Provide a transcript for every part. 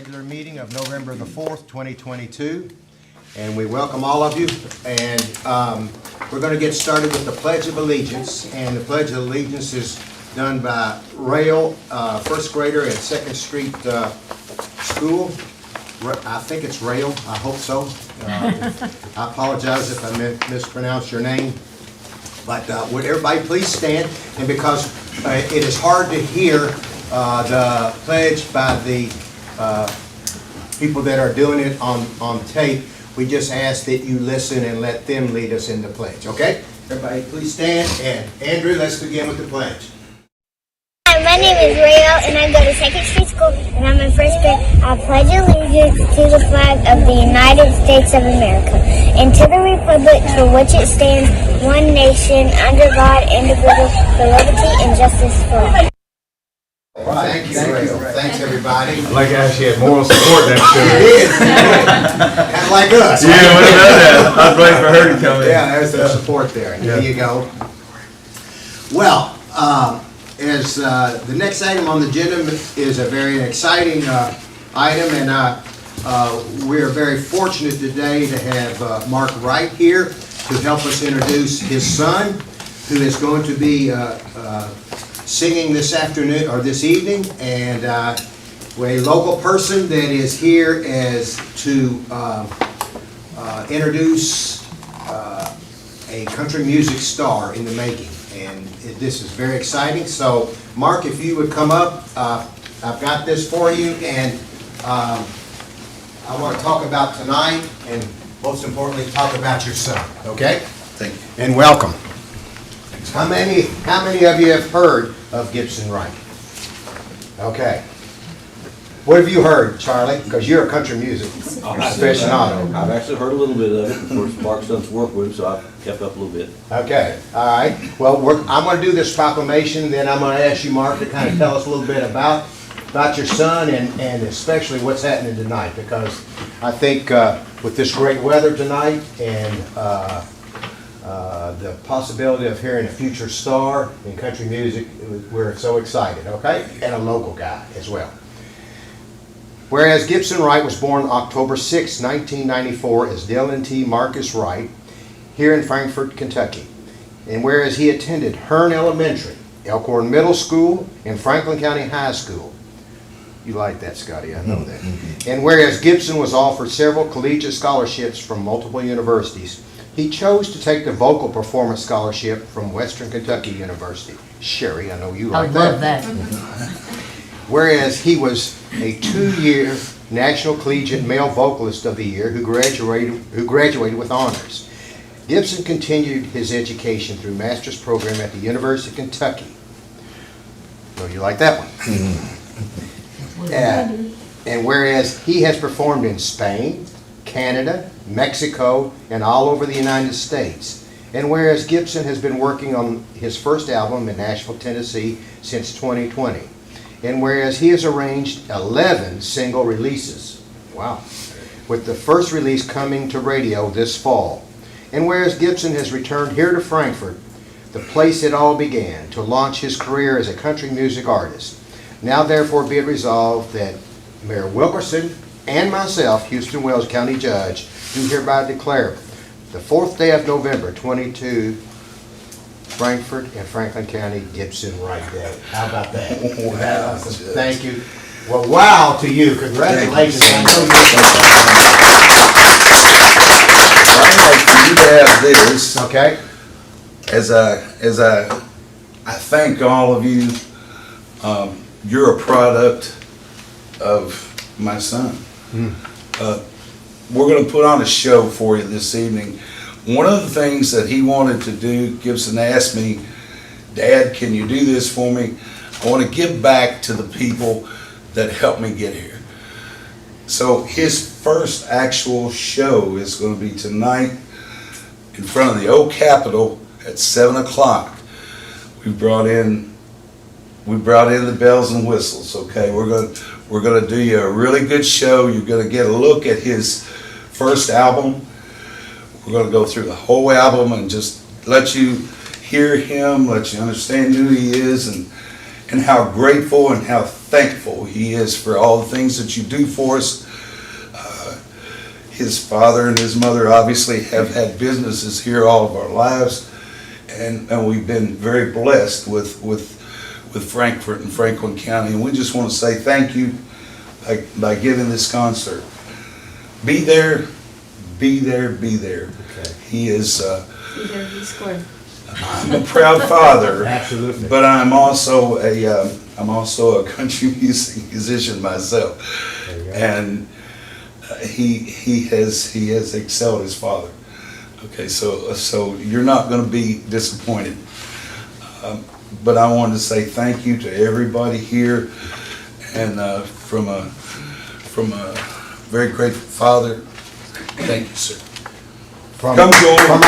regular meeting of November the 4th, 2022. And we welcome all of you. And we're going to get started with the Pledge of Allegiance. And the Pledge of Allegiance is done by Rail, first grader at 2nd Street School. I think it's Rail. I hope so. I apologize if I mispronounced your name. But would everybody please stand? And because it is hard to hear the pledge by the people that are doing it on tape, we just ask that you listen and let them lead us in the pledge, okay? Everybody please stand, and Andrew, let's begin with the pledge. Hi, my name is Rayo, and I go to 2nd Street School, and I'm in first grade. I pledge allegiance to the flag of the United States of America, and to the republic for which it stands, one nation, under God, indivisible, for liberty and justice for all. Thank you, Rayo. Thanks, everybody. I like how she had moral support that Kind of like us. Yeah, I would have done that. I was waiting for her to come in. Yeah, there's some support there. There you go. Well, as the next item on the agenda is a very exciting item, and we are very fortunate today to have Mark Wright here to help us introduce his son, who is going to be singing this afternoon or this evening, and a local person that is here as to introduce a country music star in the making. And this is very exciting. So, Mark, if you would come up, I've got this for you, and I want to talk about tonight, and most importantly, talk about your son. Okay? Thank you. And welcome. How many of you have heard of Gibson Wright? Okay. What have you heard, Charlie? Because you're a country music aficionado. I've actually heard a little bit of it. Of course, Mark's done some work with him, so I've kept up a little bit. Okay, all right. Well, I'm going to do this proclamation, then I'm going to ask you, Mark, to kind of tell us a little bit about your son and especially what's happening tonight, because I think with this great weather tonight and the possibility of hearing a future star in country music, we're so excited, okay? And a local guy as well. Whereas Gibson Wright was born October 6, 1994 as Dylan T. Marcus Wright here in Frankfort, Kentucky. And whereas he attended Hearn Elementary, Elkhorn Middle School, and Franklin County High School. You like that, Scotty, I know that. And whereas Gibson was offered several collegiate scholarships from multiple universities, he chose to take the Vocal Performance Scholarship from Western Kentucky University. Sherry, I know you like that. I love that. Whereas he was a 2-year National Collegiate Male Vocalist of the Year who graduated with honors. Gibson continued his education through master's program at the University of Kentucky. So you like that one? And whereas he has performed in Spain, Canada, Mexico, and all over the United States. And whereas Gibson has been working on his first album in Nashville, Tennessee since 2020. And whereas he has arranged 11 single releases, wow, with the first release coming to radio this fall. And whereas Gibson has returned here to Frankfort, the place it all began, to launch his career as a country music artist. Now therefore be it resolved that Mayor Wilkerson and myself, Houston Wells County Judge, do hereby declare the 4th day of November 22, Frankfort and Franklin County Gibson Wright Day. How about that? Wow. Thank you. Well, wow to you. Congratulations. I'd like for you to have this, Okay. as I thank all of you. You're a product of my son. We're going to put on a show for you this evening. One of the things that he wanted to do, Gibson asked me, Dad, can you do this for me? I want to give back to the people that helped me get here. So his first actual show is going to be tonight in front of the old Capitol at 7 o'clock. We brought in the bells and whistles. Okay, we're going to do you a really good show. You're going to get a look at his first album. We're going to go through the whole album and just let you hear him, let you understand who he is, and how grateful and how thankful he is for all the things that you do for us. His father and his mother obviously have had businesses here all of our lives, and we've been very blessed with Frankfort and Franklin County, and we just want to say thank you by giving this concert. Be there, be there, be there. Okay. He is, Be there, be square. I'm a proud father. Absolutely. But I'm also a country music musician myself. There you go. And he has excelled his father. Okay, so you're not going to be disappointed. But I wanted to say thank you to everybody here, and from a very grateful father. Thank you, sir. From Come join our us.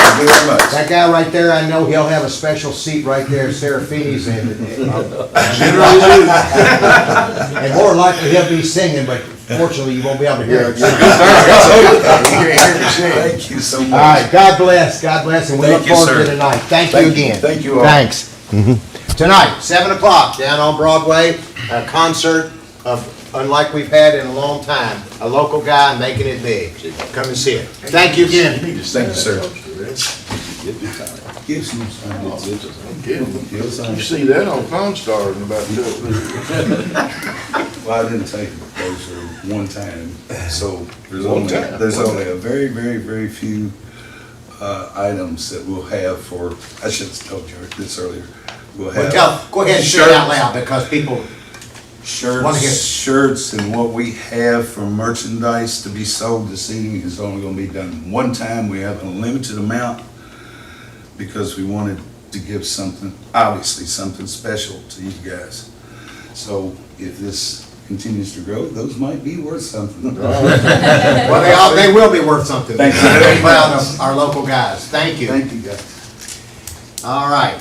Thank you very much. That guy right there, I know he'll have a special seat right there at Serafini's end. And more likely he'll be singing, but fortunately you won't be able to hear it. Thank you so much. All right, God bless, and we Thank look you, forward sir. to tonight. Thank you Thank you. again. Thank you all. Thanks. Tonight, 7 o'clock, down on Broadway, a concert of, unlike we've had in a long time, a local guy making it big. Come and see it. Thank you again. Thank you, sir. Give some You see that on Comstar in about 2 weeks. Well, I didn't take those one time, so there's One only time. a very, very, very few items that we'll have for. I should have told you this earlier. We'll have Go ahead and say it out loud because people, Wanna hear it. shirts, and what we have for merchandise to be sold this evening is only going to be done one time. We have a limited amount because we wanted to give something, obviously something special to you guys. So if this continues to grow, those might be worth something. well, they will be worth something. Thank you. We're proud of our local guys. Thank you. Thank you, guys. All right,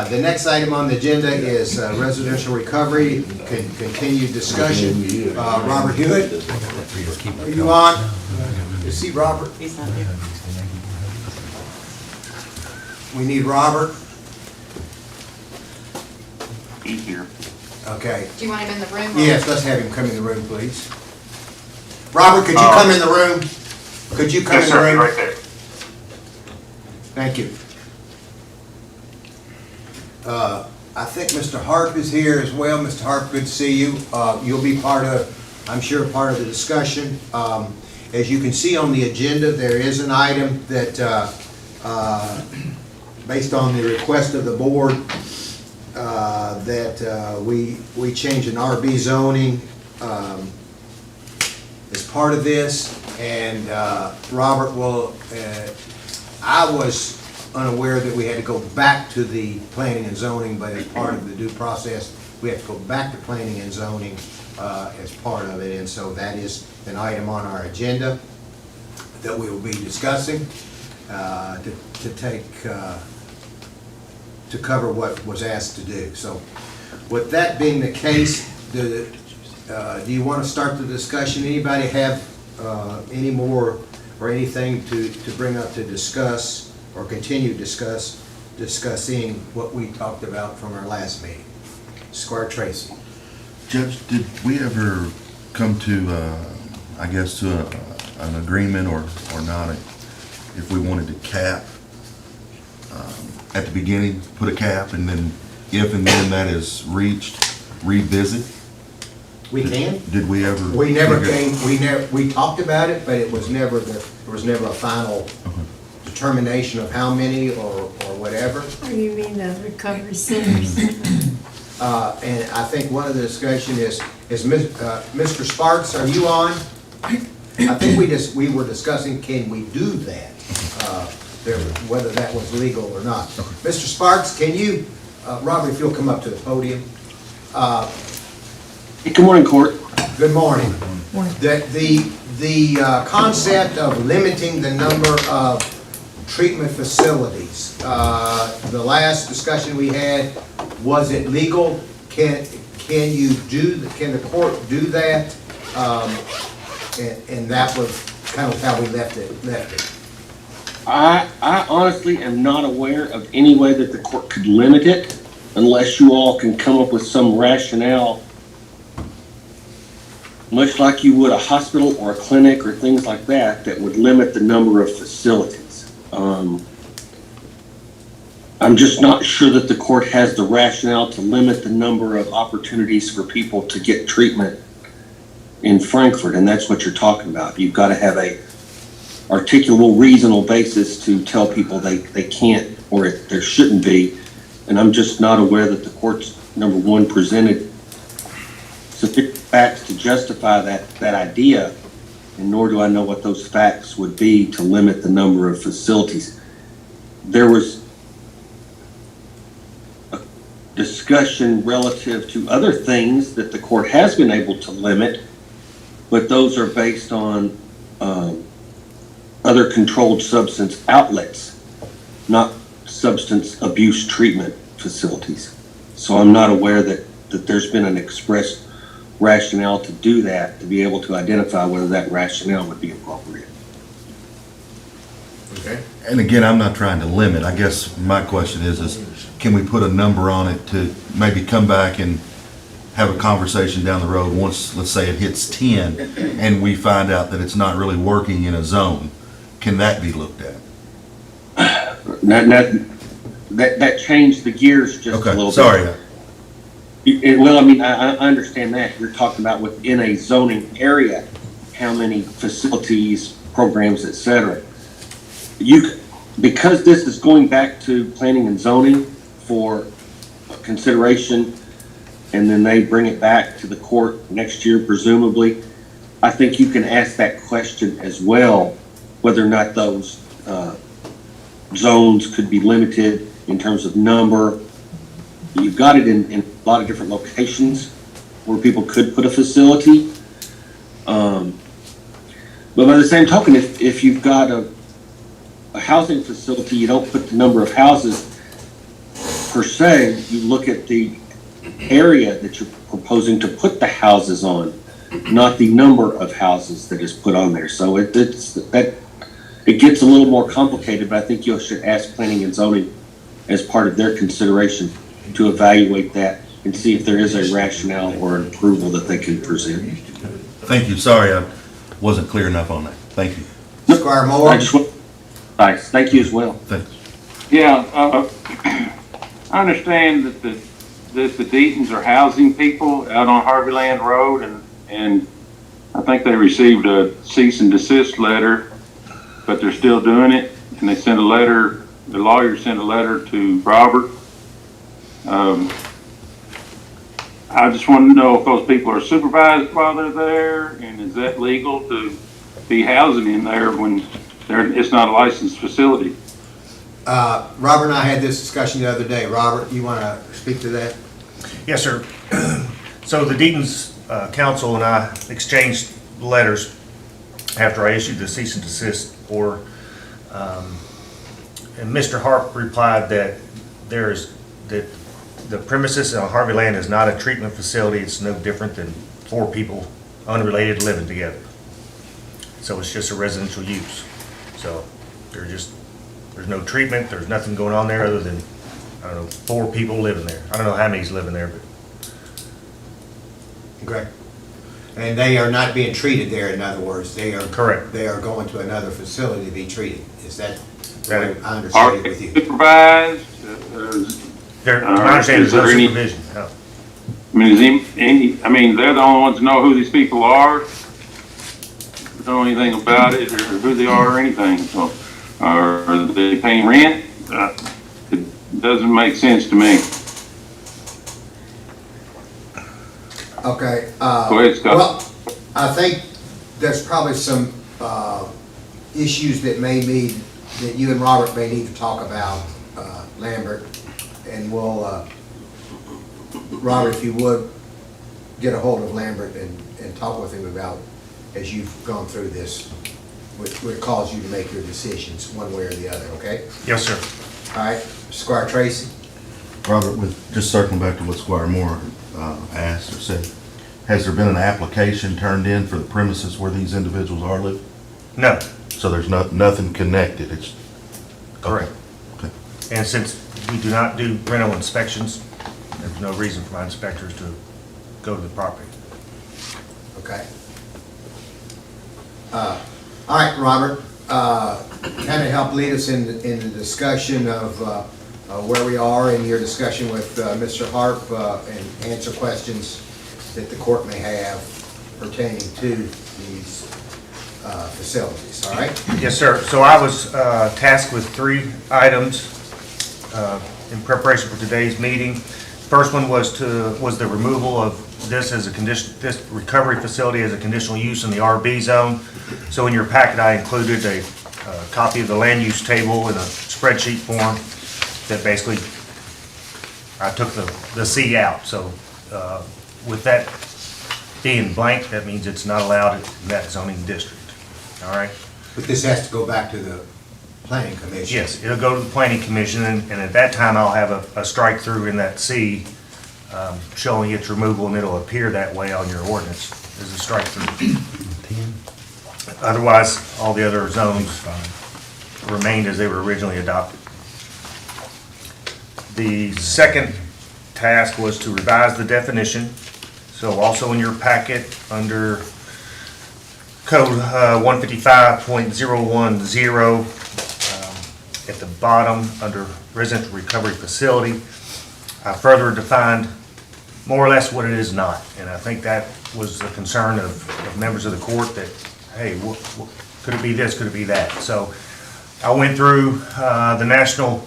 the next item on the agenda is residential recovery, continued discussion. Robert Hewitt, are you on? You see Robert? He's not there. We need Robert. He's here. Okay. Do you want him in the room? or- Yes, let's have him come in the room, please. Robert, could you come in the room? Could you come Yes, in the sir, room? right there. Thank you. I think Mr. Harp is here as well. Mr. Harp, good to see you. You'll be part of, I'm sure, part of the discussion. As you can see on the agenda, there is an item that, based on the request of the board, that we change an RB zoning as part of this. And Robert will, I was unaware that we had to go back to the planning and zoning, but as part of the due process, we have to go back to planning and zoning as part of it, and so that is an item on our agenda that we will be discussing to cover what was asked to do. So with that being the case, do you want to start the discussion? Anybody have any more or anything to bring up to discuss or continue discussing what we talked about from our last meeting? Squire Tracy. Judge, did we ever come to, I guess, to an agreement or not, if we wanted to cap at the beginning, put a cap, and then if and when that is reached, revisit? We can. Did we ever? We never figure- we talked about it, but it was never, there was never a final Okay. determination of how many or whatever. Or you mean the recovery centers? And I think one of the discussion is Mr. Sparks, are you on? I think we were discussing, can we do that? Whether that was legal or not. Mr. Sparks, can you, Robert, if you'll come up to the podium. Good morning, Court. Good morning. The concept of limiting the number of treatment facilities, the last discussion we had, was it legal? Can the court do that? And that was kind of how we left it. I honestly am not aware of any way that the court could limit it unless you all can come up with some rationale, much like you would a hospital or a clinic or things like that, that would limit the number of facilities. I'm just not sure that the court has the rationale to limit the number of opportunities for people to get treatment in Frankfurt, and that's what you're talking about. You've got to have a articulable, reasonable basis to tell people they can't or there shouldn't be. And I'm just not aware that the court's, number one, presented sufficient facts to justify that idea, and nor do I know what those facts would be to limit the number of facilities. There was a discussion relative to other things that the court has been able to limit, but those are based on other controlled substance outlets, not substance abuse treatment facilities. So I'm not aware that there's been an express rationale to do that, to be able to identify whether that rationale would be appropriate. Okay. And again, I'm not trying to limit. I guess my question is can we put a number on it to maybe come back and have a conversation down the road once, let's say it hits 10, and we find out that it's not really working in a zone? Can that be looked at? That changed the gears just a little bit. Sorry. Well, I mean, I understand that. You're talking about within a zoning area, how many facilities, programs, et cetera. Because this is going back to planning and zoning for consideration, and then they bring it back to the court next year, presumably, I think you can ask that question as well, whether or not those zones could be limited in terms of number. You've got it in a lot of different locations where people could put a facility. But by the same token, if you've got a housing facility, you don't put the number of houses per se, you look at the area that you're proposing to put the houses on, not the number of houses that is put on there. So it gets a little more complicated, but I think you should ask planning and zoning as part of their consideration to evaluate that and see if there is a rationale or an approval that they can present. Thank you. Sorry, I wasn't clear enough on that. Thank you. Squire Moore? Nice. Thank you as well. Thanks. Yeah, I understand that the Deatons are housing people out on Harvey Land Road, and I think they received a cease and desist letter, but they're still doing it. And they sent a letter, the lawyer sent a letter to Robert. I just want to know if those people are supervised while they're there, and is that legal to be housing in there when it's not a licensed facility? Robert and I had this discussion the other day. Robert, you want to speak to that? Yes, sir. So the Deaton's counsel and I exchanged letters after I issued the cease and desist order. And Mr. Harp replied that the premises on Harvey Land is not a treatment facility. It's no different than 4 people unrelated living together. So it's just a residential use. So there's no treatment. There's nothing going on there other than, I don't know, 4 people living there. I don't know how many's living there, but. Okay. And they are not being treated there, in other words, they are. Correct. They are going to another facility to be treated. Is that the Right. way I Are understand it they with you? supervised? My understanding is Is no there any- supervision. No. I mean, they're the only ones that know who these people are, know anything about it, or who they are, or anything. So, are they paying rent? It doesn't make sense to me. Okay. Go ahead, Scott. Well, I think there's probably some issues that you and Robert may need to talk about, Lambert, and we'll, Robert, if you would, get a hold of Lambert and talk with him about, as you've gone through this, what caused you to make your decisions one way or the other, okay? Yes, sir. All right, Squire Tracy? Robert, just circling back to what Squire Moore asked or said, has there been an application turned in for the premises where these individuals are living? No. So there's nothing connected, it's Correct. Okay. And since we do not do rental inspections, there's no reason for my inspectors to go to the property. Okay. All right, Robert, kind of help lead us in the discussion of where we are in your discussion with Mr. Harp and answer questions that the court may have pertaining to these facilities, all right? Yes, sir. So I was tasked with 3 items in preparation for today's meeting. First one was the removal of this as a condition, this recovery facility as a conditional use in the RB zone. So in your packet, I included a copy of the land use table in a spreadsheet form that basically, I took the C out. So with that being blank, that means it's not allowed in that zoning district. All right? But this has to go back to the planning commission. Yes, it'll go to the planning commission, and at that time, I'll have a strike through in that C showing its removal, and it'll appear that way on your ordinance as a strike through. Otherwise, all the other zones remained as they were originally adopted. The second task was to revise the definition. So also in your packet, under Code 155.010, at the bottom, under residential recovery facility, I further defined more or less what it is not. And I think that was the concern of members of the court that, hey, could it be this, could it be that? So I went through the National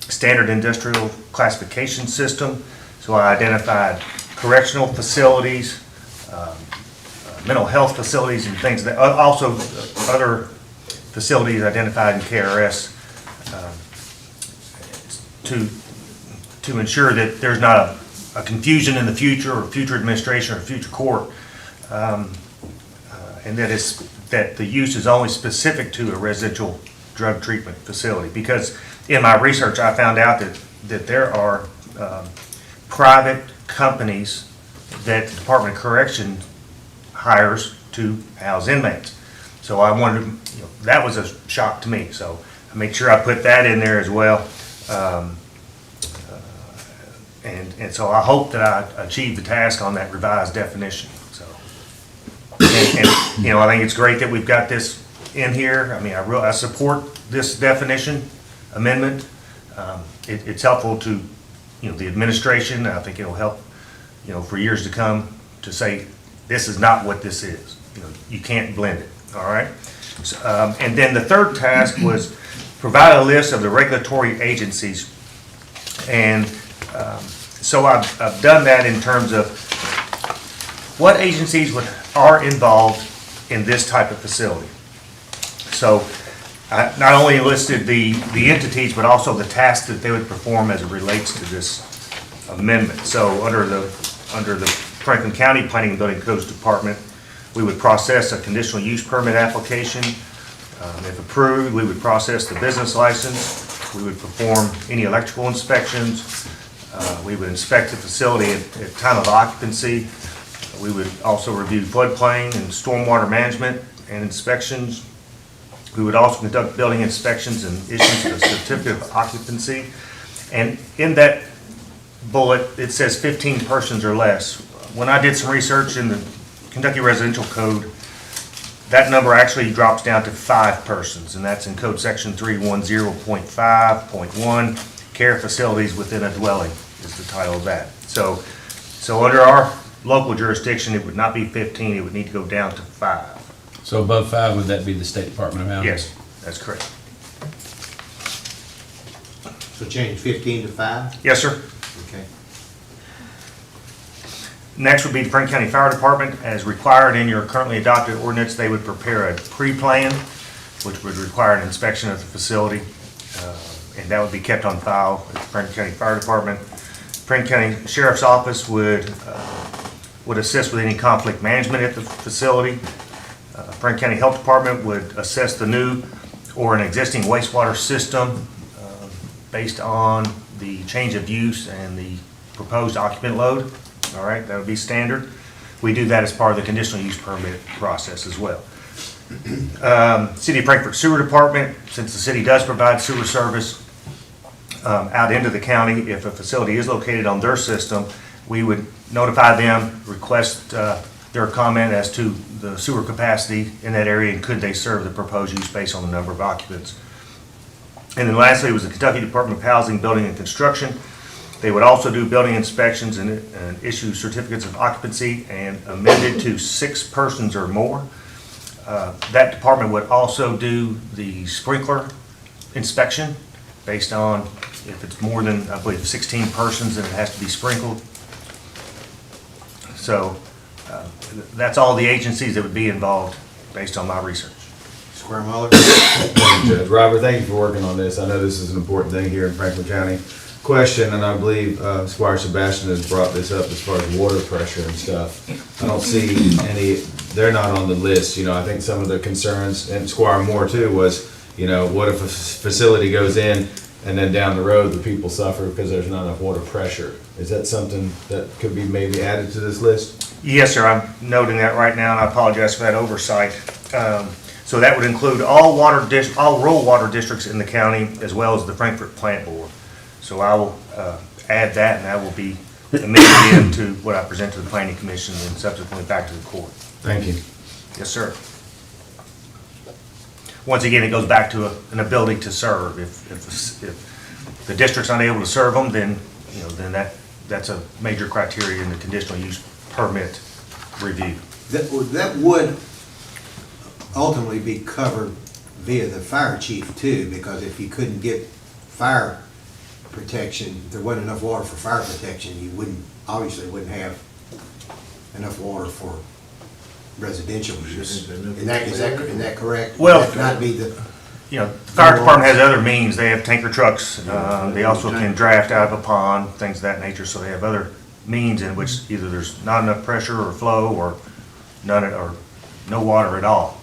Standard Industrial Classification System. So I identified correctional facilities, mental health facilities and things that, also other facilities identified in KRS to ensure that there's not a confusion in the future or future administration or future court, and that the use is only specific to a residential drug treatment facility. Because in my research, I found out that there are private companies that the Department of Correction hires to house inmates. So I wanted to, that was a shock to me. So I made sure I put that in there as well. And so I hope that I achieved the task on that revised definition. So, and I think it's great that we've got this in here. I mean, I support this definition amendment. It's helpful to, the administration. I think it'll help, for years to come to say, this is not what this is. You can't blend it, all right? So, and then the third task was provide a list of the regulatory agencies. And so I've done that in terms of what agencies are involved in this type of facility. So I not only listed the entities, but also the tasks that they would perform as it relates to this amendment. So under the Franklin County Planning and Building Codes Department, we would process a conditional use permit application. If approved, we would process the business license. We would perform any electrical inspections. We would inspect the facility at time of occupancy. We would also review floodplain and stormwater management and inspections. We would also conduct building inspections and issue a certificate of occupancy. And in that bullet, it says 15 persons or less. When I did some research in the Kentucky Residential Code, that number actually drops down to 5 persons, and that's in Code Section 310.5.1, care facilities within a dwelling is the title of that. So under our local jurisdiction, it would not be 15, it would need to go down to 5. So above 5, would that be the State Department of Housing? Yes, that's correct. So change 15 to 5? Yes, sir. Okay. Next would be the Franklin County Fire Department. As required in your currently adopted ordinance, they would prepare a pre-plan, which would require an inspection of the facility, and that would be kept on file at the Franklin County Fire Department. Franklin County Sheriff's Office would assist with any conflict management at the facility. Franklin County Health Department would assess the new or an existing wastewater system based on the change of use and the proposed occupant load. All right, that would be standard. We do that as part of the conditional use permit process as well. City of Frankfort Sewer Department, since the city does provide sewer service out into the county, if a facility is located on their system, we would notify them, request their comment as to the sewer capacity in that area and could they serve the proposed use based on the number of occupants. And then lastly was the Kentucky Department of Housing, Building and Construction. They would also do building inspections and issue certificates of occupancy and amended to 6 persons or more. That department would also do the sprinkler inspection based on if it's more than, I believe, 16 persons, then it has to be sprinkled. So that's all the agencies that would be involved based on my research. Square Muller? Judge Robert, thank you for working on this. I know this is an important thing here in Franklin County. Question, and I believe Squire Sebastian has brought this up as far as water pressure and stuff. I don't see any, they're not on the list. You know, I think some of the concerns, and Squire Moore too, was, you know, what if a facility goes in and then down the road the people suffer because there's not enough water pressure? Is that something that could be maybe added to this list? Yes, sir, I'm noting that right now, and I apologize for that oversight. So that would include all rural water districts in the county, as well as the Frankfort Plant Board. So I will add that, and that will be amended into what I present to the Planning Commission and subsequently back to the court. Thank you. Yes, sir. Once again, it goes back to an ability to serve. If the district's unable to serve them, then, you know, then that's a major criteria in the conditional use permit review. That would ultimately be covered via the fire chief too, because if you couldn't get fire protection, if there wasn't enough water for fire protection, you obviously wouldn't have enough water for residential use. Is that correct? Well, Would that not be the, you know, the fire department has other means. They have tanker trucks. They also can draft out of a pond, things of that nature. So they have other means in which either there's not enough pressure or flow or none or no water at all.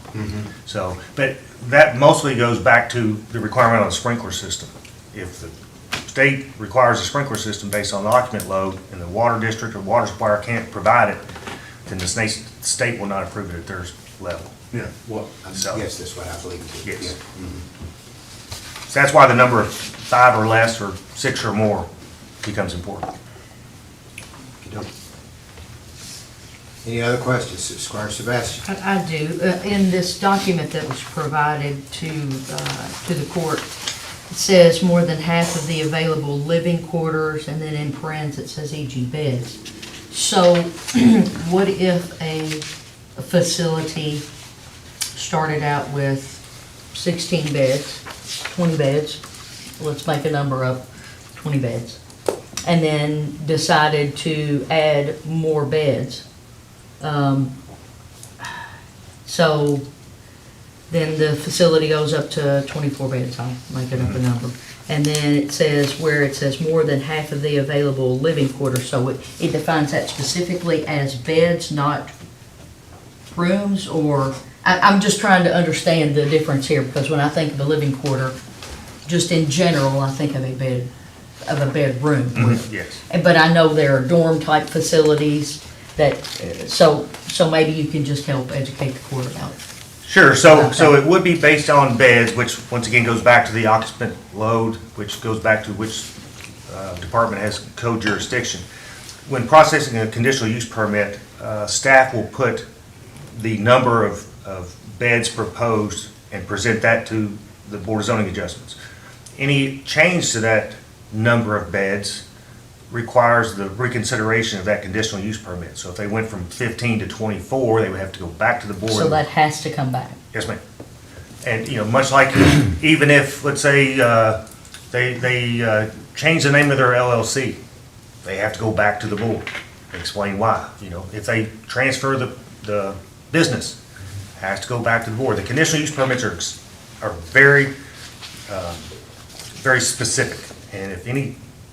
So, but that mostly goes back to the requirement on the sprinkler system. If the state requires a sprinkler system based on the occupant load and the water district or water supplier can't provide it, then the state will not approve it at their level. yeah, well, So- yes, that's what I believe too. Yes. Yeah. So that's why the number of 5 or less or 6 or more becomes important. Any other questions, Squire Sebastian? I do. In this document that was provided to the court, it says more than half of the available living quarters, and then in parentheses it says e.g. beds. So what if a facility started out with 16 beds, 20 beds, let's make a number up, 20 beds, and then decided to add more beds? So then the facility goes up to 24 beds, I'm making up a number. And then it says, where it says more than half of the available living quarters, so it defines that specifically as beds, not rooms, or, I'm just trying to understand the difference here, because when I think of a living quarter, just in general, I think of a bedroom. Yes. But I know there are dorm type facilities that, so maybe you can just help educate the court about it. Sure, so it would be based on beds, which once again goes back to the occupant load, which goes back to which department has co-jurisdiction. When processing a conditional use permit, staff will put the number of beds proposed and present that to the Board of Zoning Adjustments. Any change to that number of beds requires the reconsideration of that conditional use permit. So if they went from 15 to 24, they would have to go back to the board. So that has to come back. Yes, ma'am. And, you know, much like even if, let's say, they change the name of their LLC, they have to go back to the board and explain why. You know, if they transfer the business, has to go back to the board. The conditional use permits are very, very specific. And if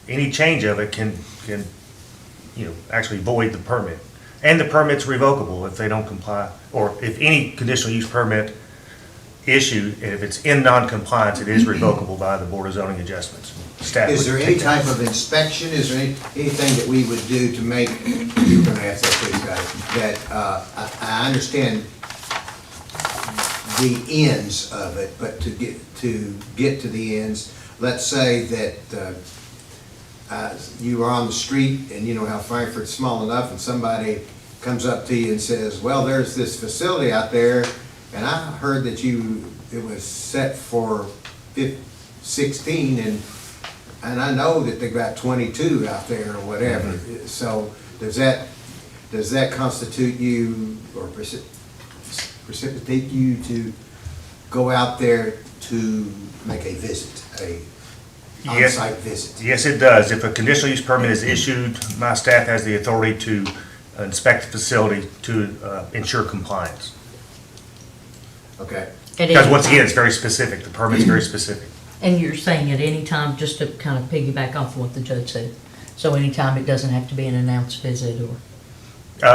any change of it can, you know, actually void the permit. And the permit's revocable if they don't comply, or if any conditional use permit issued, and if it's in non-compliance, it is revocable by the Board of Zoning Adjustments. Staff Is would there any take that. type of inspection, is there anything that we would do to make, you're gonna ask that please, guys, that, I understand the ends of it, but to get to the ends, let's say that you are on the street, and you know how Frankfurt's small enough, and somebody comes up to you and says, well, there's this facility out there, and I heard that it was set for 16, and I know that they got 22 out there or whatever. So does that constitute you or precipitate you to go out there to make a visit, Yes. on-site visit? Yes, it does. If a conditional use permit is issued, my staff has the authority to inspect the facility to ensure compliance. Okay. Because once again, it's very specific, the permit's very specific. And you're saying at any time, just to kind of piggyback off of what the judge said, so anytime it doesn't have to be an announced visit or?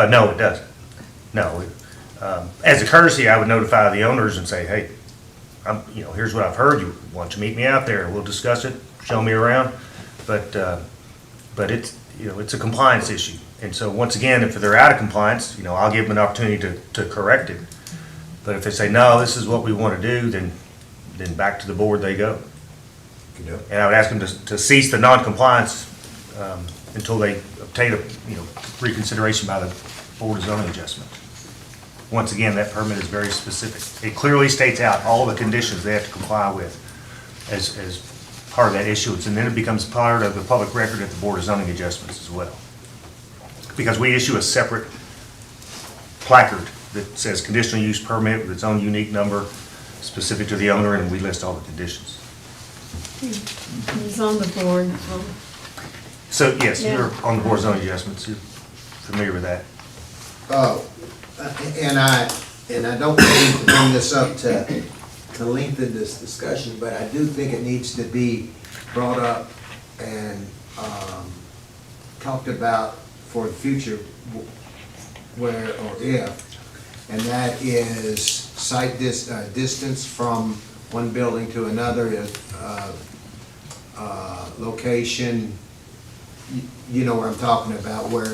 No, it doesn't. No. As a courtesy, I would notify the owners and say, hey, here's what I've heard. You want to meet me out there? We'll discuss it, show me around. But it's, it's a compliance issue. And so once again, if they're out of compliance, I'll give them an opportunity to correct it. But if they say, no, this is what we want to do, then back to the board they go. And I would ask them to cease the non-compliance until they obtain a, reconsideration by the Board of Zoning Adjustment. Once again, that permit is very specific. It clearly states out all the conditions they have to comply with as part of that issuance, and then it becomes part of the public record at the Board of Zoning Adjustments as well. Because we issue a separate placard that says conditional use permit with its own unique number specific to the owner, and we list all the conditions. He's on the board. So, yes, Yeah. you're on the Board of Zoning Adjustments. You're familiar with that. Oh, and I don't mean to bring this up to lengthen this discussion, but I do think it needs to be brought up and talked about for the future, where or if, and that is site distance from one building to another, location. You know what I'm talking about, what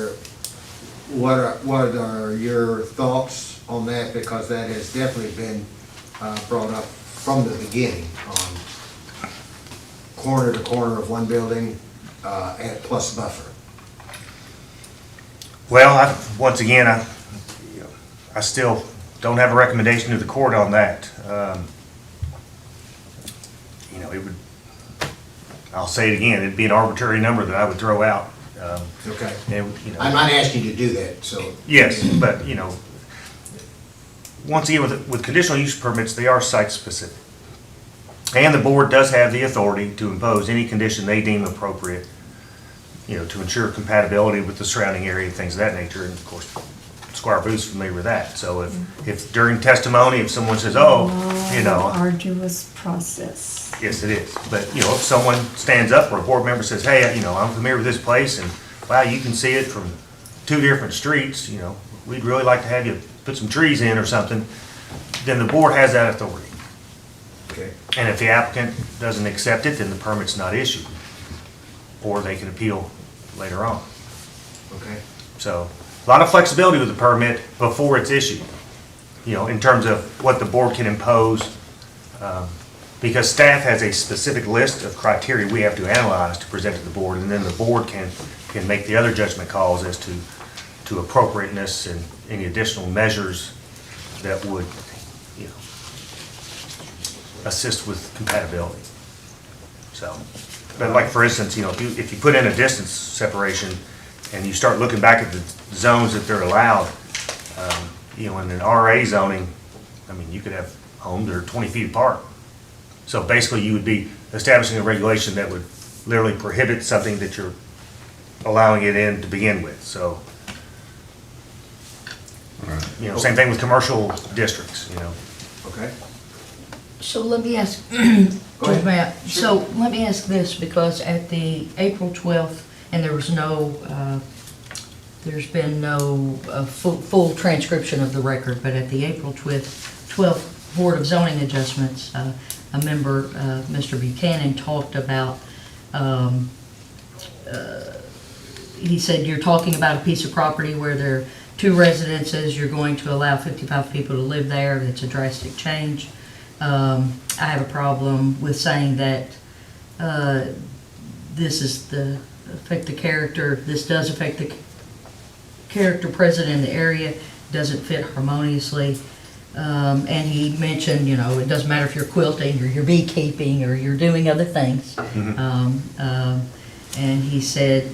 are your thoughts on that? Because that has definitely been brought up from the beginning, on corner to corner of one building, at plus buffer. Well, once again, I still don't have a recommendation to the court on that. It would, I'll say it again, it'd be an arbitrary number that I would throw out. Okay. And, I'm not asking you to do that, so. Yes, but, once again, with conditional use permits, they are site-specific. And the board does have the authority to impose any condition they deem appropriate, to ensure compatibility with the surrounding area and things of that nature. And of course, Squire Booth's familiar with that. So if during testimony, if someone says, Arduous process. yes, it is. But, if someone stands up or a board member says, hey, I'm familiar with this place and wow, you can see it from 2 different streets, we'd really like to have you put some trees in or something, then the board has that authority. Okay. And if the applicant doesn't accept it, then the permit's not issued. Or they can appeal later on. Okay. So, a lot of flexibility with the permit before it's issued, in terms of what the board can impose, because staff has a specific list of criteria we have to analyze to present to the board, and then the board can make the other judgment calls as to appropriateness and any additional measures that would, assist with compatibility. So, but like for instance, if you put in a distance separation and you start looking back at the zones that they're allowed, in an RA zoning, you could have homes that are 20 feet apart. So basically you would be establishing a regulation that would literally prohibit something that you're allowing it in to begin with. So, same thing with commercial districts, Okay. So let me ask, Go ahead. Judge Matt, so let me ask this, because at the April 12th, and there's been no full transcription of the record, but at the April 12th Board of Zoning Adjustments, a member, Mr. Buchanan, talked about, he said, you're talking about a piece of property where 2 residences, you're going to allow 55 people to live there. That's a drastic change. I have a problem with saying that this is affect the character. This does affect the character present in the area, doesn't fit harmoniously. And he mentioned, it doesn't matter if you're quilting or you're beekeeping or you're doing other things. And he said,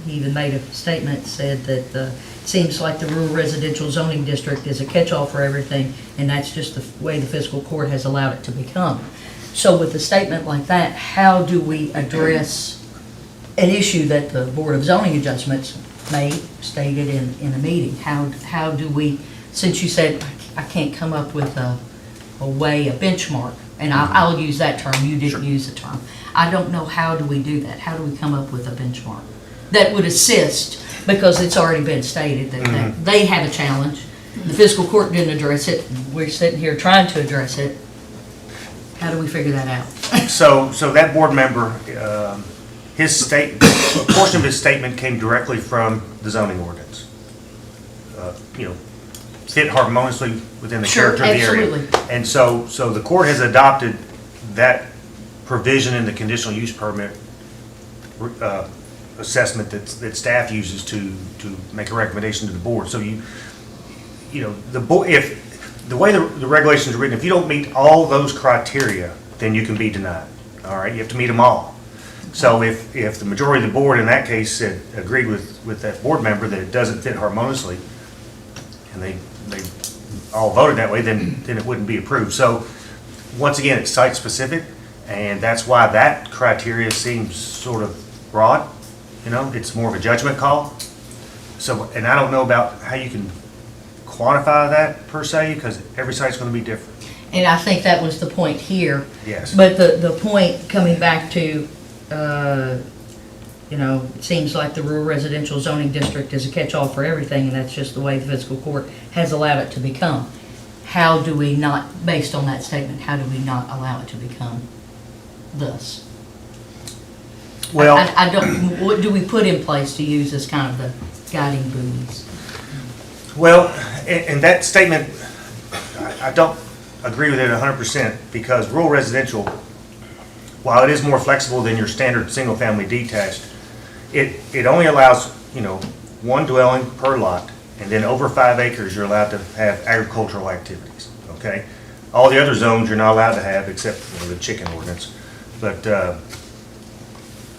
he even made a statement, said that it seems like the rural residential zoning district is a catch-all for everything, and that's just the way the fiscal court has allowed it to become. So with a statement like that, how do we address an issue that the Board of Zoning Adjustments stated in a meeting? How do we, since you said I can't come up with a benchmark, and I'll use that term, you didn't use the term. I don't know, how do we do that? How do we come up with a benchmark that would assist, because it's already been stated that they have a challenge. The fiscal court didn't address it. We're sitting here trying to address it. How do we figure that out? So that board member, a portion of his statement came directly from the zoning ordinance. Fit harmoniously within the character of the area. Absolutely. And so the court has adopted that provision in the conditional use permit assessment that staff uses to make a recommendation to the board. So the way the regulations are written, if you don't meet all those criteria, then you can be denied. All right, you have to meet them all. So if the majority of the board in that case agreed with that board member that it doesn't fit harmoniously, and they all voted that way, then it wouldn't be approved. So once again, it's site specific, and that's why that criteria seems sort of broad. It's more of a judgment call. So, and I don't know about how you can quantify that per se, because every site's going to be different. And I think that was the point here. Yes. But the point coming back to, it seems like the rural residential zoning district is a catch-all for everything, and that's just the way the fiscal court has allowed it to become. How do we not, based on that statement, how do we not allow it to become thus? Well, I don't, what do we put in place to use as kind of the guiding buoys? Well, and that statement, I don't agree with it 100%, because rural residential, while it is more flexible than your standard single-family detached, it only allows, one dwelling per lot, and then over 5 acres, you're allowed to have agricultural activities, okay? All the other zones you're not allowed to have, except for the chicken ordinance. But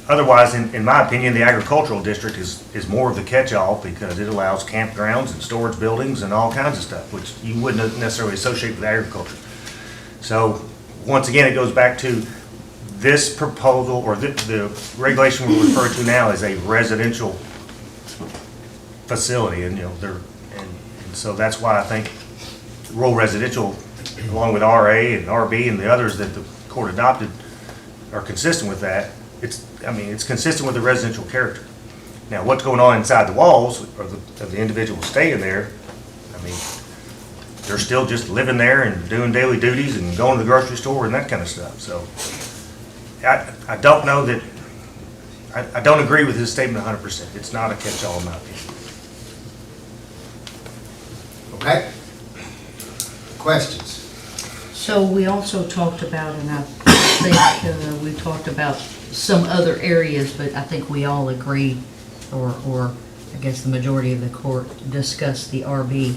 otherwise, in my opinion, the agricultural district is more of the catch-all, because it allows campgrounds and storage buildings and all kinds of stuff, which you wouldn't necessarily associate with agriculture. So once again, it goes back to this proposal, or the regulation we refer to now is a residential facility, and and so that's why I think rural residential, along with RA and RB and the others that the court adopted, are consistent with that. It's consistent with the residential character. Now, what's going on inside the walls of the individuals staying there, they're still just living there and doing daily duties and going to the grocery store and that kind of stuff. So I don't know that, I don't agree with his statement 100%. It's not a catch-all in my opinion. Okay? Questions? So we also talked about, and I think we talked about some other areas, but I think we all agree, or I guess the majority of the court discussed the RB,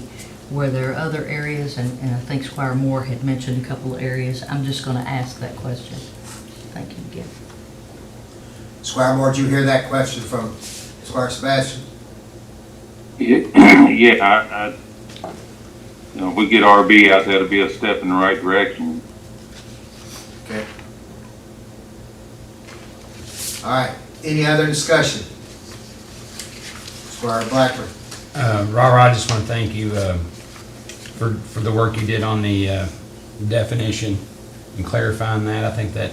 where there are other areas, and I think Squire Moore had mentioned a couple of areas. I'm just going to ask that question. Thank you again. Squire Moore, did you hear that question from Squire Sebastian? Yeah, if we get RB out, that'll be a step in the right direction. Okay. All right, any other discussion? Squire Blackburn. Robert, I just want to thank you for the work you did on the definition and clarifying that. I think that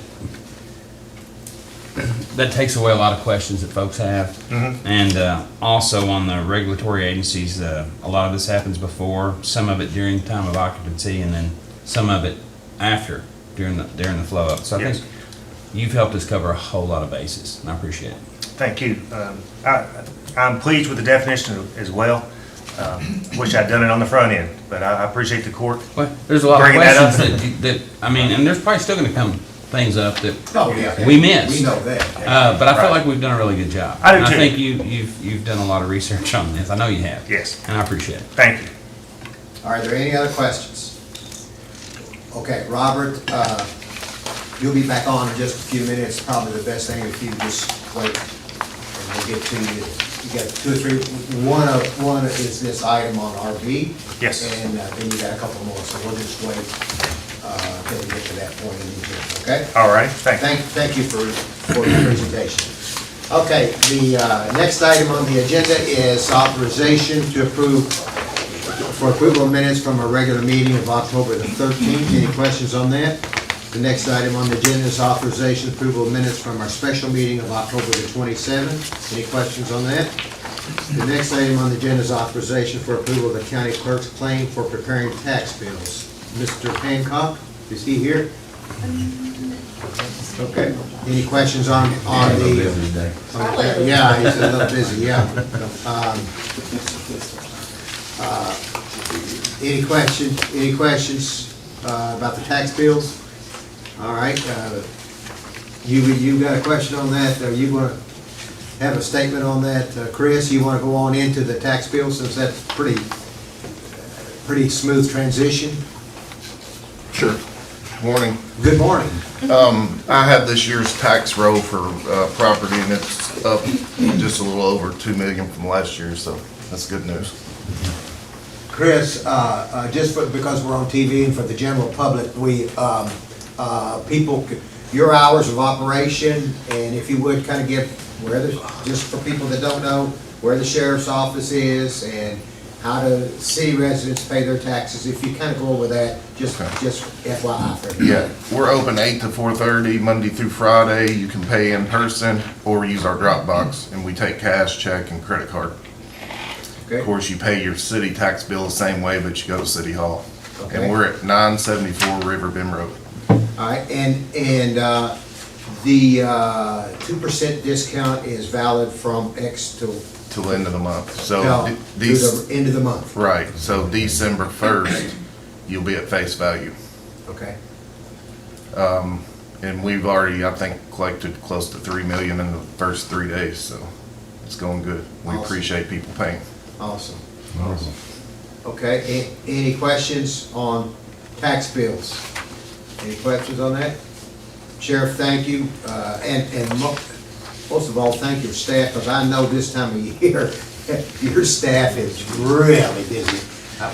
takes away a lot of questions that folks have. Mm-hmm. And also on the regulatory agencies, a lot of this happens before, some of it during the time of occupancy, and then some of it after, during the flow up. So I Yes. think you've helped us cover a whole lot of bases, and I appreciate it. Thank you. I'm pleased with the definition as well. Wish I'd done it on the front end, but I appreciate the court. Well, there's a lot of Bringing that up. questions that, I mean, and there's probably still gonna come things up that Oh, yeah. we missed. We know that. But I feel Right. like we've done a really good job. I do And too. I think you've done a lot of research on this. I know you have. Yes. And I appreciate it. Thank you. Are there any other questions? Okay, Robert, you'll be back on in just a few minutes. Probably the best thing if you just wait and we'll get to you. You got two or three, one is this item on RV. Yes. And then you got a couple more, so we'll just wait till we get to that point in the hearing, okay? All right, thank you. Thank you for the presentation. Okay, the next item on the agenda is authorization to approve, for approval of minutes from a regular meeting of October the 13th. Any questions on that? The next item on the agenda is authorization approval of minutes from our special meeting of October the 27th. Any questions on that? The next item on the agenda is authorization for approval of the county clerk's claim for preparing tax bills. Mr. Hancock, is he here? Okay. Any questions on the? Yeah, he's a little busy, yeah. Any questions about the tax bills? All right, you got a question on that? Are you gonna have a statement on that? Chris, you wanna go on into the tax bill since that's pretty smooth transition? Sure. Morning. Good morning. I have this year's tax roll for property, and it's up just a little over 2 million from last year, so that's good news. Chris, because we're on TV and for the general public, your hours of operation, and if you would kind of give just for people that don't know, where the sheriff's office is and how do city residents pay their taxes, if you kind of go over that, just FYI for everybody. Yeah, we're open 8 to 4:30, Monday through Friday. You can pay in person or use our drop box, and we take cash, check, and credit card. Okay. Of course, you pay your city tax bill the same way, but you go to City Hall. Okay. And we're at 974 River Bend Road. All right, and the 2% discount is valid from X till Till the end of the month. So through these, the end of the month. right, so December 1st, you'll be at face value. Okay. And we've already, I think, collected close to 3 million in the first 3 days, so it's going good. We Awesome. appreciate people paying. Awesome. Okay, any questions on tax bills? Any questions on that? Sheriff, thank you, and most of all, thank your staff, because I know this time of year, your staff is really busy.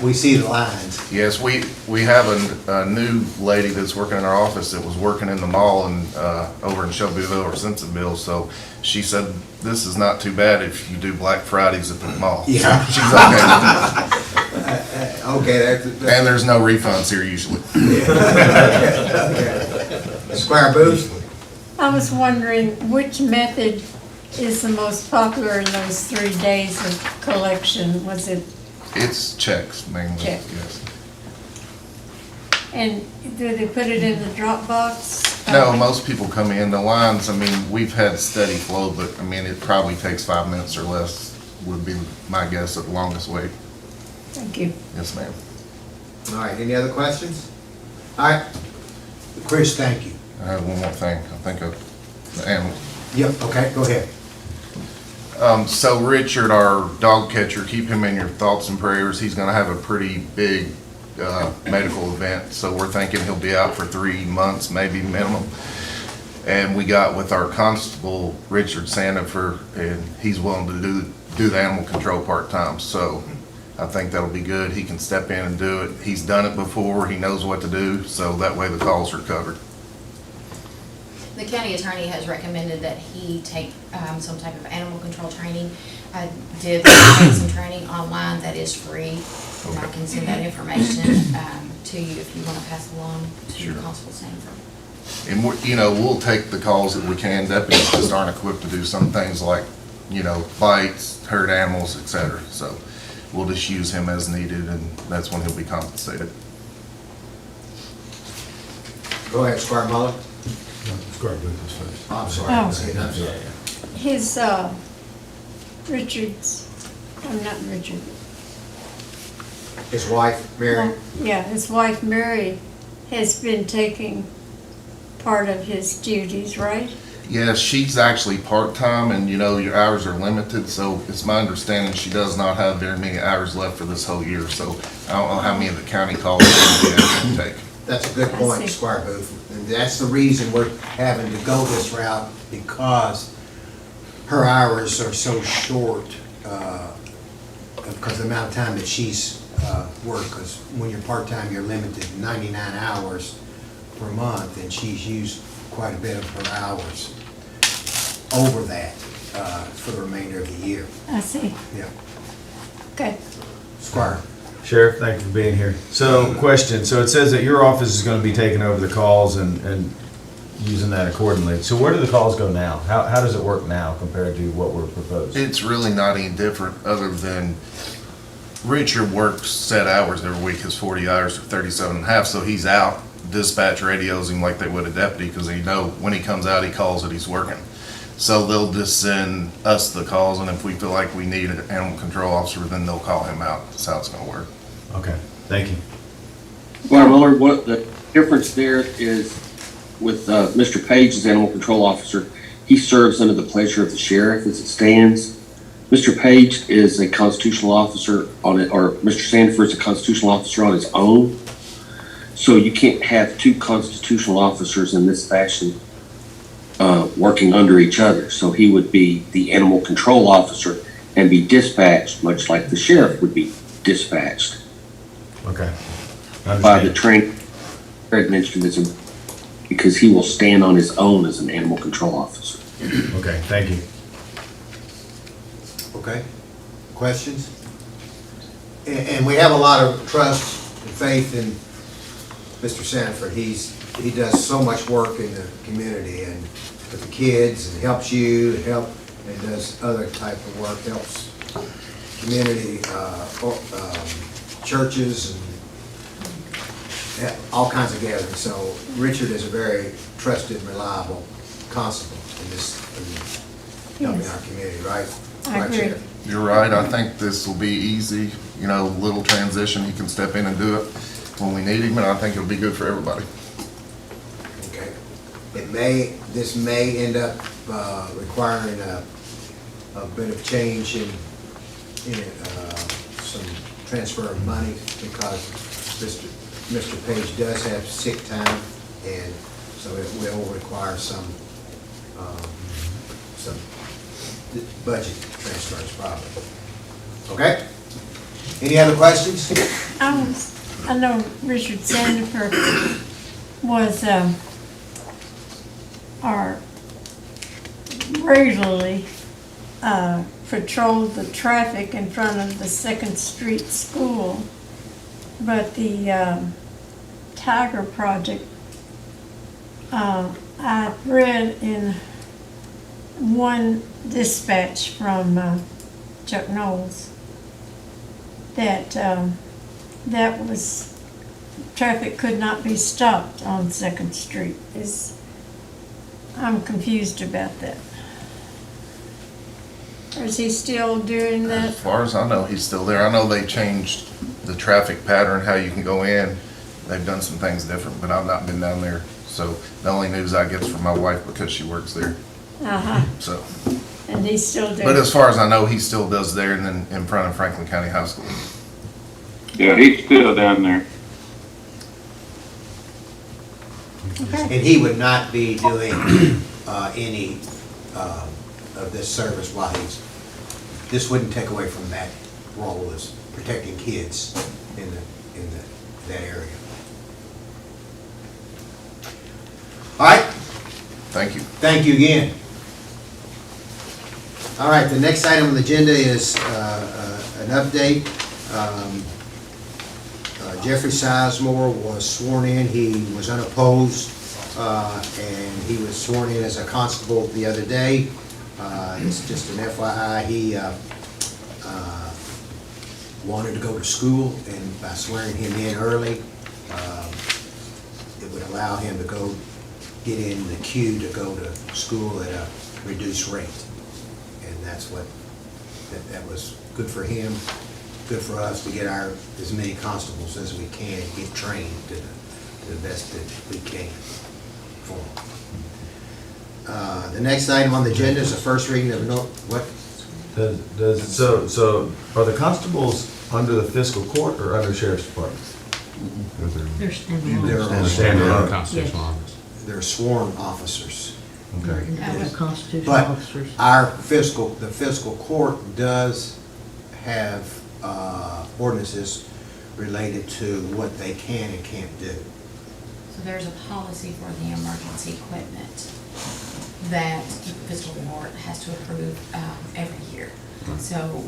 We see the lines. Yes, we have a new lady that's working in our office that was working in the mall and over in Shelbyville or Simpsonville, so she said, this is not too bad if you do Black Fridays at the mall. Yeah. So she's okay with it. Okay, that's. And there's no refunds here usually. Okay. Squire Booth? I was wondering which method is the most popular in those 3 days of collection? Was it, It's checks mainly, Check. yes. and do they put it in the drop box? No, most people come in, the lines, I mean, we've had steady flow, but I mean, it probably takes 5 minutes or less would be my guess at the longest wait. Thank you. Yes, ma'am. All right, any other questions? All right, Chris, thank you. I have one more thing, I think of the animals. Yep, okay, go ahead. So Richard, our dog catcher, keep him in your thoughts and prayers. He's gonna have a pretty big, medical event, so we're thinking he'll be out for 3 months, maybe minimum. And we got with our constable, Richard Sandifer, and he's willing to do the animal control part-time, so I think that'll be good. He can step in and do it. He's done it before, he knows what to do, so that way the calls are covered. The county attorney has recommended that he take some type of animal control training. I did take some training online that is free, and I can send that information to you if you want to pass along to Sure. Constable Sanford. And we'll take the calls that we can. Deputies just aren't equipped to do some things like, bites, hurt animals, et cetera. So we'll just use him as needed, and that's when he'll be compensated. Go ahead, Squire Muller. Squire Booth is first. I'm sorry. Oh. I'm sorry. His, Richard's, I'm not Richard, His wife, Mary? Yeah, his wife Mary has been taking part of his duties, right? Yeah, she's actually part-time and, you know, your hours are limited, so it's my understanding she does not have very many hours left for this whole year, so I don't know how many of the county calls she'll be able to take. That's a good point, Squire Booth. And that's the reason we're having to go this route, because her hours are so short, because of the amount of time that she's worked. Because when you're part-time, you're limited to 99 hours per month, and she's used quite a bit of her hours over that for the remainder of the year. I see. Yeah. Okay. Squire? Sheriff, thank you for being here. So, question, so it says that your office is gonna be taking over the calls and using that accordingly. So where do the calls go now? How does it work now compared to what we're proposing? It's really not any different other than Richard works set hours every week, his 40 hours or 37 and a half, so he's out. Dispatch radios him like they would a deputy, because they know when he comes out, he calls that he's working. So they'll just send us the calls, and if we feel like we need an animal control officer, then they'll call him out. That's how it's gonna work. Okay, thank you. Well, Miller, what the difference there is with Mr. Page as animal control officer, he serves under the pleasure of the sheriff as it stands. Mr. Page is a constitutional officer on it, or Mr. Sanford is a constitutional officer on his own. So you can't have two constitutional officers in this fashion working under each other. So he would be the animal control officer and be dispatched, much like the sheriff would be dispatched. Okay. By the train, Fred mentioned this, because he will stand on his own as an animal control officer. Okay, thank you. Okay. Questions? And we have a lot of trust and faith in Mr. Sanford. He does so much work in the community and with the kids, and helps you, and does other type of work, helps community, churches, and all kinds of gatherings. So Richard is a very trusted, reliable constable in this, helping our community, right? I Right, agree. Sheriff? You're right, I think this will be easy, you know, little transition, he can step in and do it when we need him, and I think it'll be good for everybody. Okay. This may end up requiring a bit of change in some transfer of money, because Mr. Page does have sick time, and so it will require some budget transfers probably. Okay? Any other questions? I know Richard Sandifer was, regularly patrolled the traffic in front of the Second Street School. But the Tiger Project, I read in one dispatch from Chuck Knowles that that was, traffic could not be stopped on Second Street. I'm confused about that. Or is he still doing that? As far as I know, he's still there. I know they changed the traffic pattern, how you can go in. They've done some things different, but I've not been down there. So the only news I get is from my wife, because she works there. Uh-huh. So, And he's still doing. but as far as I know, he still does there, and then in front of Franklin County High School. Yeah, he's still down there. And he would not be doing any of this service while this wouldn't take away from that role as protecting kids in that area. All right. Thank you. Thank you again. All right, the next item on the agenda is an update. Jeffrey Sizemore was sworn in. He was unopposed, and he was sworn in as a constable the other day. It's just an FYI. He wanted to go to school, and by swearing him in early, it would allow him to go get in the queue to go to school at a reduced rate. And that's what, that was good for him. good for us to get as many constables as we can, get trained to the best that we can for them. The next item on the agenda is the first reading of what? So are the constables under the fiscal court or under sheriff's department? They're standalone. Standalone. Constitutional office. They're sworn officers. Okay. They're constitutional But officers. the fiscal court does have ordinances related to what they can and can't do. So there's a policy for the emergency equipment that the fiscal court has to approve every year. So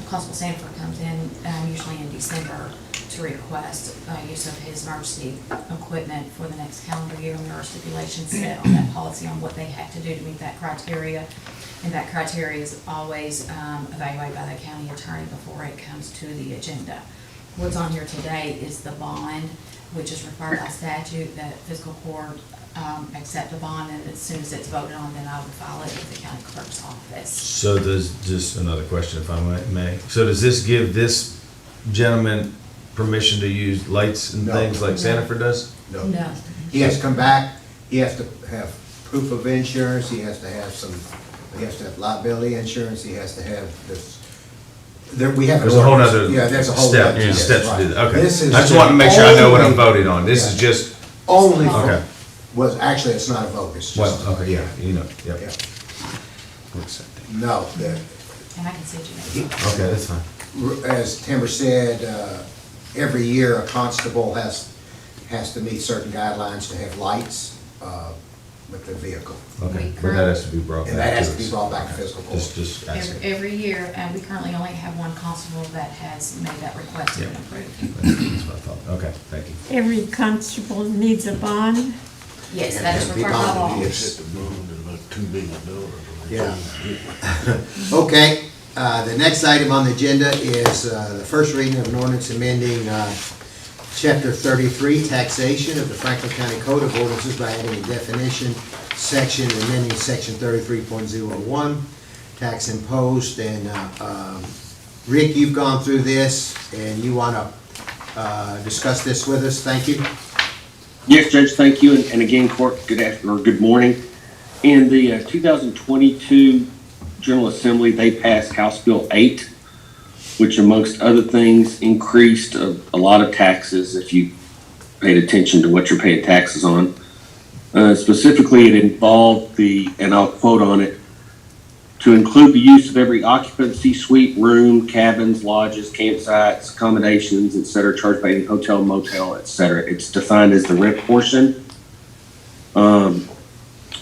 Constable Sanford comes in usually in December to request use of his emergency equipment for the next calendar year, and there are stipulations set on that policy on what they have to do to meet that criteria. And that criteria is always evaluated by the county attorney before it comes to the agenda. What's on here today is the bond, which is required by statute that fiscal court accept a bond, and as soon as it's voted on, then I would file it with the county clerk's office. So does, just another question if I may, so does this give this gentleman permission to use lights and No. things like Sanford does? No. No. He has to come back, he has to have proof of insurance, he has to have liability insurance, he has to have this. We have. There's a whole nother Yeah, there's a whole. step, bunch, yes, steps to right. do that, okay. This is I just want to make sure I know what I'm only- voting on, this is just, Only Okay. actually, it's not a vote, it's just. well, okay, yeah, you know, yep. Yeah. No, And I can send you that. Okay, that's fine. as Timber said, every year a constable has to meet certain guidelines to have lights with their vehicle. Okay, but that has to be brought back. And that has to us. be brought back to fiscal court. Just asking. Every year, we currently only have one constable that has made that request and approved. That's what I thought, okay, thank you. Every constable needs a bond. Yes, And that is be required by bonded, law. yes. Yeah. Okay, the next item on the agenda is the first reading of an ordinance amending Chapter 33, Taxation of the Franklin County Code of Ordinances by adding a definition section, amending Section 33.01, tax imposed. And Rick, you've gone through this, and you want to discuss this with us. Thank you. Yes, Judge, thank you. And again, Court, good afternoon, or good morning. In the 2022 General Assembly, they passed House Bill 8, which amongst other things increased a lot of taxes if you paid attention to what you're paying taxes on. Specifically, it involved and I'll quote on it, to include the use of every occupancy, suite, room, cabins, lodges, campsites, accommodations, et cetera, charged by any hotel, motel, et cetera. It's defined as the rent portion.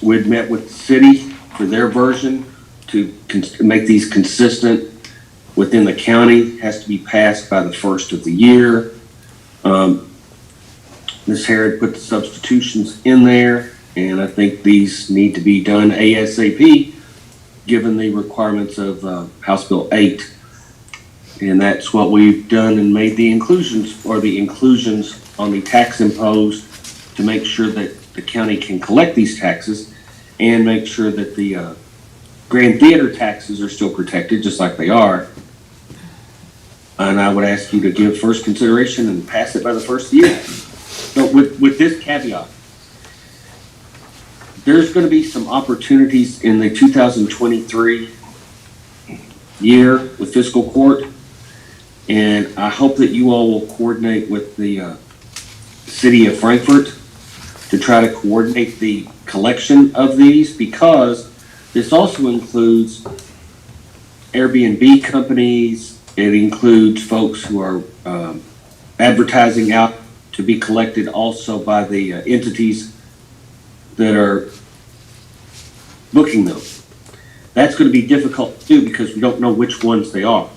We'd met with the city for their version to make these consistent within the county. Has to be passed by the first of the year. Ms. Harrod put the substitutions in there, and I think these need to be done ASAP, given the requirements of House Bill 8. And that's what we've done and made the inclusions on the tax imposed to make sure that the county can collect these taxes and make sure that the Grand Theater taxes are still protected, just like they are. And I would ask you to give first consideration and pass it by the first year. But with this caveat, there's going to be some opportunities in the 2023 year with fiscal court, and I hope that you all will coordinate with the city of Frankfort to try to coordinate the collection of these, because this also includes Airbnb companies. It includes folks who are advertising out to be collected also by the entities that are booking them. That's going to be difficult to do because we don't know which ones they are.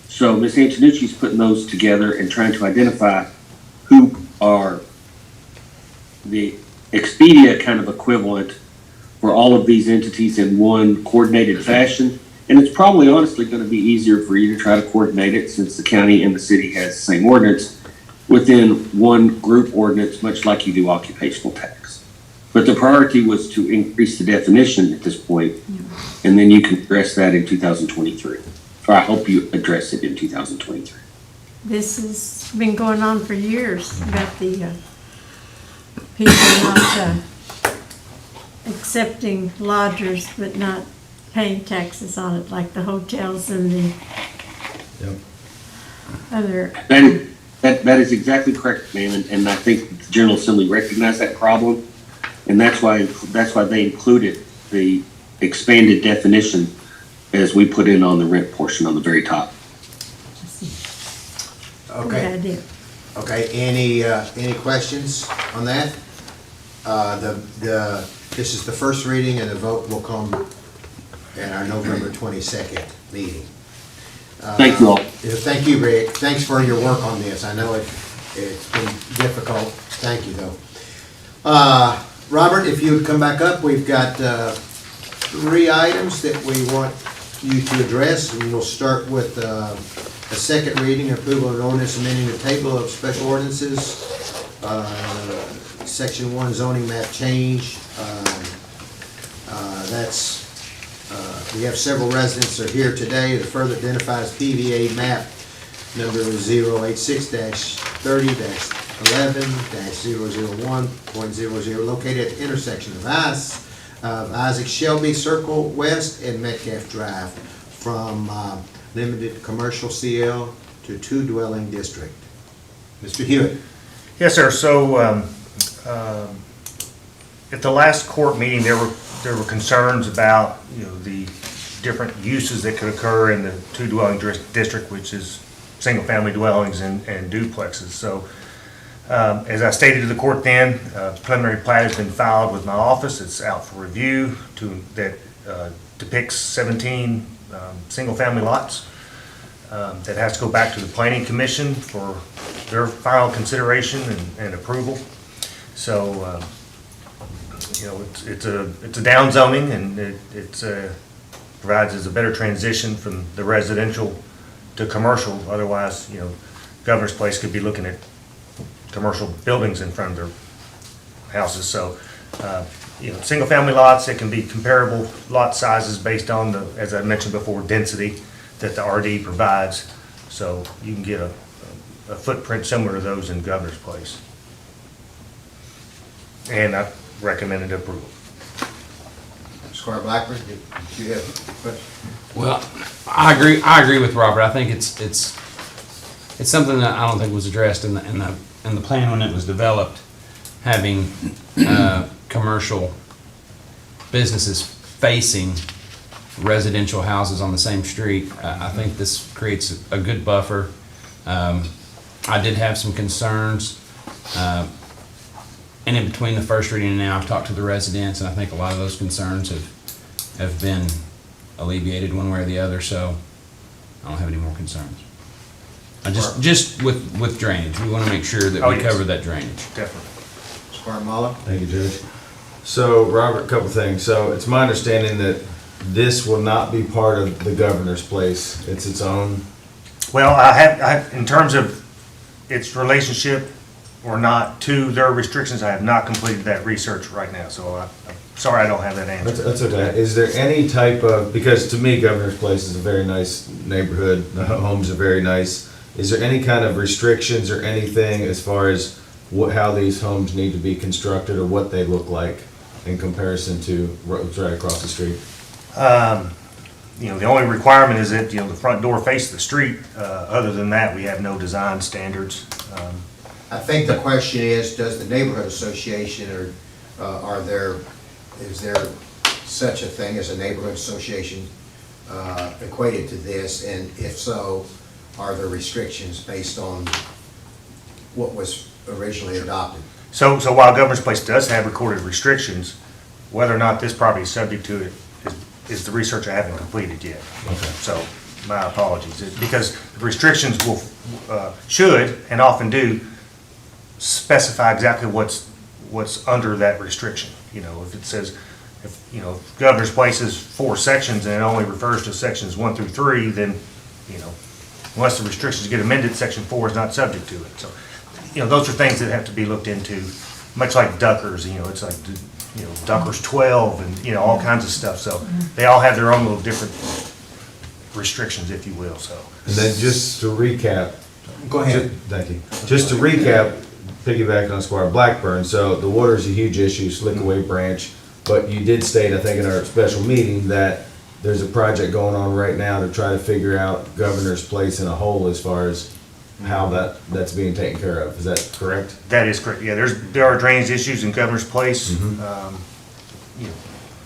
So Ms. Antonucci's putting those together and trying to identify who are the Expedia kind of equivalent for all of these entities in one coordinated fashion. And it's probably honestly going to be easier for you to try to coordinate it, since the county and the city has the same ordinance, within one group ordinance, much like you do occupational tax. But the priority was to increase the definition at this point, and then you can address that in 2023. or I hope you address it in 2023. This has been going on for years about the people not accepting lodgers but not paying taxes on it, like the hotels and the other. That is exactly correct, ma'am, and I think the General Assembly recognized that problem, and that's why they included the expanded definition as we put in on the rent portion on the very top. Okay. Good idea. Okay, any questions on that? This is the first reading, and the vote will come at our November 22nd meeting. Thank you all. Thank you, Rick. Thanks for your work on this. I know it's been difficult. Thank you, though. Robert, if you would come back up, we've got 3 items that we want you to address, and we'll start with a second reading, approval of an ordinance amending the table of special ordinances, Section 1 zoning map change. We have several residents are here today that further identifies PVA map number 086-30-11-001.00 located at the intersection of Isaac Shelby Circle West and Metcalf Drive from limited commercial CL to 2 dwelling district. Mr. Hewitt. Yes, sir. So at the last court meeting, there were concerns about, the different uses that could occur in the 2 dwelling district, which is single family dwellings and duplexes. So as I stated to the court then, preliminary plat has been filed with my office. It's out for review that depicts 17 single family lots. That has to go back to the Planning Commission for their final consideration and approval. So, it's a down zoning, and it provides us a better transition from the residential to commercial. Otherwise, Governor's Place could be looking at commercial buildings in front of their houses. So, single family lots, it can be comparable lot sizes based on the, as I mentioned before, density that the RD provides. So you can get a footprint similar to those in Governor's Place. And I recommended approval. Squire Blackburn, do you have a question? Well, I agree with Robert. I think it's something that I don't think was addressed in the plan when it was developed, having commercial businesses facing residential houses on the same street. I think this creates a good buffer. I did have some concerns, and in between the first reading and now, I've talked to the residents, and I think a lot of those concerns have been alleviated one way or the other, so I don't have any more concerns. Just with drainage, we want to make sure that we cover that drainage. Definitely. Squire Muller? Thank you, Judge. So, Robert, a couple things. So, it's my understanding that this will not be part of the Governor's Place. It's its own. Well, I have, in terms of its relationship or not to their restrictions, I have not completed that research right now. So I'm sorry I don't have that answer. That's okay. Is there any type of, because to me, Governor's Place is a very nice neighborhood. The homes are very nice. Is there any kind of restrictions or anything as far as how these homes need to be constructed or what they look like in comparison to roads right across the street? The only requirement is that, the front door faces the street. Other than that, we have no design standards. I think the question is, does the neighborhood association or is there such a thing as a neighborhood association equated to this? And if so, are there restrictions based on what was originally adopted? So while Governor's Place does have recorded restrictions, whether or not this property is subject to it is the research I haven't completed yet. Okay. So my apologies, because the restrictions should and often do specify exactly what's under that restriction. If it says, if Governor's Place is 4 sections and it only refers to sections 1 through 3, then unless the restrictions get amended, section 4 is not subject to it. So those are things that have to be looked into, much like Duckers. It's like Duckers 12 and all kinds of stuff. So they all have their own little different restrictions, if you will, so. And then just to recap. Go ahead. Thank you. Just to recap, piggybacking on Squire Blackburn, so the water is a huge issue, Slickaway Branch, but you did state, I think in our special meeting, that there's a project going on right now to try to figure out Governor's Place in a whole as far as how that's being taken care of. Is that correct? That is correct, yeah, there are drainage issues in Governor's Place, you know,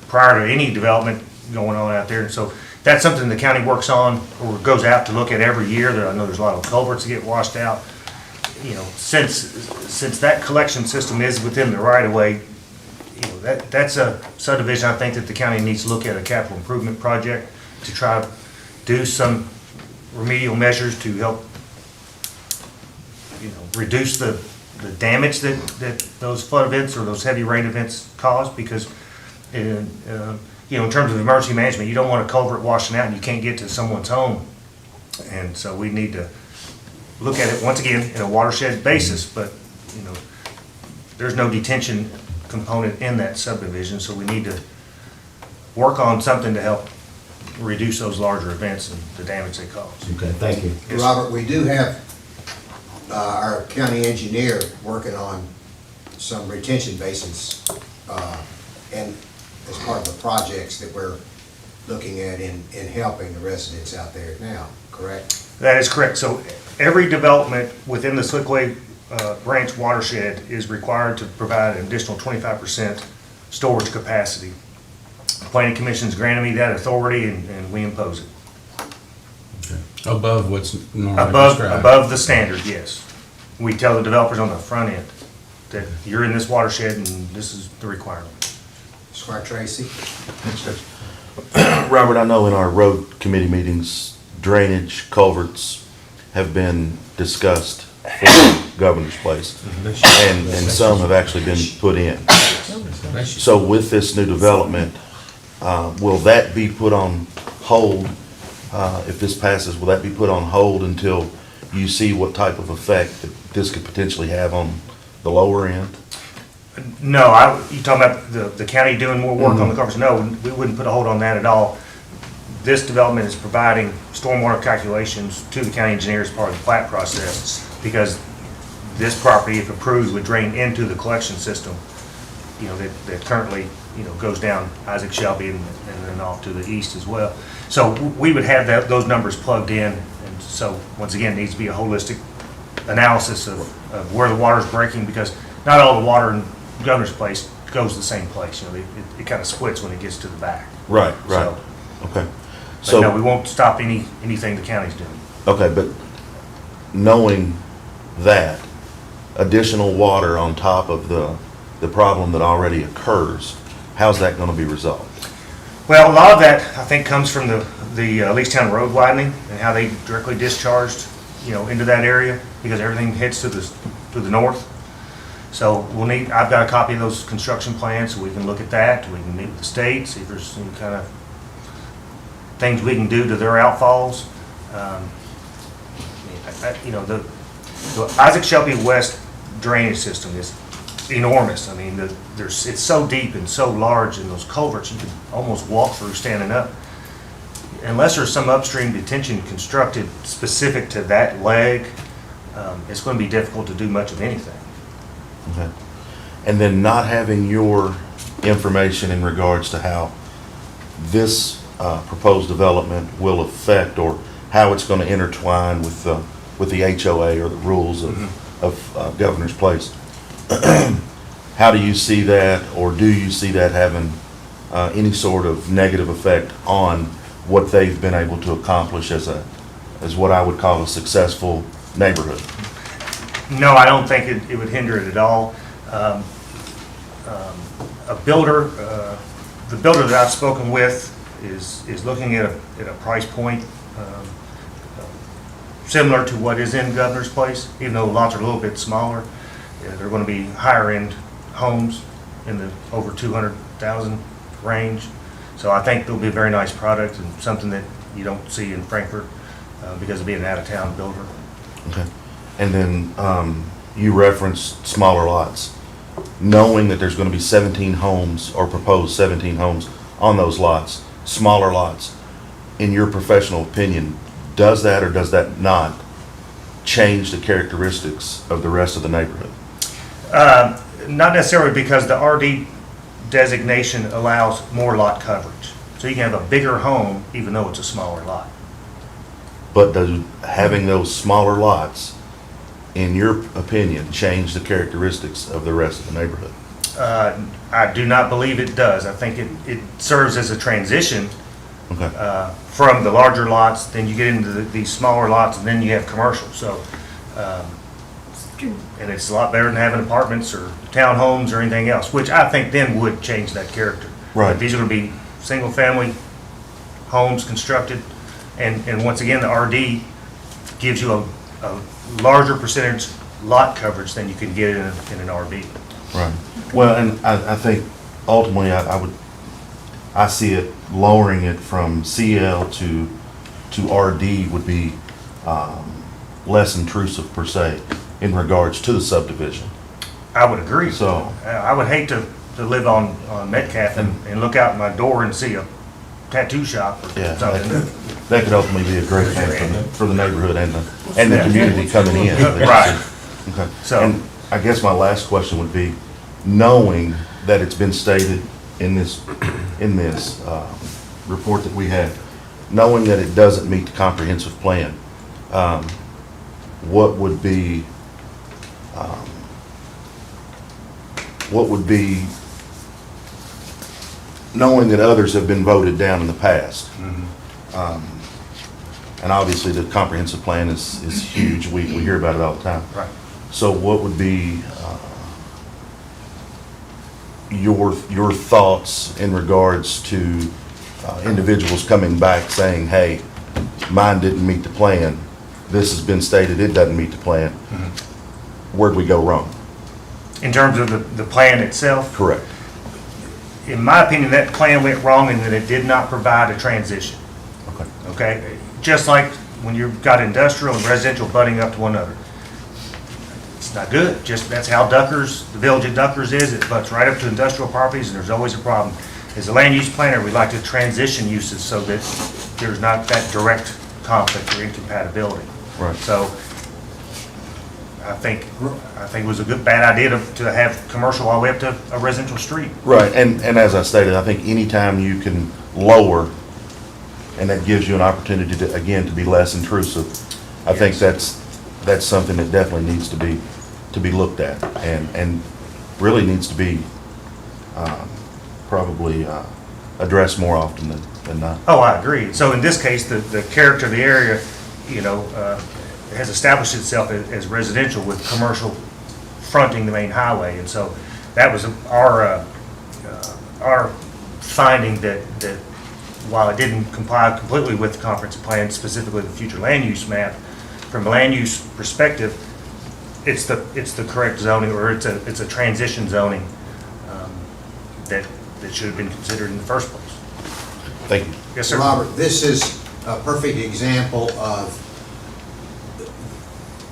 prior to any development going on out there, and so that's something the county works on, or goes out to look at every year. I know there's a lot of culverts that get washed out. You know, since that collection system is within the right of way, you know, that's a subdivision I think that the county needs to look at a capital improvement project to try to do some remedial measures to help, you know, reduce the damage that those flood events or those heavy rain events cause, because you know, in terms of emergency management, you don't want a culvert washing out and you can't get to someone's home. And so we need to look at it once again in a watershed basis, but, you know, there's no detention component in that subdivision, so we need to work on something to help reduce those larger events and the damage they cause. Okay, thank you. Yes. Robert, we do have our county engineer working on some retention basins, and as part of the projects that we're looking at in helping the residents out there now, correct? That is correct. So every development within the Slickaway Branch watershed is required to provide an additional 25% storage capacity. The Planning Commission's granted me that authority, and we impose it. Above what's normally prescribed. Above the standard, yes. We tell the developers on the front end that you're in this watershed and this is the requirement. Squire Tracy? Robert, I know in our road committee meetings, drainage culverts have been discussed for Governor's Place, and some have actually been put in. So with this new development, will that be put on hold? If this passes, will that be put on hold until you see what type of effect that this could potentially have on the lower end? No, you talking about the county doing more work on the culverts? No, we wouldn't put a hold on that at all. This development is providing stormwater calculations to the county engineer as part of the plat process, because this property, if approved, would drain into the collection system, you know, that currently, you know, goes down Isaac Shelby and then off to the east as well. So we would have those numbers plugged in, and so once again, it needs to be a holistic analysis of where the water is breaking, because not all the water in Governor's Place goes to the same place. You know, it kind of splits when it gets to the back. Right. So, Okay. but no, we won't stop anything the county's doing. Okay, but knowing that, additional water on top of the problem that already occurs, how's that going to be resolved? Well, a lot of that, I think, comes from the Leestown Road widening and how they directly discharged, you know, into that area, because everything heads to the north. So I've got a copy of those construction plans, so we can look at that. We can meet with the state, see if there's some kind of things we can do to their outfalls. You know, the Isaac Shelby West drainage system is enormous. I mean, it's so deep and so large in those culverts, you can almost walk through standing up. Unless there's some upstream detention constructed specific to that leg, it's going to be difficult to do much of anything. Okay. And then not having your information in regards to how this proposed development will affect, or how it's going to intertwine with the HOA or the rules of Governor's Place. How do you see that, or do you see that having any sort of negative effect on what they've been able to accomplish as what I would call a successful neighborhood? No, I don't think it would hinder it at all. A builder, the builder that I've spoken with is looking at a price point similar to what is in Governor's Place, even though the lots are a little bit smaller. They're going to be higher end homes in the over 200,000 range. So I think it'll be a very nice product and something that you don't see in Frankfurt because of being an out-of-town builder. Okay. And then you referenced smaller lots. Knowing that there's going to be 17 homes, or proposed 17 homes on those lots, smaller lots, in your professional opinion, does that or does that not change the characteristics of the rest of the neighborhood? Not necessarily, because the RD designation allows more lot coverage. So you can have a bigger home even though it's a smaller lot. But does having those smaller lots, in your opinion, change the characteristics of the rest of the neighborhood? I do not believe it does. I think it serves as a transition Okay. from the larger lots, then you get into these smaller lots, and then you have commercial. So, and it's a lot better than having apartments or townhomes or anything else, which I think then would change that character. Right. But these are going to be single-family homes constructed, and once again, the RD gives you a larger percentage lot coverage than you can get in an RB. Right. Well, and I think ultimately I see it lowering it from CL to RD would be less intrusive per se in regards to the subdivision. I would agree. So I would hate to live on Metcalf and look out my door and see a tattoo shop or yeah, something. that could ultimately be a great thing for the neighborhood and the community coming in. Right. Okay. So- And I guess my last question would be, knowing that it's been stated in this report that we have, knowing that it doesn't meet the comprehensive plan, what would be knowing that others have been voted down in the past? And obviously the comprehensive plan is huge. We hear about it all the time. Right. So what would be your thoughts in regards to individuals coming back saying, hey, mine didn't meet the plan, this has been stated it doesn't meet the plan? Where'd we go wrong? In terms of the plan itself? Correct. In my opinion, that plan went wrong in that it did not provide a transition. Okay. Okay? Just like when you've got industrial and residential butting up to one another. It's not good. Just that's how Duckers, the village of Duckers is. It butts right up to industrial properties, and there's always a problem. As a land use planner, we like to transition uses so that there's not that direct conflict or incompatibility. Right. So I think it was a bad idea to have commercial all the way up to a residential street. Right, and as I stated, I think anytime you can lower, and that gives you an opportunity to, again, to be less intrusive, I think that's something that definitely needs to be looked at, and really needs to be probably addressed more often than not. Oh, I agree. So in this case, the character of the area, has established itself as residential with commercial fronting the main highway. And so that was our finding that while it didn't comply completely with the comprehensive plan, specifically the future land use map, from a land use perspective, it's the correct zoning, or it's a transition zoning that should have been considered in the first place. Thank you. Yes, sir. Robert, this is a perfect example of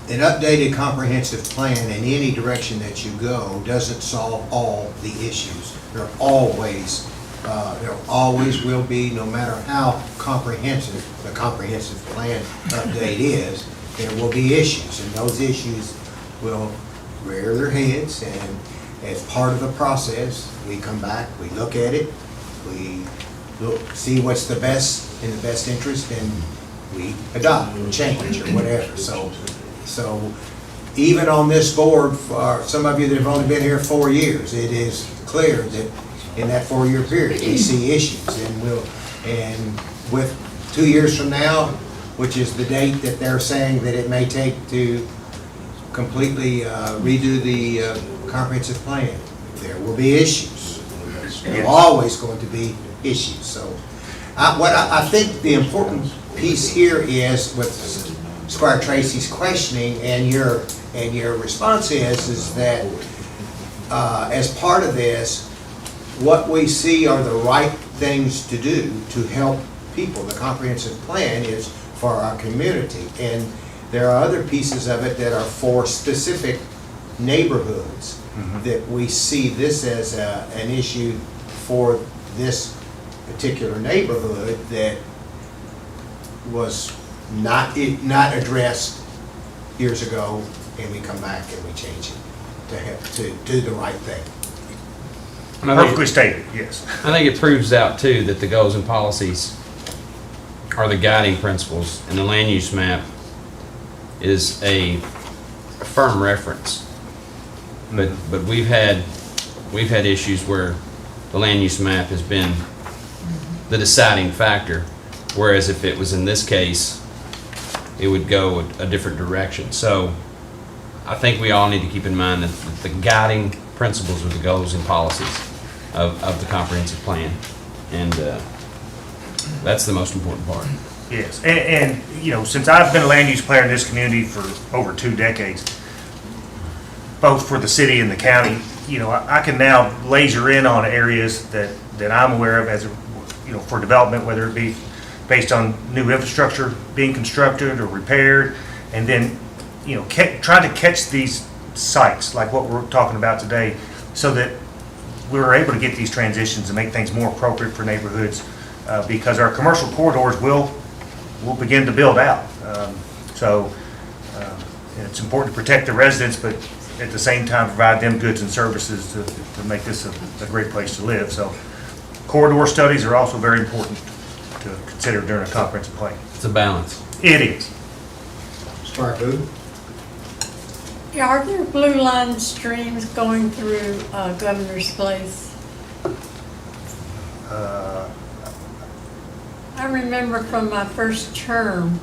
an updated comprehensive plan in any direction that you go doesn't solve all the issues. There always will be, no matter how comprehensive the comprehensive plan update is, there will be issues, and those issues will rear their heads, and as part of the process, we come back, we look at it, we look, see what's the best, in the best interest, and we adopt or change or whatever. So even on this board, for some of you that have only been here 4 years, it is clear that in that 4-year period, we see issues, and with 2 years from now, which is the date that they're saying that it may take to completely redo the comprehensive plan, there will be issues. There are always going to be issues. So what I think the important piece here is with Squire Tracy's questioning and your response is that as part of this, what we see are the right things to do to help people. The comprehensive plan is for our community, and there are other pieces of it that are for specific neighborhoods that we see this as an issue for this particular neighborhood that was not addressed years ago, and we come back and we change it to do the right thing. And I think- Perfectly stated, yes. I think it proves out too that the goals and policies are the guiding principles, and the land use map is a firm reference. But we've had issues where the land use map has been the deciding factor, whereas if it was in this case, it would go a different direction. So I think we all need to keep in mind that the guiding principles are the goals and policies of the comprehensive plan. And that's the most important part. Yes, and, you know, since I've been a land use player in this community for over 2 decades, both for the city and the county, you know, I can now laser in on areas that I'm aware of as, you know, for development, whether it be based on new infrastructure being constructed or repaired, and then, you know, try to catch these sites, like what we're talking about today, so that we're able to get these transitions and make things more appropriate for neighborhoods, because our commercial corridors will begin to build out. So it's important to protect the residents, but at the same time provide them goods and services to make this a great place to live. So corridor studies are also very important to consider during a comprehensive plan. It's a balance. It is. Smart move. Are there blue line streams going through Governor's Place? I remember from my first term,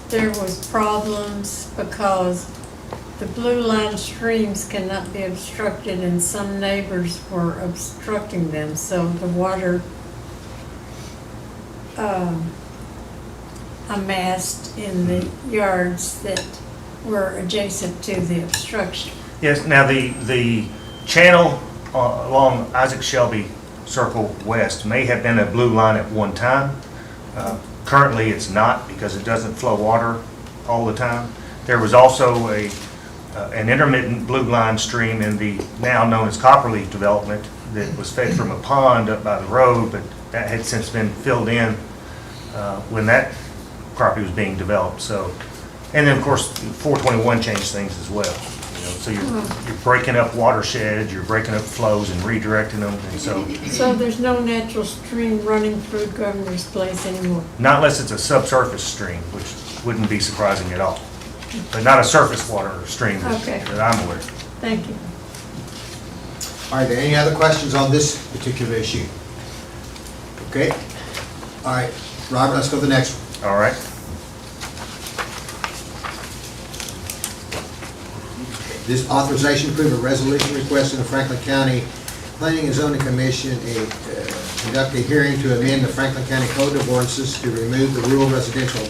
there was problems because the blue line streams cannot be obstructed, and some neighbors were obstructing them, so the water amassed in the yards that were adjacent to the obstruction. Yes, now the channel along Isaac Shelby Circle West may have been a blue line at one time. Currently it's not, because it doesn't flow water all the time. There was also an intermittent blue line stream in the now known as Copperleaf development that was fed from a pond up by the road, but that had since been filled in when that property was being developed. So, and then of course 421 changed things as well. You know, so you're breaking up watersheds, you're breaking up flows and redirecting them, and so. So there's no natural stream running through Governor's Place anymore? Not unless it's a subsurface stream, which wouldn't be surprising at all. But not a surface water stream Okay. that I'm aware of. Thank you. All right, any other questions on this particular issue? Okay. All right, Robert, let's go to the next one. All right. This authorization to approve a resolution requesting the Franklin County Planning and Zoning Commission conduct a hearing to amend the Franklin County Code of Ordinances to remove the rural residential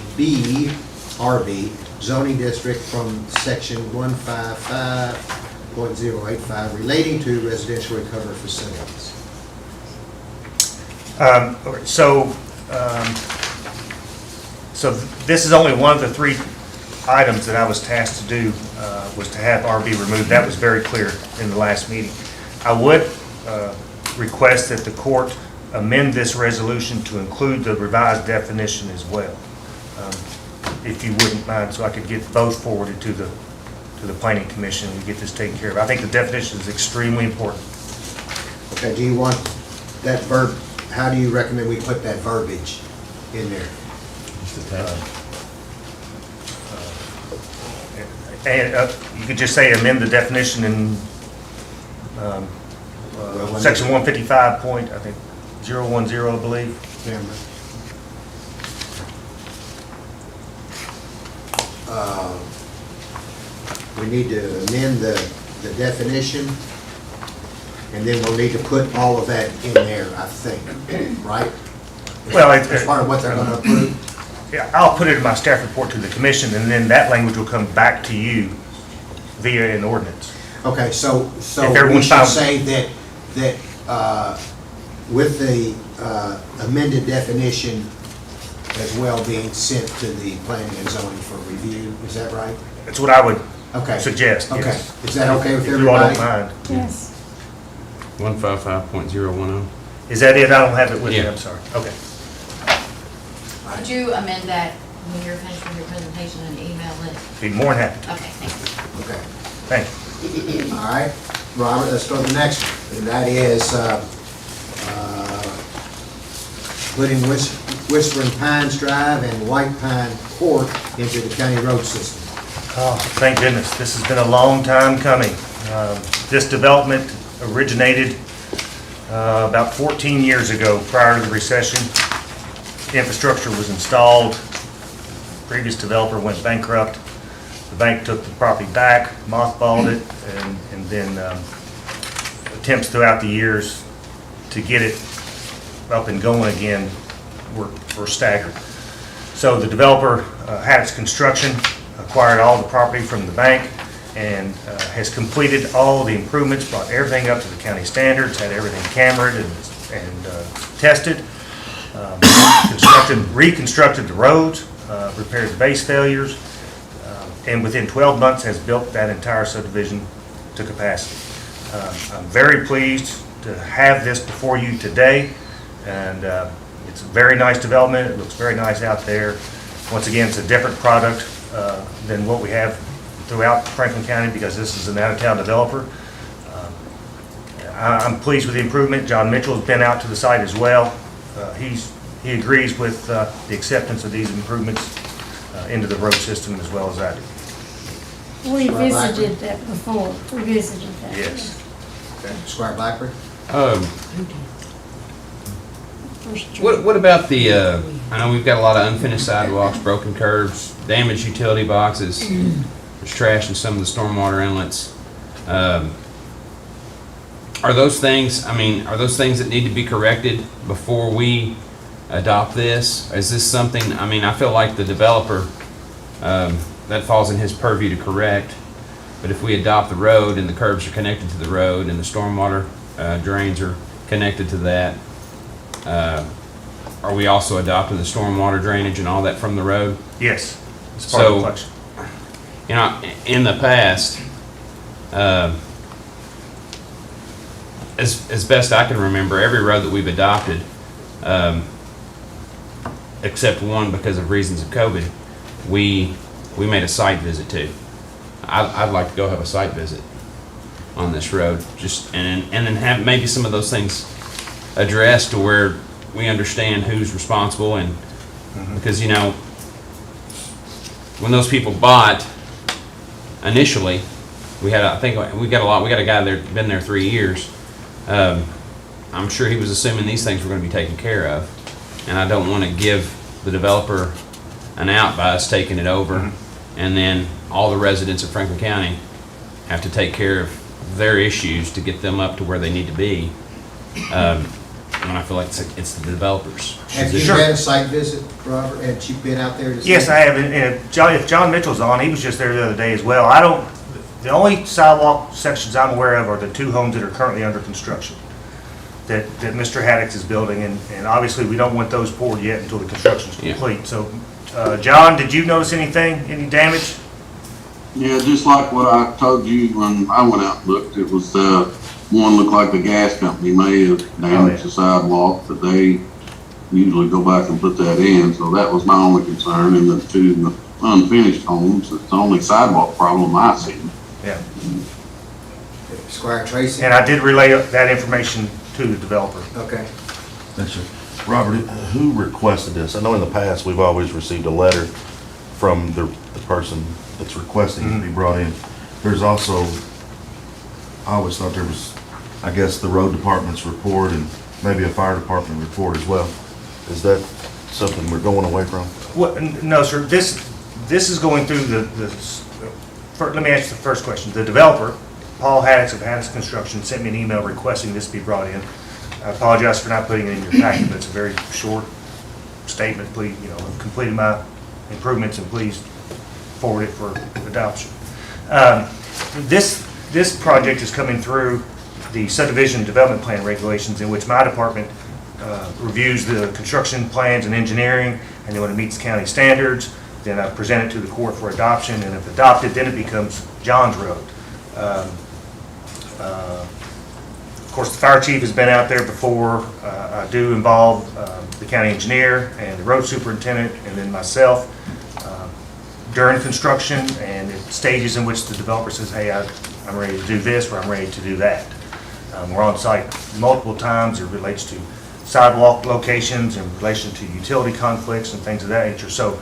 RB zoning district from section 155.085 relating to residential recovery facilities. So this is only one of the 3 items that I was tasked to do, was to have RB removed. That was very clear in the last meeting. I would request that the court amend this resolution to include the revised definition as well, if you wouldn't mind, so I could get both forwarded to the planning commission and get this taken care of. I think the definition is extremely important. Okay, do you want that verb, how do you recommend we put that verbiage in there? And you could just say amend the definition in section 155 point, I think, 010, I believe. We need to amend the definition, and then we'll need to put all of that in there, I think, right? Well, as part of what they're gonna approve? Yeah, I'll put it in my staff report to the commission, and then that language will come back to you via an ordinance. Okay, so If we everyone's should fine. say that with the amended definition as well being sent to the planning and zoning for review, is that right? That's what I would Okay. suggest, Okay, yes. is that okay with If you all everybody? don't mind. Yes. 155.010. Is that it? I don't have it with me, Yeah. I'm sorry. Okay. Could you amend that when you're finished with your presentation and email it? Be more than happy. Okay, thank you. Okay. Thank you. All right, Robert, let's go to the next one. And that is putting Whispering Pines Drive and White Pine Court into the county road system. Oh, thank goodness. This has been a long time coming. This development originated about 14 years ago, prior to the recession. Infrastructure was installed. Previous developer went bankrupt. The bank took the property back, mothballed it, and then attempts throughout the years to get it up and going again were staggered. So the developer had its construction, acquired all the property from the bank, and has completed all the improvements, brought everything up to the county standards, had everything cambered and tested, reconstructed the roads, repaired the base failures, and within 12 months has built that entire subdivision to capacity. I'm very pleased to have this before you today, and it's a very nice development. It looks very nice out there. Once again, it's a different product than what we have throughout Franklin County because this is an out-of-town developer. I'm pleased with the improvement. John Mitchell has been out to the site as well. He agrees with the acceptance of these improvements into the road system as well as I do. We visited that before. We visited that. Yes. Okay. Squire Blackburn? What about the, I know we've got a lot of unfinished sidewalks, broken curbs, damaged utility boxes, there's trash in some of the stormwater inlets. Are those things that need to be corrected before we adopt this? Is this something, I feel like the developer, that falls in his purview to correct, but if we adopt the road and the curbs are connected to the road and the stormwater drains are connected to that, are we also adopting the stormwater drainage and all that from the road? Yes. It's part of the collection. In the past, as best I can remember, every road that we've adopted, except one because of reasons of COVID, we made a site visit to. I'd like to go have a site visit on this road, and then have maybe some of those things addressed to where we understand who's responsible, and because when those people bought initially, we got a guy there been there 3 years. I'm sure he was assuming these things were going to be taken care of, and I don't want to give the developer an out by us taking it over, and then all the residents of Franklin County have to take care of their issues to get them up to where they need to be. And I feel like it's the developers. Have you had a site visit, Robert? Have you been out there to see? Yes, I have. And if John Mitchell's on, he was just there the other day as well. The only sidewalk sections I'm aware of are the 2 homes that are currently under construction that Mr. Haddix is building, and obviously we don't want those poured yet until the construction's complete. So, John, did you notice any damage? Yeah, just like what I told you when I went out and looked, it was one looked like the gas company may have damaged the sidewalk, but they usually go back and put that in, so that was my only concern. And the 2 unfinished homes, it's the only sidewalk problem I see. Yeah. Squire Tracy? And I did relay that information to the developer. Okay. That's it. Robert, who requested this? I know in the past, we've always received a letter from the person that's requesting to be brought in. There's also, I always thought there was, I guess, the road department's report and maybe a fire department report as well. Is that something we're going away from? No, sir. This is going through let me answer the first question. The developer, Paul Haddix of Haddix Construction, sent me an email requesting this be brought in. I apologize for not putting it in your packet, but it's a very short statement. Please, I've completed my improvements and please forward it for adoption. This project is coming through the subdivision development plan regulations, in which my department reviews the construction plans and engineering, and then when it meets county standards, then I present it to the court for adoption, and if adopted, then it becomes John's road. Of course, the fire chief has been out there before. I do involve the county engineer and the road superintendent, and then myself during construction and at stages in which the developer says, hey, I'm ready to do this, or I'm ready to do that. We're on site multiple times. It relates to sidewalk locations in relation to utility conflicts and things of that nature. So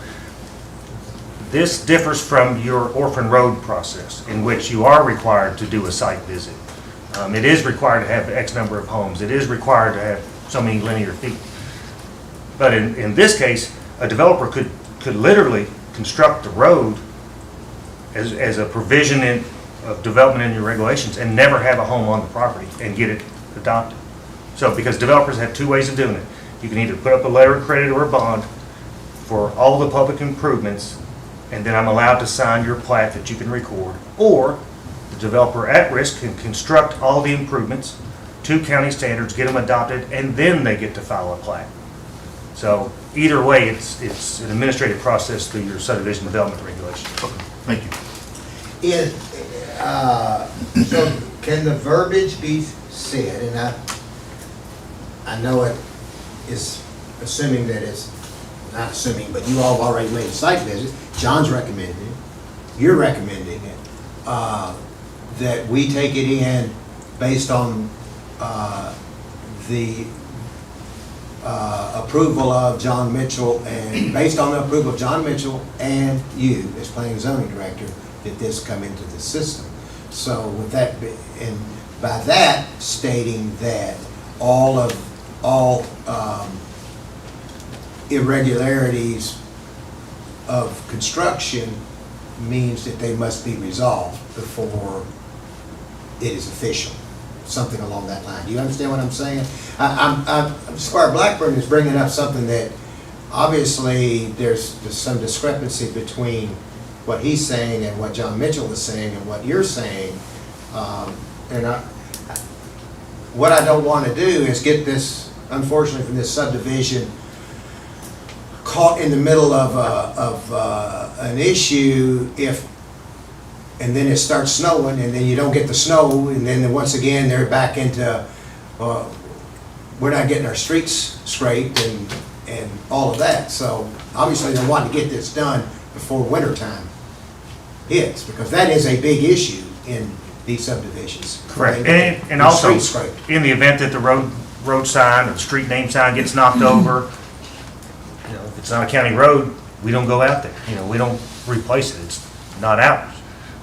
this differs from your orphan road process, in which you are required to do a site visit. It is required to have X number of homes. It is required to have so many linear feet. But in this case, a developer could literally construct the road as a provision of development in your regulations and never have a home on the property and get it adopted. So, because developers have two ways of doing it. You can either put up a letter of credit or a bond for all the public improvements, and then I'm allowed to sign your plat that you can record, or the developer at risk can construct all the improvements to county standards, get them adopted, and then they get to file a plat. So either way, it's an administrative process through your subdivision development regulations. Thank you. So can the verbiage be said, and I know it is assuming that it's, not assuming, but you all have already made a site visit, John's recommending, you're recommending it, that we take it in based on the approval of John Mitchell, and based on the approval of John Mitchell and you as planning and zoning director, that this come into the system. So with that, and by that stating that all irregularities of construction means that they must be resolved before it is official. Something along that line. Do you understand what I'm saying? Squire Blackburn is bringing up something that obviously there's some discrepancy between what he's saying and what John Mitchell is saying and what you're saying. What I don't want to do is get this, unfortunately, from this subdivision caught in the middle of an issue and then it starts snowing, and then you don't get the snow, and then once again they're back into we're not getting our streets scraped and all of that. So obviously they want to get this done before winter time hits, because that is a big issue in these subdivisions. Correct. And also, in the event that the road sign or the street name sign gets knocked over, if it's not a county road, we don't go out there. We don't replace it. It's not ours.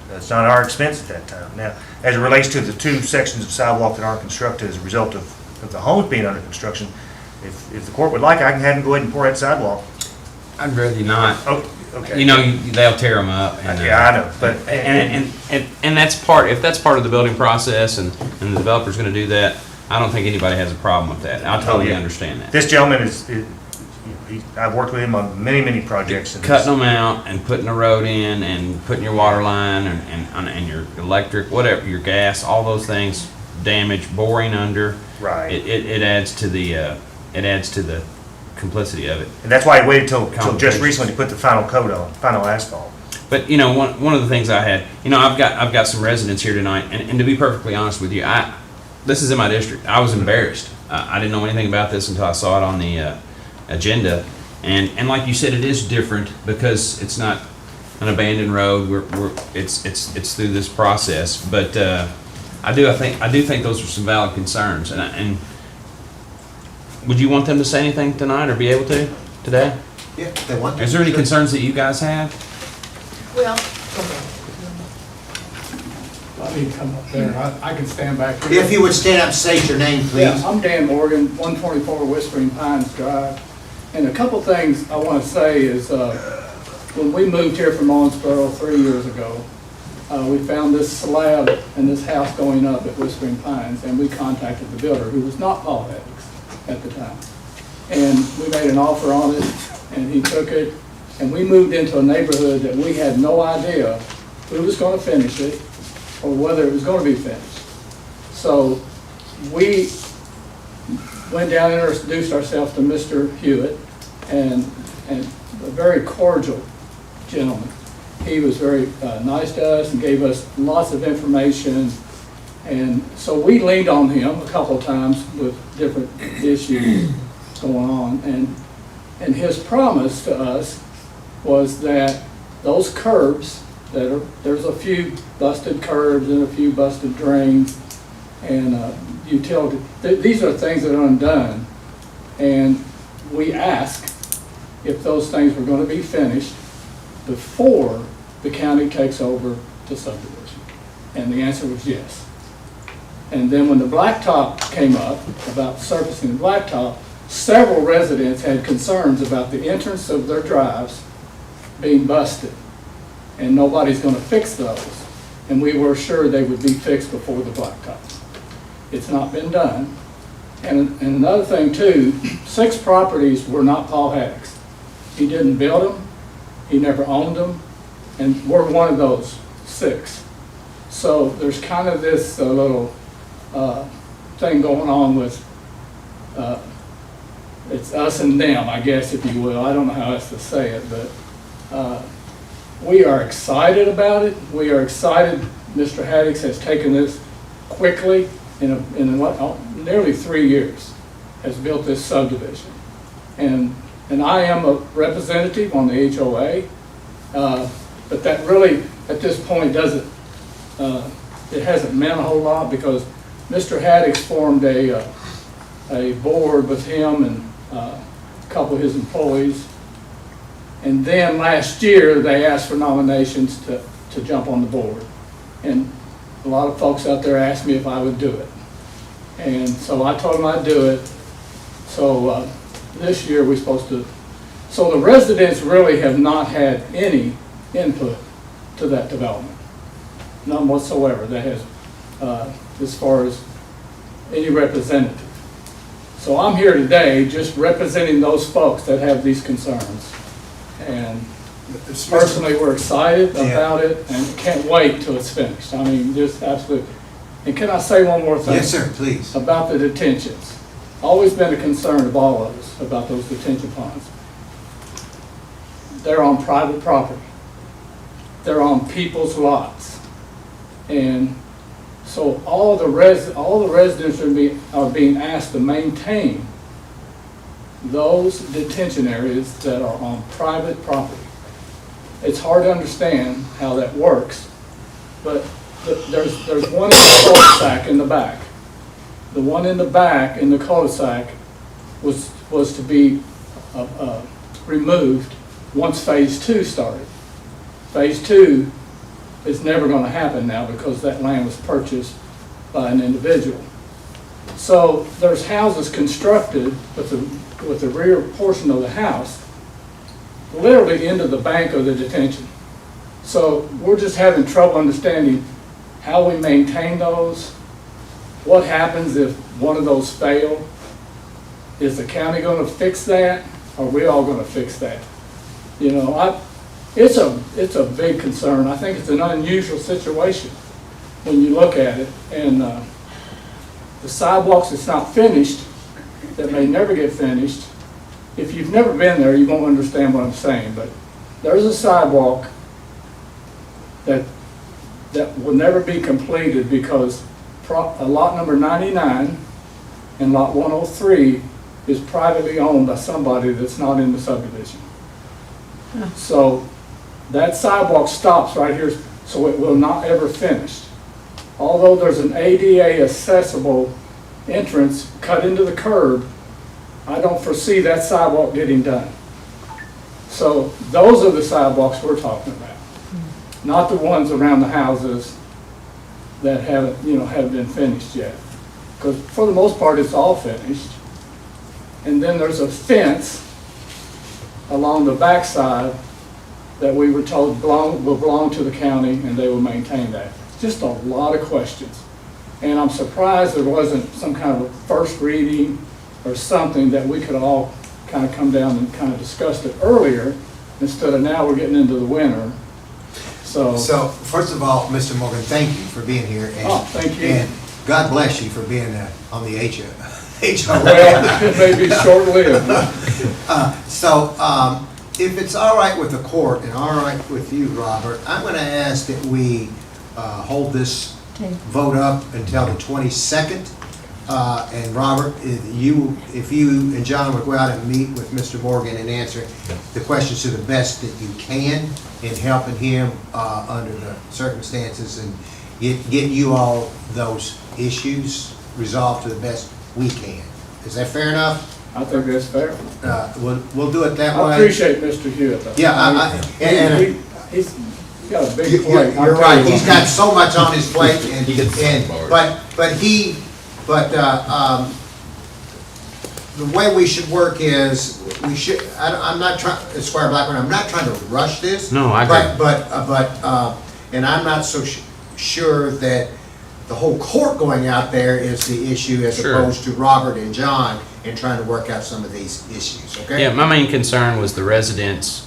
It's not our expense at that time. Now, as it relates to the two sections of sidewalk that aren't constructed as a result of the homes being under construction, if the court would like, I can have them go ahead and pour that sidewalk. I'd rather not. Oh, okay. They'll tear them up. And, yeah, I know. But and that's part. If that's part of the building process, and the developer's going to do that, I don't think anybody has a problem with that. I totally understand that. This gentleman I've worked with him on many projects. And cutting them out and putting a road in and putting your water line and your electric, whatever, your gas, all those things, damage, boring under. Right. It adds to the complicity of it. And that's why I waited till just recently to put the final coat on, final asphalt. But one of the things I had, I've got some residents here tonight, and to be perfectly honest with you, this is in my district. I was embarrassed. I didn't know anything about this until I saw it on the agenda, and like you said, it is different because it's not an abandoned road. It's through this process, but I do think those are some valid concerns, and would you want them to say anything tonight or be able to today? Yeah, they want to. Is there any concerns that you guys have? Well, Let me come up there. I can stand back here. If you would stand up, state your name, please. Yeah, I'm Dan Morgan, 124 Whispering Pines Drive. And a couple things I want to say is when we moved here from Owensboro 3 years ago, we found this slab and this house going up at Whispering Pines, and we contacted the builder, who was not Paul Hedges at the time. And we made an offer on it, and he took it, and we moved into a neighborhood that we had no idea who was going to finish it or whether it was going to be finished. So we went down and introduced ourselves to Mr. Hewitt, and a very cordial gentleman. He was very nice to us and gave us lots of information, And so we leaned on him a couple of times with different issues going on. And his promise to us was that those curbs, there's a few busted curbs and a few busted drains and utility. These are things that are undone. And we asked if those things were going to be finished before the county takes over the subdivision. And the answer was yes. And then when the blacktop came up, about surfacing the blacktop, several residents had concerns about the entrance of their drives being busted. And nobody's going to fix those. And we were sure they would be fixed before the blacktop. It's not been done. And another thing too, 6 properties were not Paul Haddock's. He didn't build them, he never owned them, and we're one of those 6. So there's kind of this little thing going on with, it's us and them, I guess, if you will. I don't know how else to say it, but we are excited about it. We are excited Mr. Haddock has taken this quickly in nearly 3 years, has built this subdivision. And I am a representative on the HOA, but that really, at this point, doesn't, it hasn't meant a whole lot because Mr. Haddock's formed a board with him and a couple of his employees. And then last year, they asked for nominations to jump on the board. And a lot of folks out there asked me if I would do it. And so I told them I'd do it. So this year we're supposed to, so the residents really have not had any input to that development. None whatsoever that has, as far as any representative. So I'm here today just representing those folks that have these concerns. And personally, we're excited about it and can't wait till it's finished. I mean, just absolutely. And can I say one more thing? Yes, sir, please. About the detentions. Always been a concern of all of us about those detention ponds. They're on private property. They're on people's lots. And so all the residents are being asked to maintain those detention areas that are on private property. It's hard to understand how that works, but there's one in the cul-de-sac in the back. The one in the back in the cul-de-sac was to be removed once phase 2 started. Phase 2 is never going to happen now because that land was purchased by an individual. So there's houses constructed with the rear portion of the house literally into the bank of the detention. So we're just having trouble understanding how we maintain those. What happens if one of those fail? Is the county going to fix that? Or are we all going to fix that? You know, it's a big concern. I think it's an unusual situation when you look at it. And the sidewalks that's not finished, that may never get finished. If you've never been there, you won't understand what I'm saying, but there's a sidewalk that will never be completed because lot number 99 and lot 103 is privately owned by somebody that's not in the subdivision. So that sidewalk stops right here, so it will not ever finish. Although there's an ADA accessible entrance cut into the curb, I don't foresee that sidewalk getting done. So those are the sidewalks we're talking about, not the ones around the houses that haven't been finished yet. Because for the most part, it's all finished. And then there's a fence along the backside that we were told will belong to the county and they will maintain that. Just a lot of questions. And I'm surprised there wasn't some kind of a first reading or something that we could all kind of come down and kind of discuss it earlier instead of now we're getting into the winter. So first of all, Mr. Morgan, thank you for being here. And, thank you. And God bless you for being on the HOA. Well, it may be short-lived. If it's all right with the court and all right with you, Robert, I'm going to ask that we hold this vote up until the 22nd. And Robert, if you and John would go out and meet with Mr. Morgan and answer the questions to the best that you can in helping him under the circumstances and get you all those issues resolved to the best we can. Is that fair enough? I think that's fair. We'll do it that way. I appreciate Mr. Hewitt, though. Yeah, He's got a big plate. You're right, he's got so much on his plate, the way we should work is, I'm not trying, Squire Blackburn, I'm not trying to rush this. No, I agree. And I'm not so sure that the whole court going out there is the issue as Sure. opposed to Robert and John and trying to work out some of these issues, okay? Yeah, my main concern was the residents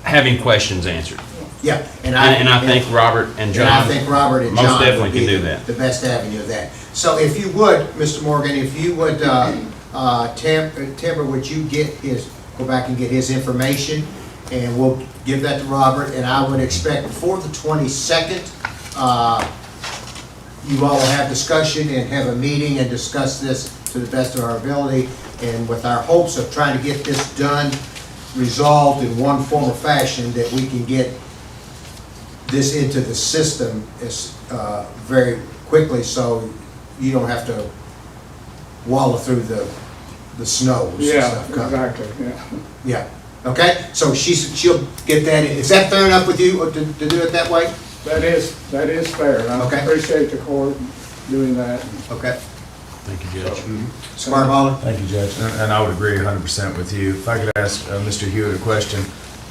having questions answered. Yeah, And I think Robert and John. And I think Robert and most John definitely would be can do that. the best avenue of that. So if you would, Mr. Morgan, if you would, Timber, would you go back and get his information, and we'll give that to Robert, and I would expect before the 22nd, you all will have discussion and have a meeting and discuss this to the best of our ability, and with our hopes of trying to get this done, resolved in one form or fashion, that we can get this into the system very quickly, so you don't have to wallow through the snows and Yeah, stuff coming. exactly, yeah. Yeah, okay, so she'll get that in. Is that fair enough with you to do it that way? That is fair, and I Okay. appreciate the court doing that. Okay. Thank you, Judge. Squire Baller? Thank you, Judge. And I would agree 100% with you. If I could ask Mr. Hewitt a question.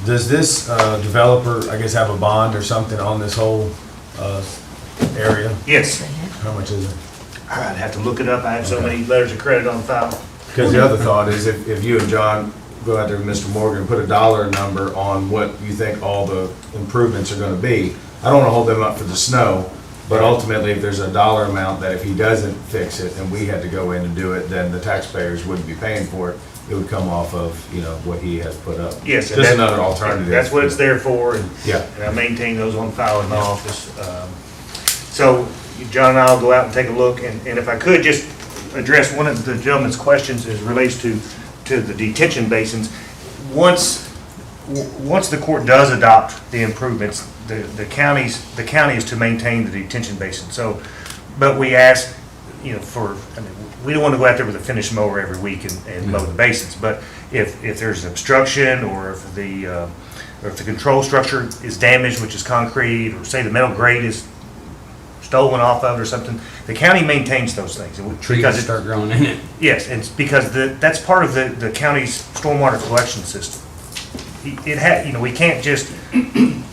Does this developer, I guess, have a bond or something on this whole area? Yes, How much is it? I'd have to look it up. I have so many letters of credit on file. Because the other thought is if you and John go out there with Mr. Morgan and put a dollar number on what you think all the improvements are gonna be, I don't wanna hold them up for the snow, but ultimately, if there's a dollar amount that if he doesn't fix it and we had to go in and do it, then the taxpayers wouldn't be paying for it. It would come off of, what he has put up. Yes. and Just that- another alternative. That's what it's there for, and Yeah. and I maintain those on file in my office. So John and I will go out and take a look, and if I could just address one of the gentleman's questions as relates to the detention basins. Once the court does adopt the improvements, the county is to maintain the detention basin. So, but we ask, we don't want to go out there with a finish mower every week and mow the basins. But if there's obstruction, or if the control structure is damaged, which is concrete, or say the metal grate is stolen off of it or something, the county maintains those things. Trees start growing in it. Yes, and it's because that's part of the county's stormwater collection system. We can't just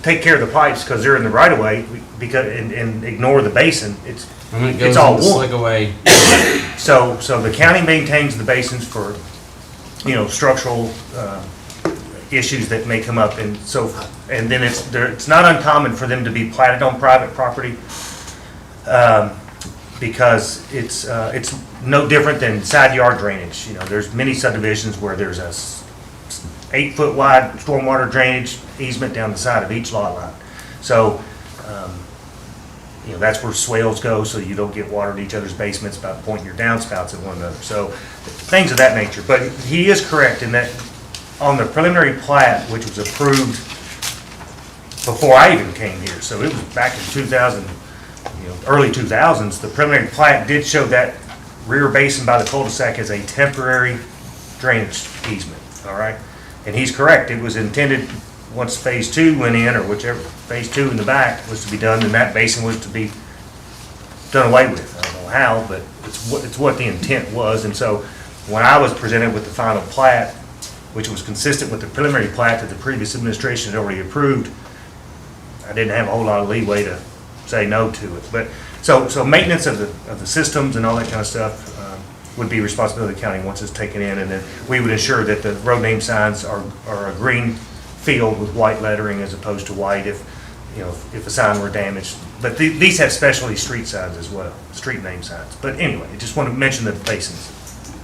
take care of the pipes because they're in the right of way and ignore the basin. It's all one. Slick away. So the county maintains the basins for, structural issues that may come up, and then it's not uncommon for them to be platted on private property, because it's no different than side yard drainage. There's many subdivisions where there's a 8-foot wide stormwater drainage easement down the side of each lot line. So, that's where swales go, so you don't get water in each other's basements by pointing your downspouts at one another. So, things of that nature. But he is correct in that on the preliminary plat, which was approved before I even came here, so it was back in 2000, early 2000s, the preliminary plat did show that rear basin by the cul-de-sac as a temporary drainage easement, all right? And he's correct, it was intended, once phase 2 went in, or whichever, phase 2 in the back was to be done, then that basin was to be done away with. I don't know how, but it's what the intent was. And so when I was presented with the final plat, which was consistent with the preliminary plat that the previous administration had already approved, I didn't have a whole lot of leeway to say no to it. But so maintenance of the systems and all that kind of stuff would be responsibility of the county once it's taken in, and then we would ensure that the road name signs are a green field with white lettering as opposed to white if a sign were damaged. But these have specialty street signs as well, street name signs. But anyway, I just want to mention the basins.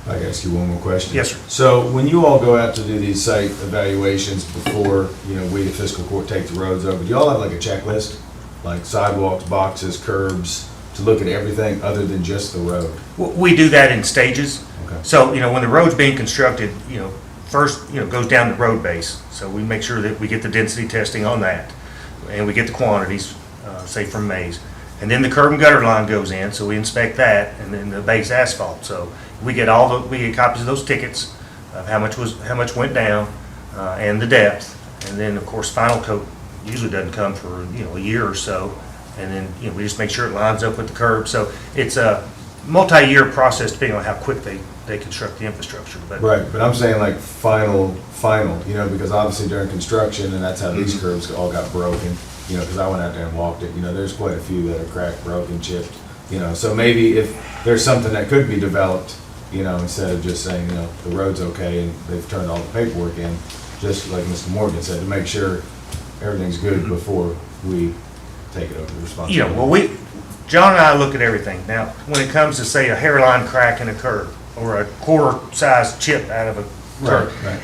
I can ask you one more question. Yes, sir. So when you all go out to do these site evaluations before, we, the fiscal court, take the roads over, do y'all have like a checklist? like sidewalks, boxes, curbs, to look at everything other than just the road? We do that in stages. Okay. So, when the road's being constructed, first, goes down the road base. So we make sure that we get the density testing on that, and we get the quantities, say from Mays. And then the curb and gutter line goes in, so we inspect that, and then the base asphalt. So we get copies of those tickets of how much went down, and the depth. And then, of course, final coat usually doesn't come for, a year or so. And then, we just make sure it lines up with the curb. So it's a multi-year process depending on how quick they construct the infrastructure. But Right, but I'm saying like final, because obviously during construction, and that's how these curbs all got broken, because I went out there and walked it, there's quite a few that are cracked, broken, chipped, so maybe if there's something that could be developed, instead of just saying, the road's okay and they've turned all the paperwork in, just like Mr. Morgan said, to make sure everything's good before we take it over the responsibility. John and I look at everything. Now, when it comes to, say, a hairline crack in a curb or a quarter-sized chip out of a curb, Right.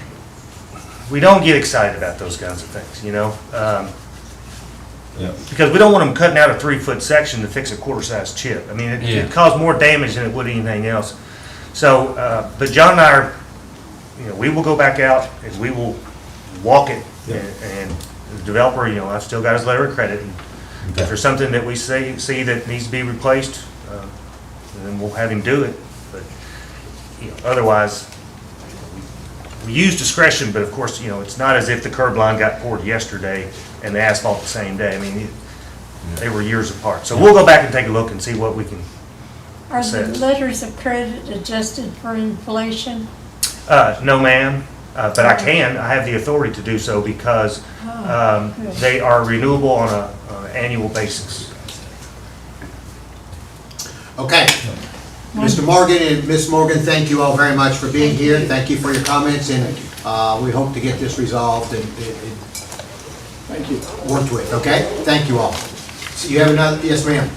we don't get excited about those kinds of things, Yeah. because we don't want them cutting out a 3-foot section to fix a quarter-sized chip. I mean, it Yeah. could cause more damage than it would anything else. So, but John and I are, we will go back out and we will walk it, Yeah. and the developer, I've still got his letter of credit. And if there's something that we see that needs to be replaced, then we'll have him do it. But, otherwise, we use discretion, but of course, it's not as if the curb line got poured yesterday and the asphalt the same day. I mean, they were years apart. So we'll go back and take a look and see what we can. Are the letters of credit adjusted for inflation? No, ma'am, but I can. I have the authority to do so because they are renewable on an annual basis. Okay. Mr. Morgan and Ms. Morgan, thank you all very much for being here. Thank you for your comments, and we hope to get this resolved and Thank you. worked with, okay? Thank you all. So you have another, yes, ma'am?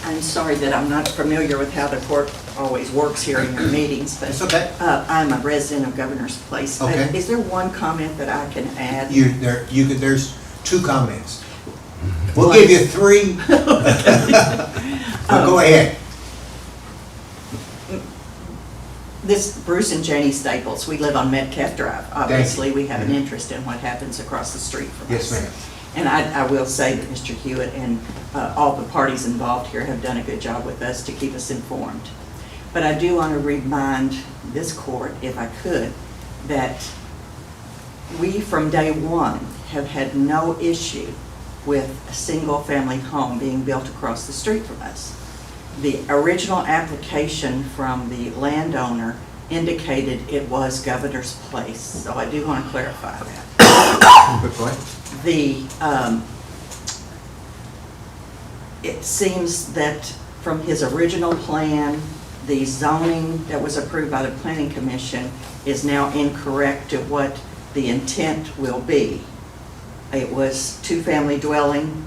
I'm sorry that I'm not familiar with how the court always works here in your meetings, but It's okay. I'm a resident of Governor's Place. Okay. Is there one comment that I can add? There's 2 comments. We'll give you 3. Go ahead. This Bruce and Janie Staples, we live on Metcalf Drive. Obviously, we have an interest in what happens across the street from us. Yes, ma'am. And I will say that Mr. Hewitt and all the parties involved here have done a good job with us to keep us informed. But I do want to remind this court, if I could, that we from day one have had no issue with a single-family home being built across the street from us. The original application from the landowner indicated it was Governor's Place, so I do want to clarify that. Good point. It seems that from his original plan, the zoning that was approved by the Planning Commission is now incorrect to what the intent will be. It was 2-family dwelling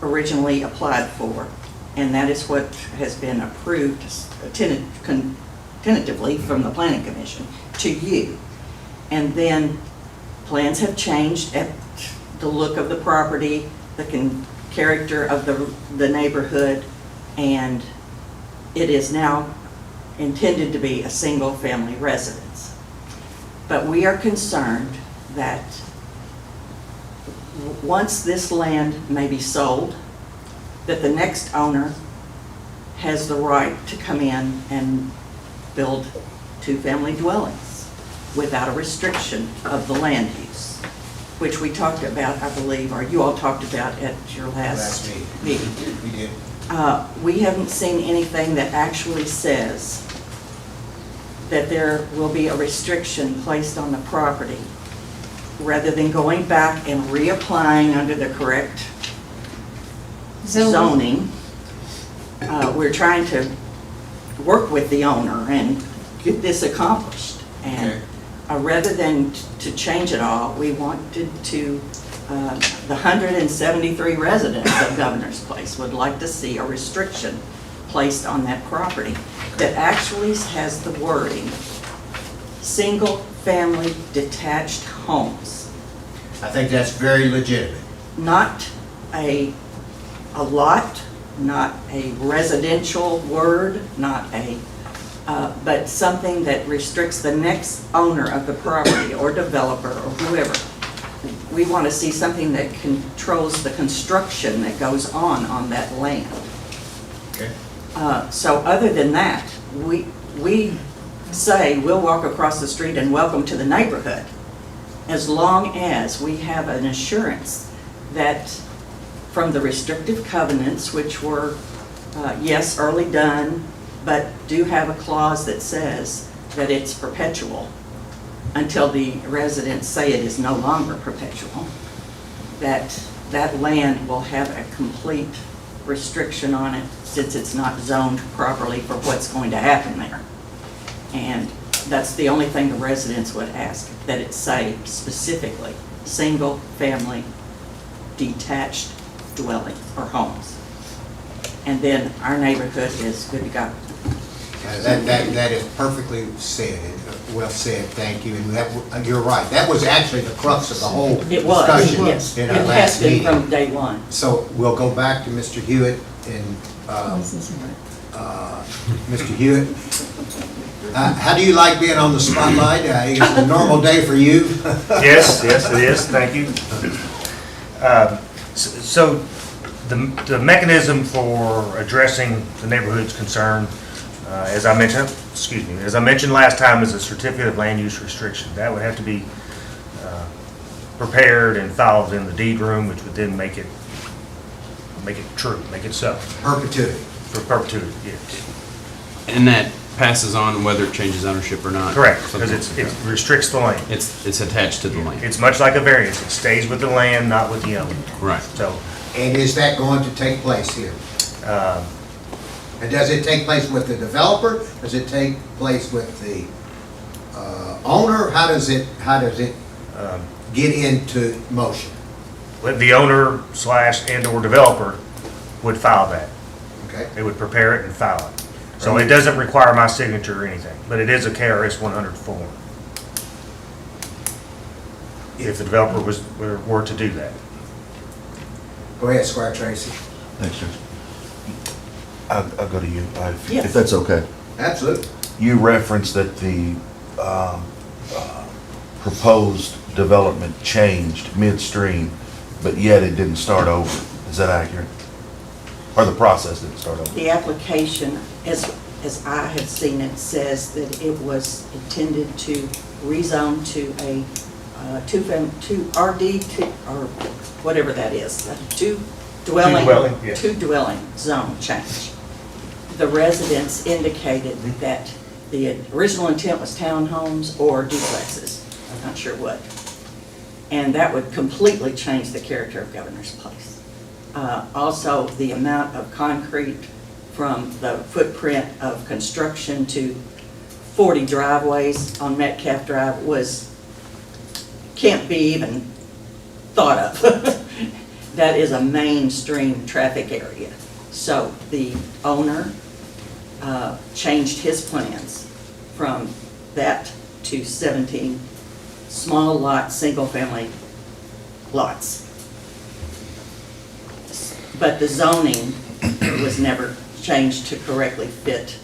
originally applied for, and that is what has been approved tentatively from the Planning Commission to you. And then plans have changed at the look of the property, the character of the neighborhood, and it is now intended to be a single-family residence. But we are concerned that once this land may be sold, that the next owner has the right to come in and build 2-family dwellings without a restriction of the land use, which we talked about, I believe, or you all talked about at your last meeting. We did. We haven't seen anything that actually says that there will be a restriction placed on the property rather than going back and reapplying under the correct zoning. We're trying to work with the owner and get this accomplished. And rather than to change it all, we wanted to, the 173 residents of Governor's Place would like to see a restriction placed on that property that actually has the wording, single-family detached homes. I think that's very legitimate. Not a lot, not a residential word, not a, but something that restricts the next owner of the property or developer or whoever. We want to see something that controls the construction that goes on that land. Okay. So other than that, we say we'll walk across the street and welcome to the neighborhood, as long as we have an assurance that from the restrictive covenants, which were, yes, early done, but do have a clause that says that it's perpetual until the residents say it is no longer perpetual, that that land will have a complete restriction on it since it's not zoned properly for what's going to happen there. And that's the only thing the residents would ask, that it say specifically, single-family detached dwelling or homes. And then our neighborhood is good to go. That is perfectly said, well said, thank you. And that, you're right, that was actually the crux of the whole It was, discussion yes. in It our has last been meeting. from day one. So we'll go back to Mr. Hewitt and, Mr. Hewitt, how do you like being on the spotlight? It's a normal day for you? Yes, it is, thank you. So the mechanism for addressing the neighborhood's concern, as I mentioned last time, is a certificate of land use restriction. That would have to be prepared and filed in the deed room, which would then make it true, make it so. Perpetuity. For perpetuity, yes. And that passes on whether it changes ownership or not? Correct, because it restricts the land. It's attached to the land. It's much like a variance. It stays with the land, not with the owner. Right. So, And is that going to take place here? And does it take place with the developer? Does it take place with the owner? How does it get into motion? the owner / and/or developer would file that. Okay. They would prepare it and file it. So it doesn't require my signature or anything, but it is a KRS 100 form. If the developer were to do that. Go ahead, Squire Tracy. Thanks, Judge. I'll go to you, Yes. if that's okay. Absolutely. You referenced that the proposed development changed midstream, but yet it didn't start over. Is that accurate? Or the process didn't start over? The application, as I have seen it, says that it was intended to rezone to a two RD, or whatever that is, a two dwelling zone change. The residents indicated that the original intent was townhomes or duplexes. I'm not sure what. And that would completely change the character of Governor's Place. Also, the amount of concrete from the footprint of construction to 40 driveways on Metcalf Drive can't be even thought of. That is a mainstream traffic area. So the owner changed his plans from that to 17 small lot, single-family lots. But the zoning was never changed to correctly fit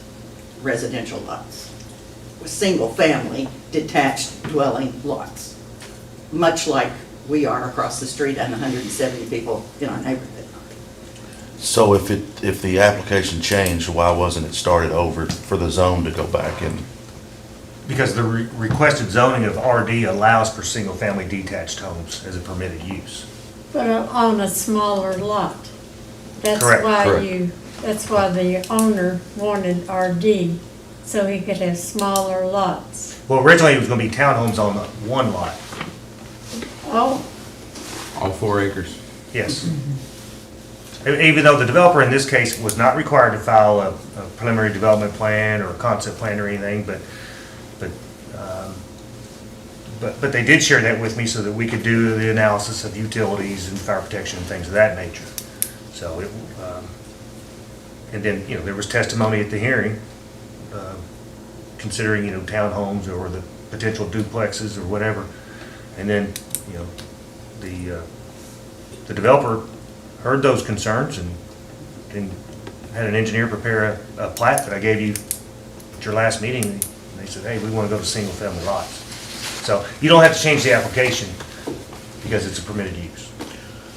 residential lots. Single-family detached dwelling lots, much like we are across the street and 170 people in our neighborhood. So if the application changed, why wasn't it started over for the zone to go back in? Because the requested zoning of RD allows for single-family detached homes as a permitted use. But on a smaller lot. That's Correct. why Correct. that's why the owner wanted RD, so he could have smaller lots. Well, originally it was going to be townhomes on the one lot. Oh, All 4 acres. Yes. Even though the developer in this case was not required to file a preliminary development plan or a concept plan or anything, but they did share that with me so that we could do the analysis of utilities and fire protection and things of that nature. So and then, there was testimony at the hearing, considering, townhomes or the potential duplexes or whatever. And then, the developer heard those concerns and had an engineer prepare a plat that I gave you at your last meeting. And they said, hey, we want to go to single-family lots. So you don't have to change the application because it's a permitted use.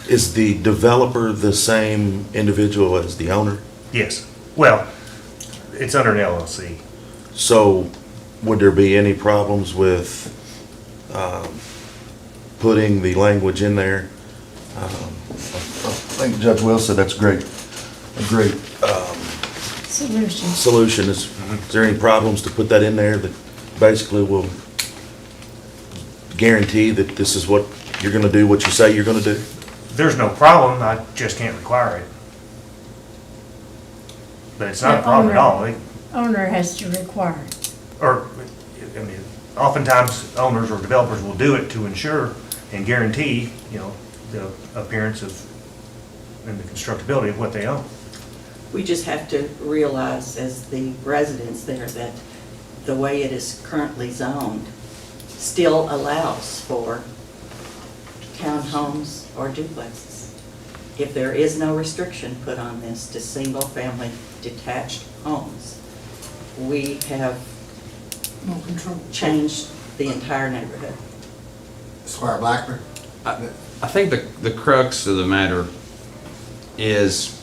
Is the developer the same individual as the owner? Yes. Well, it's under an LLC. So would there be any problems with putting the language in there? I think Judge Will said that's a great solution. Is there any problems to put that in there that basically will guarantee that this is what you're going to do, what you say you're going to do? There's no problem, I just can't require it. But it's not a problem at all. Owner has to require it. Or, I mean, oftentimes owners or developers will do it to ensure and guarantee, the appearance of and the constructability of what they own. We just have to realize as the residents there that the way it is currently zoned still allows for townhomes or duplexes. If there is no restriction put on this to single-family detached homes, we have changed the entire neighborhood. Squire Blackburn? I think the crux of the matter is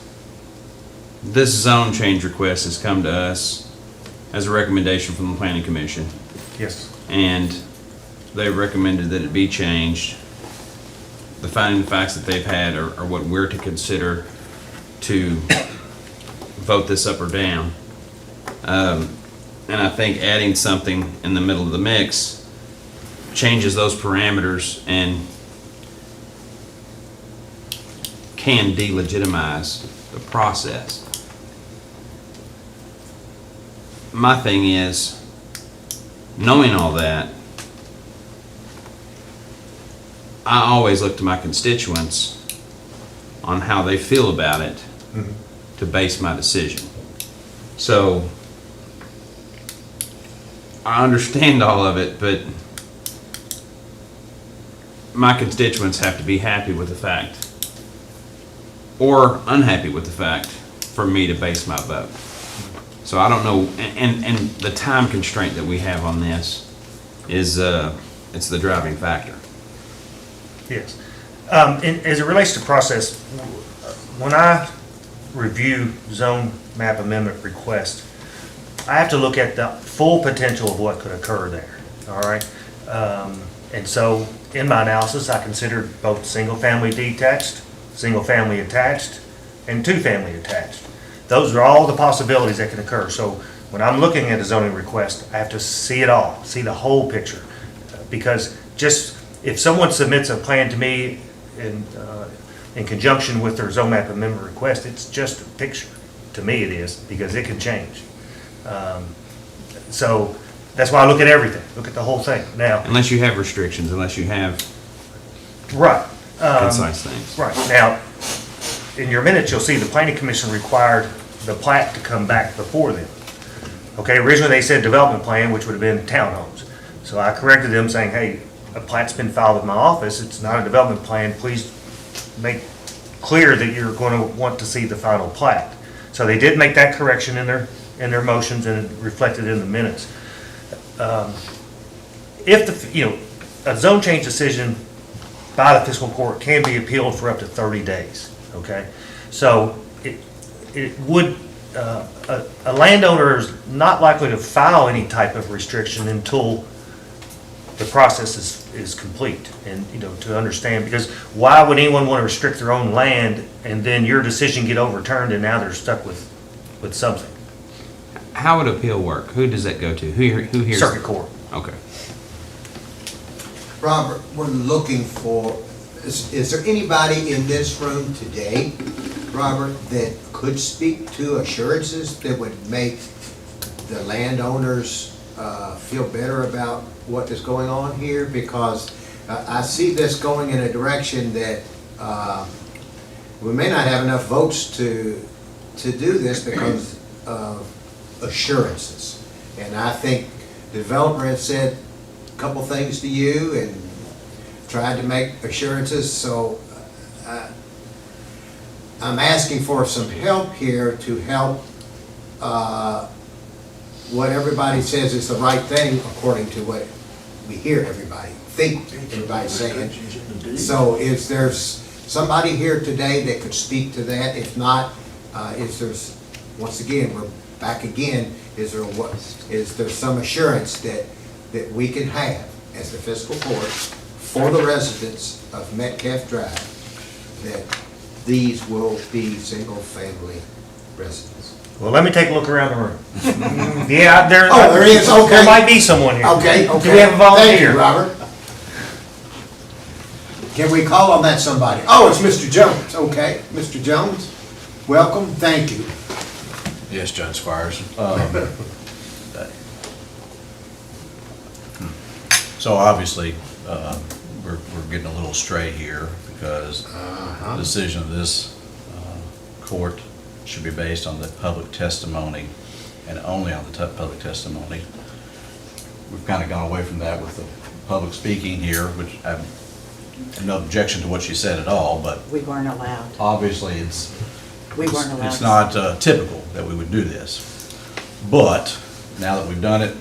this zone change request has come to us as a recommendation from the Planning Commission. Yes. And they recommended that it be changed. The finding facts that they've had are what we're to consider to vote this up or down. And I think adding something in the middle of the mix changes those parameters and can delegitimize the process. My thing is, knowing all that, I always look to my constituents on how they feel about it to base my decision. So I understand all of it, but my constituents have to be happy with the fact or unhappy with the fact for me to base my vote. So I don't know, and the time constraint that we have on this is it's the driving factor. Yes. And as it relates to process, when I review zone map amendment request, I have to look at the full potential of what could occur there, all right? And so in my analysis, I considered both single-family detached, single-family attached, and two-family attached. Those are all the possibilities that can occur. So when I'm looking at a zoning request, I have to see it all, see the whole picture. Because just if someone submits a plan to me in conjunction with their zone map amendment request, it's just a picture. To me it is, because it can change. So that's why I look at everything, look at the whole thing. Now, unless you have restrictions, unless you have right concise things. Right. Now, in your minutes, you'll see the Planning Commission required the plat to come back before them. Okay, originally they said development plan, which would have been townhomes. So I corrected them saying, hey, a plat's been filed with my office, it's not a development plan, please make clear that you're going to want to see the final plat. So they did make that correction in their motions and it reflected in the minutes. If a zone change decision by the fiscal court can be appealed for up to 30 days, okay? So it would, a landowner is not likely to file any type of restriction until the process is complete. And, to understand, because why would anyone want to restrict their own land and then your decision get overturned and now they're stuck with something? How would appeal work? Who does that go to? Who hears? Circuit Court. Okay. Robert, we're looking for, is there anybody in this room today, Robert, that could speak to assurances that would make the landowners feel better about what is going on here? Because I see this going in a direction that we may not have enough votes to do this because of assurances. And I think the developer has said a couple things to you and tried to make assurances, so I'm asking for some help here to help what everybody says is the right thing according to what we hear everybody's saying. So is there somebody here today that could speak to that? If not, once again, we're back again, is there some assurance that we can have as the fiscal court for the residents of Metcalf Drive that these will be single-family residents? Well, let me take a look around the room. Yeah, there. Oh, there is, okay. There might be someone here. Okay. Do we have a volunteer? Thank you, Robert. Can we call on that somebody? Oh, it's Mr. Jones. Okay, Mr. Jones, welcome, thank you. Yes, Judge Squires. So obviously, we're getting a little astray here because the decision of this court should be based on the public testimony and only on the public testimony. We've kind of gone away from that with the public speaking here, which I have no objection to what she said at all, but We weren't allowed. obviously We weren't allowed. it's not typical that we would do this. But now that we've done it,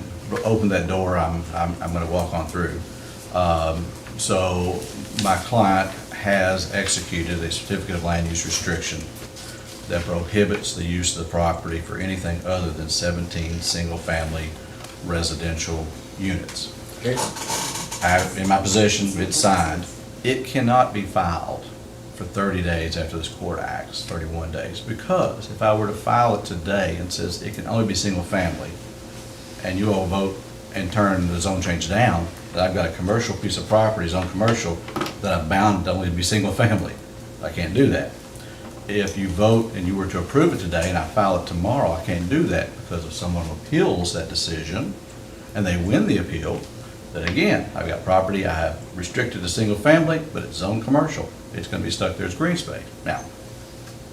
opened that door, I'm going to walk on through. So my client has executed a certificate of land use restriction that prohibits the use of the property for anything other than 17 single-family residential units. Okay. In my possession, it's signed. It cannot be filed for 30 days after this court acts, 31 days, because if I were to file it today and says it can only be single-family, and you all vote and turn the zone change down, that I've got a commercial piece of property, zone commercial, that I'm bound to only be single-family. I can't do that. If you vote and you were to approve it today and I file it tomorrow, I can't do that because if someone appeals that decision and they win the appeal, then again, I've got property I have restricted to single family, but it's zone commercial. It's going to be stuck there as green space. Now,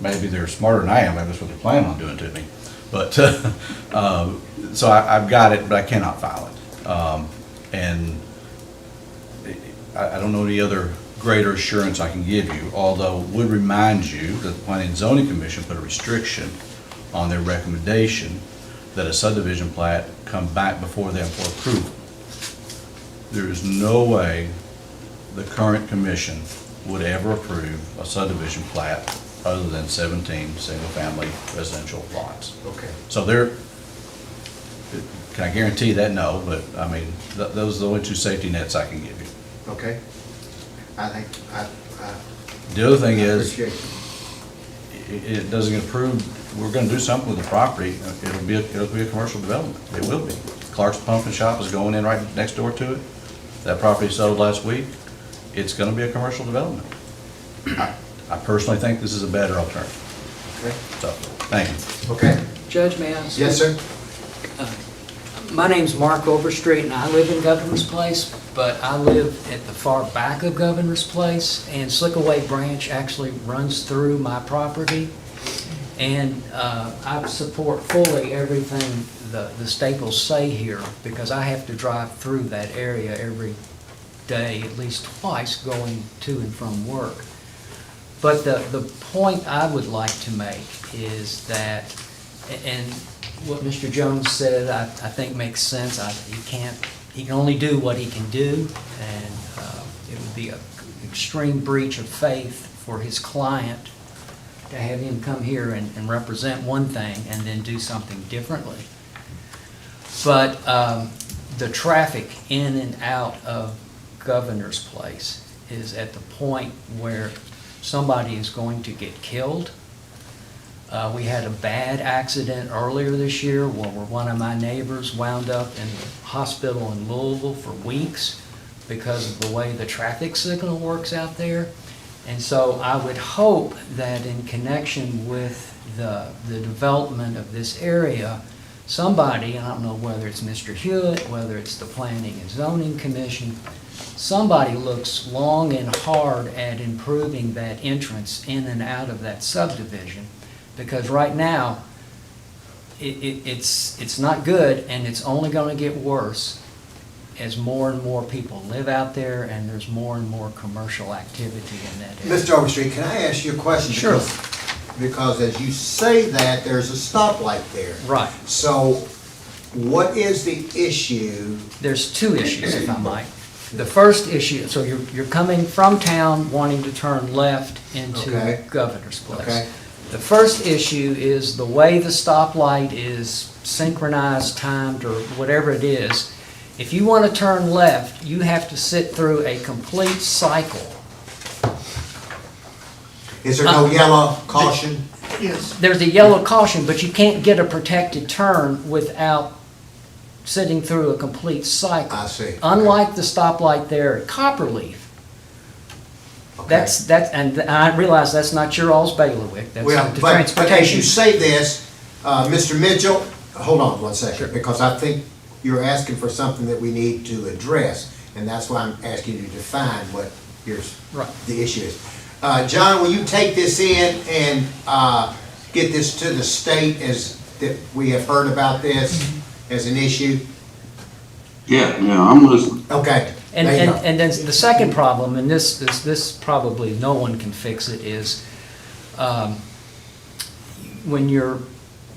maybe they're smarter than I am, maybe that's what they're planning on doing to me. But, so I've got it, but I cannot file it. And I don't know any other greater assurance I can give you, although would remind you that the Planning and Zoning Commission put a restriction on their recommendation that a subdivision plat come back before them for approval. There is no way the current commission would ever approve a subdivision plat other than 17 single-family residential lots. Okay. So can I guarantee that? No, but I mean, those are the only two safety nets I can give you. Okay. I think, The other thing is, appreciate it doesn't get approved, we're gonna do something with the property, it'll be a commercial development, it will be. Clark's Pumpkin Shop is going in right next door to it, that property sold last week, it's gonna be a commercial development. I personally think this is a better alternative. Okay. So, thank you. Okay. Judge, may I speak? Yes, sir. My name's Mark Overstreet, and I live in Governor's Place, but I live at the far back of Governor's Place, and Slickaway Branch actually runs through my property. And I support fully everything the Staples say here, because I have to drive through that area every day, at least twice, going to and from work. But the point I would like to make is that, and what Mr. Jones said, I think makes sense. He can only do what he can do, and it would be an extreme breach of faith for his client to have him come here and represent one thing and then do something differently. But the traffic in and out of Governor's Place is at the point where somebody is going to get killed. We had a bad accident earlier this year where one of my neighbors wound up in the hospital in Louisville for weeks because of the way the traffic signal works out there. And so I would hope that in connection with the development of this area, somebody, and I don't know whether it's Mr. Hewitt, whether it's the Planning and Zoning Commission, somebody looks long and hard at improving that entrance in and out of that subdivision. Because right now, it's not good, and it's only going to get worse as more and more people live out there and there's more and more commercial activity in that area. Mr. Overstreet, can I ask you a question? Sure. Because because as you say that, there's a stoplight there. Right. So what is the issue? There's two issues, if I might. The first issue, so you're coming from town wanting to turn left into Okay. Governor's Place. Okay. The first issue is the way the stoplight is synchronized, timed, or whatever it is. If you want to turn left, you have to sit through a complete cycle. Is there no yellow caution? There's a yellow caution, but you can't get a protected turn without sitting through a complete cycle. I see. Unlike the stoplight there at Copperleaf. That's, and I realize that's not your all's bailiwick, that's Well, the but as transportation. you say this, Mr. Mitchell, hold on one second, because I think you're asking for something that we need to address, and that's why I'm asking you to define what the issue is. John, will you take this in and get this to the state as that we have heard about this as an issue? Yeah, I'm listening. Okay. And, there you go. and then the second problem, and this probably no one can fix it, is when you're,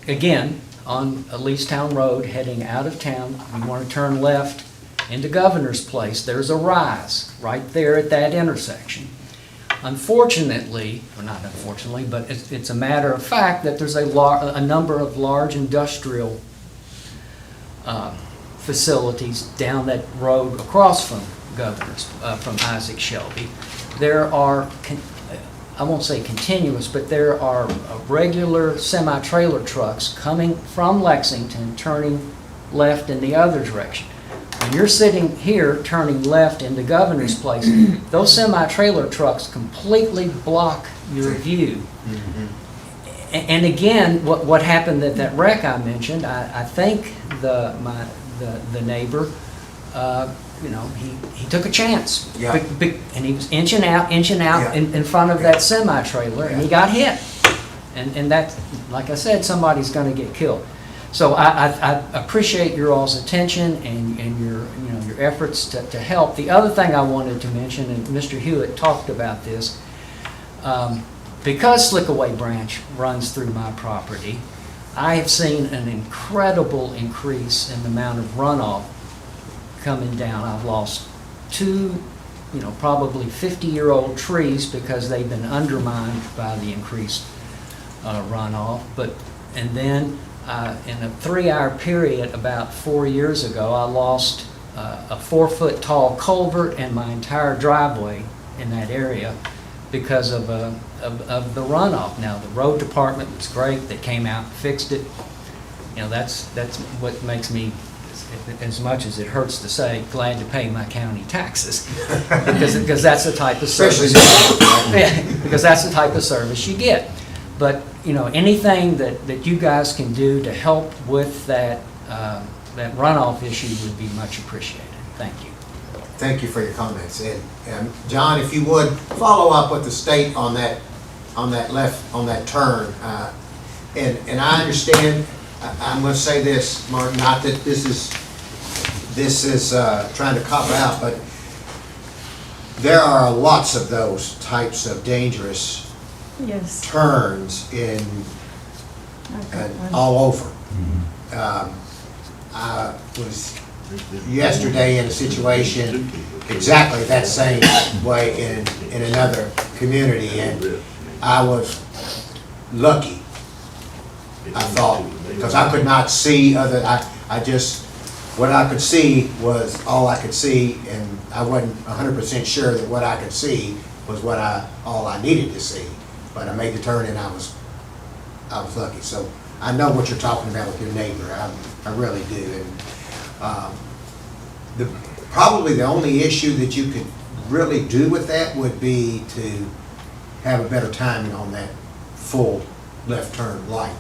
again, on a Leestown Road heading out of town, you want to turn left into Governor's Place, there's a rise right there at that intersection. Unfortunately, or not unfortunately, but it's a matter of fact that there's a number of large industrial facilities down that road across from Governor's, from Isaac Shelby. There are, I won't say continuous, but there are regular semi-trailer trucks coming from Lexington, turning left in the other direction. When you're sitting here turning left into Governor's Place, those semi-trailer trucks completely block your view. And again, what happened at that wreck I mentioned, I think the neighbor, he took a chance. Yeah. And he was inching out Yeah. in front of that semi-trailer, and he got hit. And that, like I said, somebody's gonna get killed. So I appreciate your all's attention and your efforts to help. The other thing I wanted to mention, and Mr. Hewitt talked about this, because Slickaway Branch runs through my property, I have seen an incredible increase in the amount of runoff coming down. I've lost two, probably 50-year-old trees because they've been undermined by the increased runoff. And then in a 3-hour period about 4 years ago, I lost a 4-foot tall culvert and my entire driveway in that area because of the runoff. Now, the road department was great. They came out and fixed it. That's what makes me, as much as it hurts to say, glad to pay my county taxes because that's the type of service. Because that's the type of service you get. But anything that you guys can do to help with that runoff issue would be much appreciated. Thank you. Thank you for your comments. And John, if you would follow up with the state on that turn. And I understand. I'm going to say this, Mark. Not that this is trying to cop out, but there are lots of those types of dangerous turns in all over. I was yesterday in a situation exactly that same way in another community, and I was lucky, I thought, because I could not see what I could see was all I could see, and I wasn't 100% sure that what I could see was all I needed to see. But I made the turn and I was lucky. So I know what you're talking about with your neighbor. I really do. And probably the only issue that you could really do with that would be to have a better timing on that full left turn light.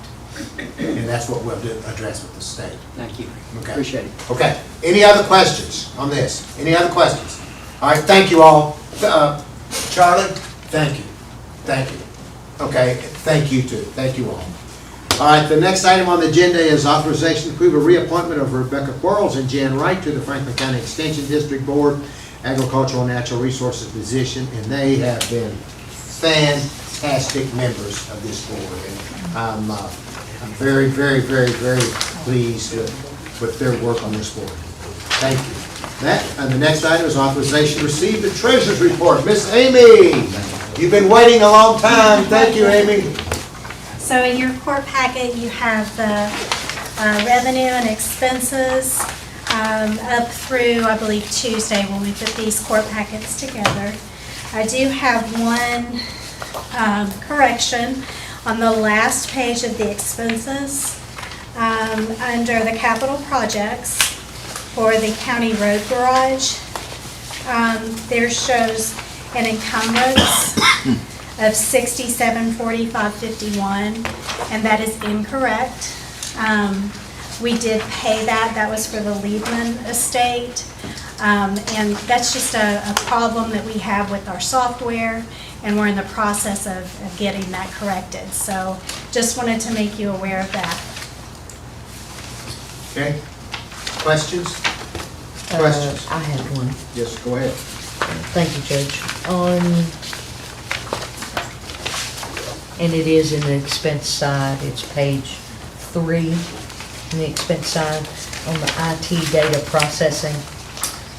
And that's what we'll address with the state. Thank you. Okay. Appreciate it. Okay. Any other questions on this? Any other questions? All right. Thank you all. Charlie, thank you. Thank you. Okay. Thank you too. Thank you all. All right. The next item on the agenda is authorization to approve a reappointment of Rebecca Quarles and Jan Wright to the Franklin County Extension District Board, Agricultural and Natural Resources position, and they have been fantastic. fantastic members of this board, and I'm very, very, very, very pleased with their work on this board. Thank you. And the next item is authorization to receive the treasurer's report. Miss Amy, you've been waiting a long time. Thank you, Amy. So in your court packet, you have the revenue and expenses up through, I believe, Tuesday when we put these court packets together. I do have one correction on the last page of the expenses. Under the capital projects for the county road garage, there shows an encumbrance of $67,45.51, and that is incorrect. We did pay that. That was for the Liebman estate. And that's just a problem that we have with our software, and we're in the process of getting that corrected. So just wanted to make you aware of that. Okay. Questions? Questions? I have one. Yes, go ahead. Thank you, Judge. And it is in the expense side, it's page 3 in the expense side. On the IT data processing,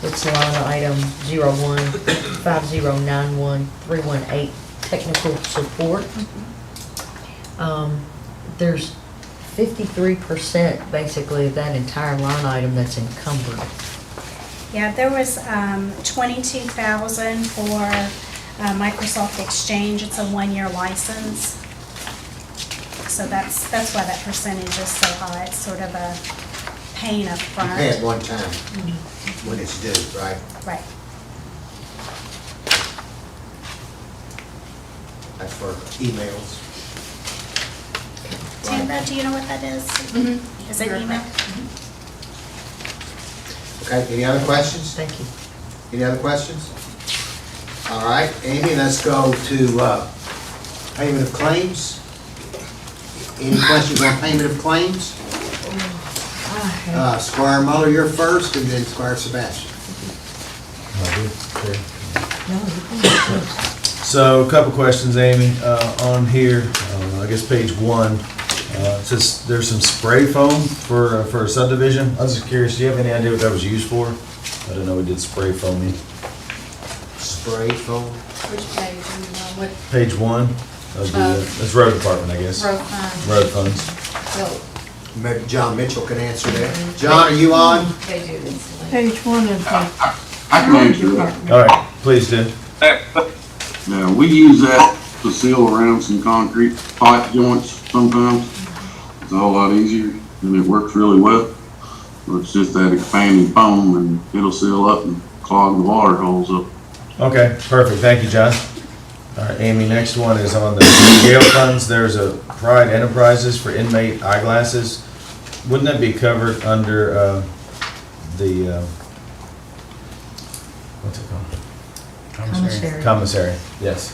it's line item 015091-318, technical support. There's 53% basically of that entire line item that's encumbered. Yeah, there was $22,000 for Microsoft Exchange. It's a 1-year license. So that's why that percentage is so high. It's sort of a pain up front. You pay it one time when it's due, right? Right. That's for emails. Tamara, do you know what that is? Mm-hmm. Is it email? Okay, any other questions? Thank you. Any other questions? All right, Amy, let's go to payment of claims. Any questions on payment of claims? Squire Muller, you're first, and then Squire Sebastian. So, a couple questions, Amy, on here, I guess page 1, it says there's some spray foam for a subdivision. I was just curious, do you have any idea what that was used for? I don't know, we did spray foaming. Spray foam? Which page? What? Page 1, of the, that's road department, I guess. Road funds. Road funds. So, Maybe John Mitchell can answer that. John, are you on? they do this. Page 1 of the I can answer that. All right, please do. Now, we use that to seal around some concrete pipe joints sometimes. It's a whole lot easier and it works really well. It's just that expanding foam and it'll seal up and clog the water holes up. Okay, perfect, thank you, John. All right, Amy, next one is on the jail funds. There's a Pride Enterprises for inmate eyeglasses. Wouldn't that be covered under the, what's it called? Commissary. Commissary, yes.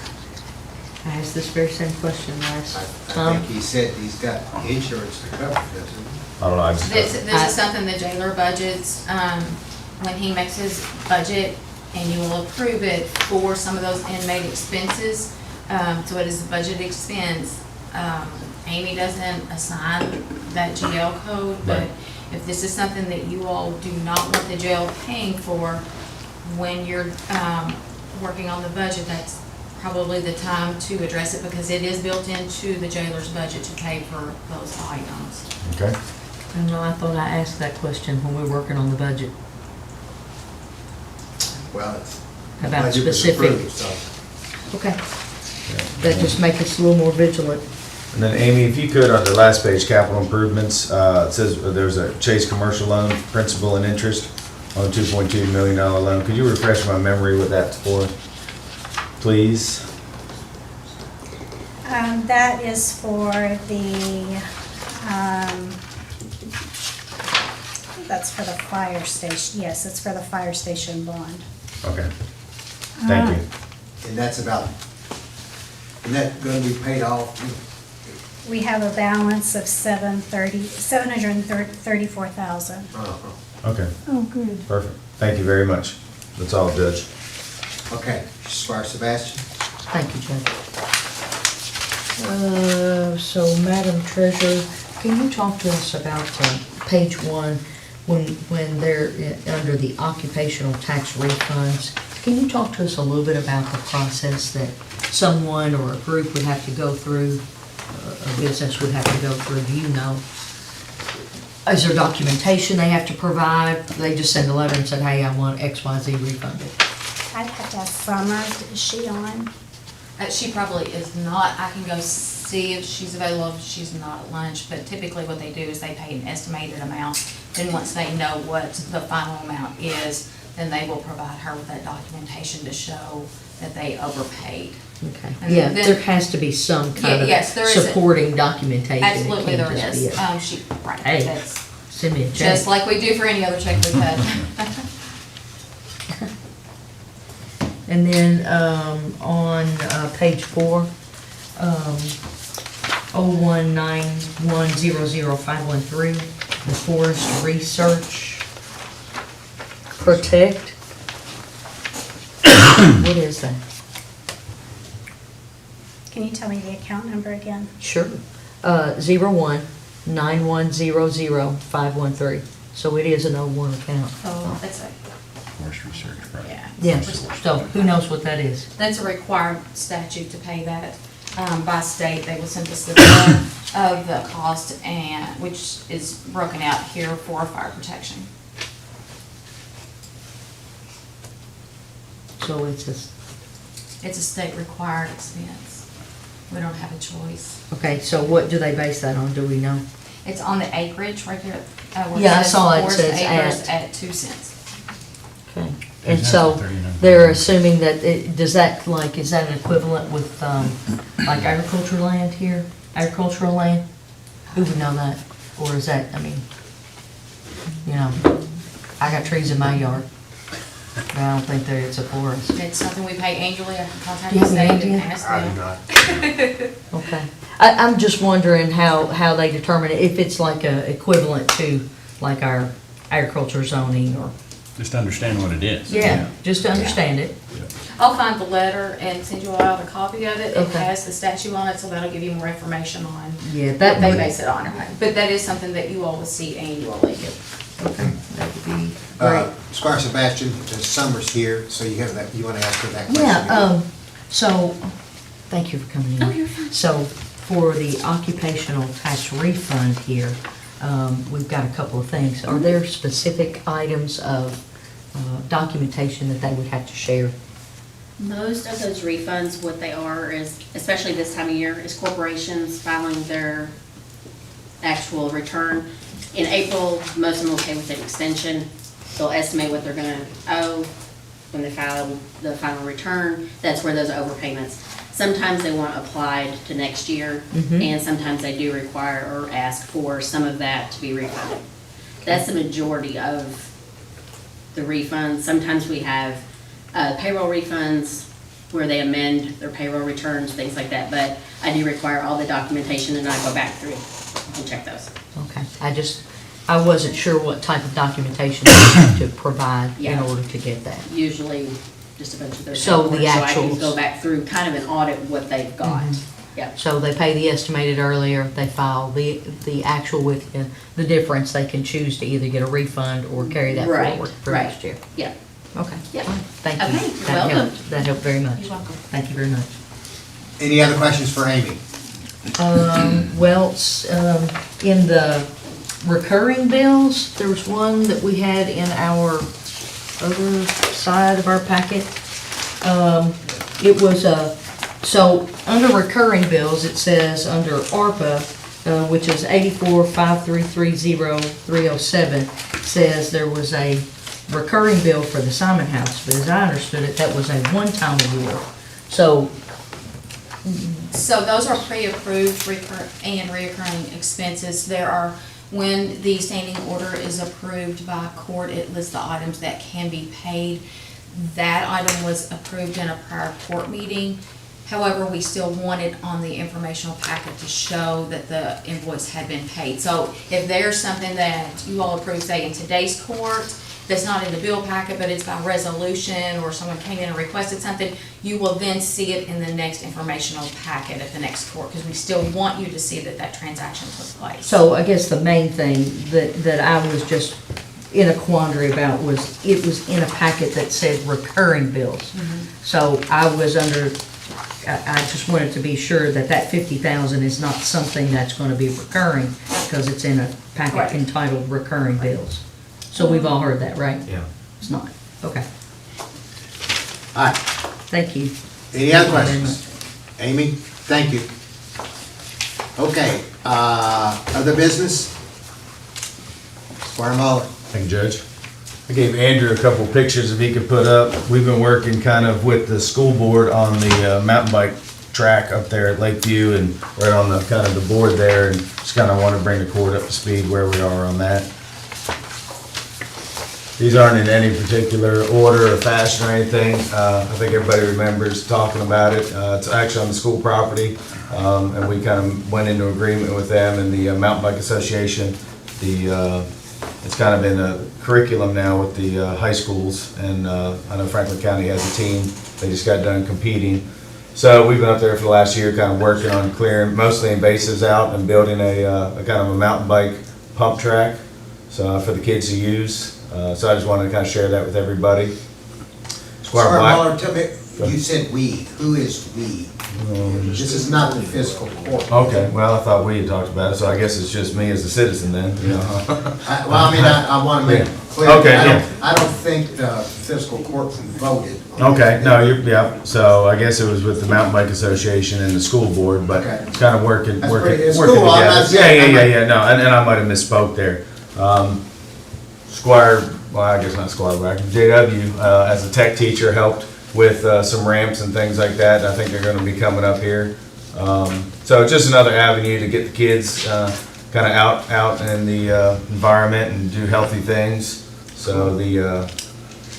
I asked this very same question last I time. think he said he's got insurance to cover it, doesn't he? I don't know, I just. This is something the jailer budgets, when he makes his budget, and you will approve it for some of those inmate expenses. So it is a budget expense. Amy doesn't assign that GL code, but Right. if this is something that you all do not want the jail paying for, when you're working on the budget, that's probably the time to address it, because it is built into the jailer's budget to pay for those items. Okay. And I thought I asked that question when we were working on the budget. Well, it's. About budget was specific. approved, so. Okay. That just make us a little more vigilant. And then Amy, if you could, on the last page, capital improvements, it says there's a Chase commercial loan, principal and interest on a $2.2 million loan. Could you refresh my memory what that's for, please? That is for the, that's for the fire station. Yes, it's for the fire station bond. Okay. Thank you. And that's about, and that gonna be paid off? We have a balance of $734,000. Okay. Oh, good. Perfect. Thank you very much. That's all, Judge. Okay, Squire Sebastian? Thank you, Judge. So Madam Treasurer, can you talk to us about page 1, when they're under the occupational tax refunds? Can you talk to us a little bit about the process that someone or a group would have to go through, a business would have to go through? Do you know? Is there documentation they have to provide? They just send a letter and said, hey, I want XYZ refunded? I'd have to ask Summer, is she on? She probably is not. I can go see if she's available, if she's not at lunch, but typically what they do is they pay an estimated amount. Then once they know what the final amount is, then they will provide her with that documentation to show that they overpaid. Okay. And Yeah, then- there has to be some kind Yes, of there is a- supporting documentation. It Absolutely, can't there just is. be Right, Hey, that's send me a check. just like we do for any other check we've had. And then, on, page 4, 019100513, the Forest Research Protect. What is that? Can you tell me the account number again? Sure. 019100513. So it is an 01 account. Oh, that's a, Forest Research Project. yeah. Yes, so who knows what that is? That's a required statute to pay that, by state. They will send us the bill of the cost and, which is broken out here for fire protection. So it's a, It's a state required expense. We don't have a choice. okay, so what do they base that on, do we know? It's on the acreage right there. Where Yeah, I says saw it forest says acres at 2 cents. Okay. And so they're assuming that, does that, like, is that an equivalent with, like agricultural land here? Agricultural land? Who would know that? Or is that, I mean, you know, I got trees in my yard, but I don't think that it's a forest. It's something we pay annually. I can contact Do the you have any state and idea? ask I do them. not. Okay. I'm just wondering how they determine it, if it's like a equivalent to like our agriculture zoning or, Just understand what it is. yeah, just to understand it. I'll find the letter and send you all a copy of it. It Okay. has the statute on it, so that'll give you more information on Yeah, what that they would, base it on. But that is something that you all will see annually. okay, that would be Uh, great. Squire Sebastian, Summer's here, so you have that, you wanna ask her that question? Yeah, so, thank you for coming in. Oh, you're fine. So, for the occupational tax refund here, we've got a couple of things. Are there specific items of documentation that they would have to share? Most of those refunds, what they are is, especially this time of year, is corporations filing their actual return. In April, most of them are okay with an extension. They'll estimate what they're gonna owe when they file the final return. That's where those overpayments. Sometimes they want applied to next year, and sometimes they do require or ask for some of that to be refunded. That's the majority of the refunds. Sometimes we have payroll refunds where they amend their payroll returns, things like that. But I do require all the documentation, and I go back through and check those. Okay, I wasn't sure what type of documentation you have to provide in Yeah. order to get that. Usually just a bunch of their So the paperwork, so I actuals. can go back through kind of an audit what they've got. Mhm. Yep. So they pay the estimated earlier, they file the actual with the difference, they can choose to either get a refund or carry that Right, forward for right. next year. Yeah. Okay. Yeah. fine. Thank you. Okay, you're That welcome. helped. That helped very much. You're welcome. Thank you very much. Any other questions for Amy? Well, in the recurring bills, there was one that we had in our other side of our packet. It was so under recurring bills, it says under ARPA, which is 845330-307, says there was a recurring bill for the Simon House, but as I understood it, that was a one-time award. So So those are pre-approved and reoccurring expenses. There are, when the standing order is approved by court, it lists the items that can be paid. That item was approved in a prior court meeting. However, we still wanted on the informational packet to show that the invoice had been paid. So if there's something that you all approve, say in today's court, that's not in the bill packet, but it's by resolution, or someone came in and requested something, you will then see it in the next informational packet at the next court, because we still want you to see that that transaction took place. So I guess the main thing that I was just in a quandary about was, it was in a packet that said recurring bills. So I was under, I just wanted to be sure that that 50,000 is not something that's gonna be recurring, because it's in a packet Correct. entitled recurring bills. So we've all heard that, right? Yeah. It's not, okay, All right, thank you. any other Thank you very questions? Amy, thank you. Okay, other business? Squire Muller. Thank you, Judge. I gave Andrew a couple pictures if he could put up. We've been working kind of with the school board on the mountain bike track up there at Lakeview, and right on the kind of the board there, and just kind of want to bring the court up to speed where we are on that. These aren't in any particular order or fashion or anything. I think everybody remembers talking about it. It's actually on the school property, and we kind of went into agreement with them and the Mountain Bike Association. It's kind of in a curriculum now with the high schools, and I know Franklin County has a team. They just got done competing. So we've been up there for the last year kind of working on clearing mostly invasives out and building a kind of a mountain bike pump track so for the kids to use. So I just wanted to kind of share that with everybody. Squire Muller, tell me, you said we. Who is we? This is not the fiscal court. Okay, well, I thought we had talked about it, so I guess it's just me as a citizen then, you know. I want to make it clear. Okay, I don't think the fiscal court voted. Okay, no, yeah, so I guess it was with the Mountain Bike Association and the school board, but Okay. it's kind of working That's together. pretty- it's cool, I'm not saying- No, and I might have misspoke there. Squire, well, I guess not Squire, but JW, as a tech teacher, helped with some ramps and things like that. I think they're gonna be coming up here. So it's just another avenue to get the kids kind of out in the environment and do healthy things. So the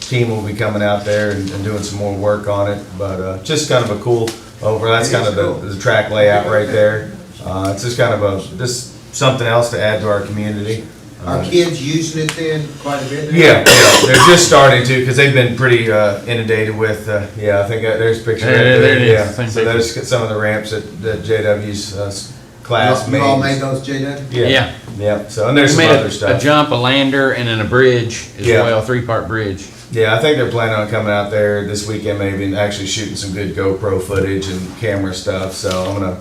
team will be coming out there and doing some more work on it, but just kind of a cool over. That's kind of the track layout right there. It's just kind of just something else to add to our community. Are kids using it then quite a bit? Yeah, they're just starting to, because they've been pretty inundated with, yeah, I think there's a picture right there. Yeah, so there's some of the ramps that JW's class made. You all made those, JW? Yeah. Yeah, so, and there's some Made other a stuff. jump, a lander, and then a bridge as Yeah. well, 3-part bridge. Yeah, I think they're planning on coming out there this weekend maybe and actually shooting some good GoPro footage and camera stuff. So I'm gonna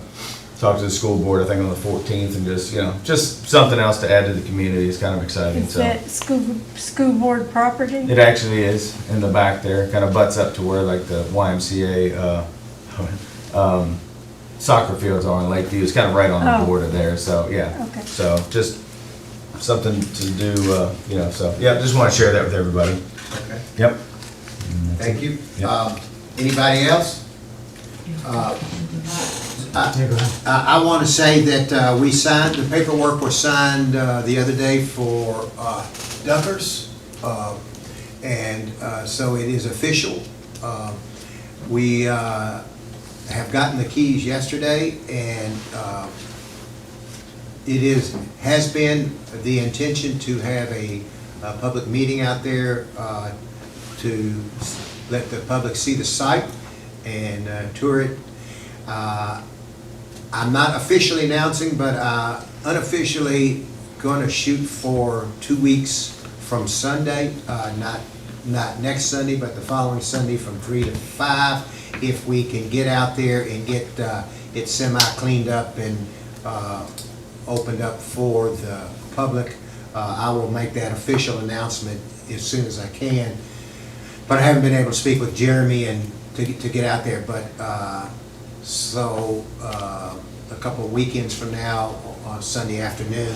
talk to the school board, I think on the 14th, and just, you know, just something else to add to the community. It's kind of exciting, Is so. that school board property? It actually is in the back there, kind of butts up to where like the YMCA, soccer fields are in Lakeview. It's kind of right on the Oh. border there, so, yeah. Okay. So just something to do, you know, so, yeah, just want to share that with everybody. Okay. Yep. Thank you. Yep. Anybody else? I want to say that we signed, the paperwork was signed the other day for Duckers, and so it is official. We have gotten the keys yesterday, and it has been the intention to have a public meeting out there to let the public see the site and tour it. I'm not officially announcing, but unofficially going to shoot for 2 weeks from Sunday, not next Sunday, but the following Sunday from 3 to 5. If we can get out there and get it semi-cleaned up and opened up for the public, I will make that official announcement as soon as I can. But I haven't been able to speak with Jeremy and to get out there, but so a couple of weekends from now, on Sunday afternoon,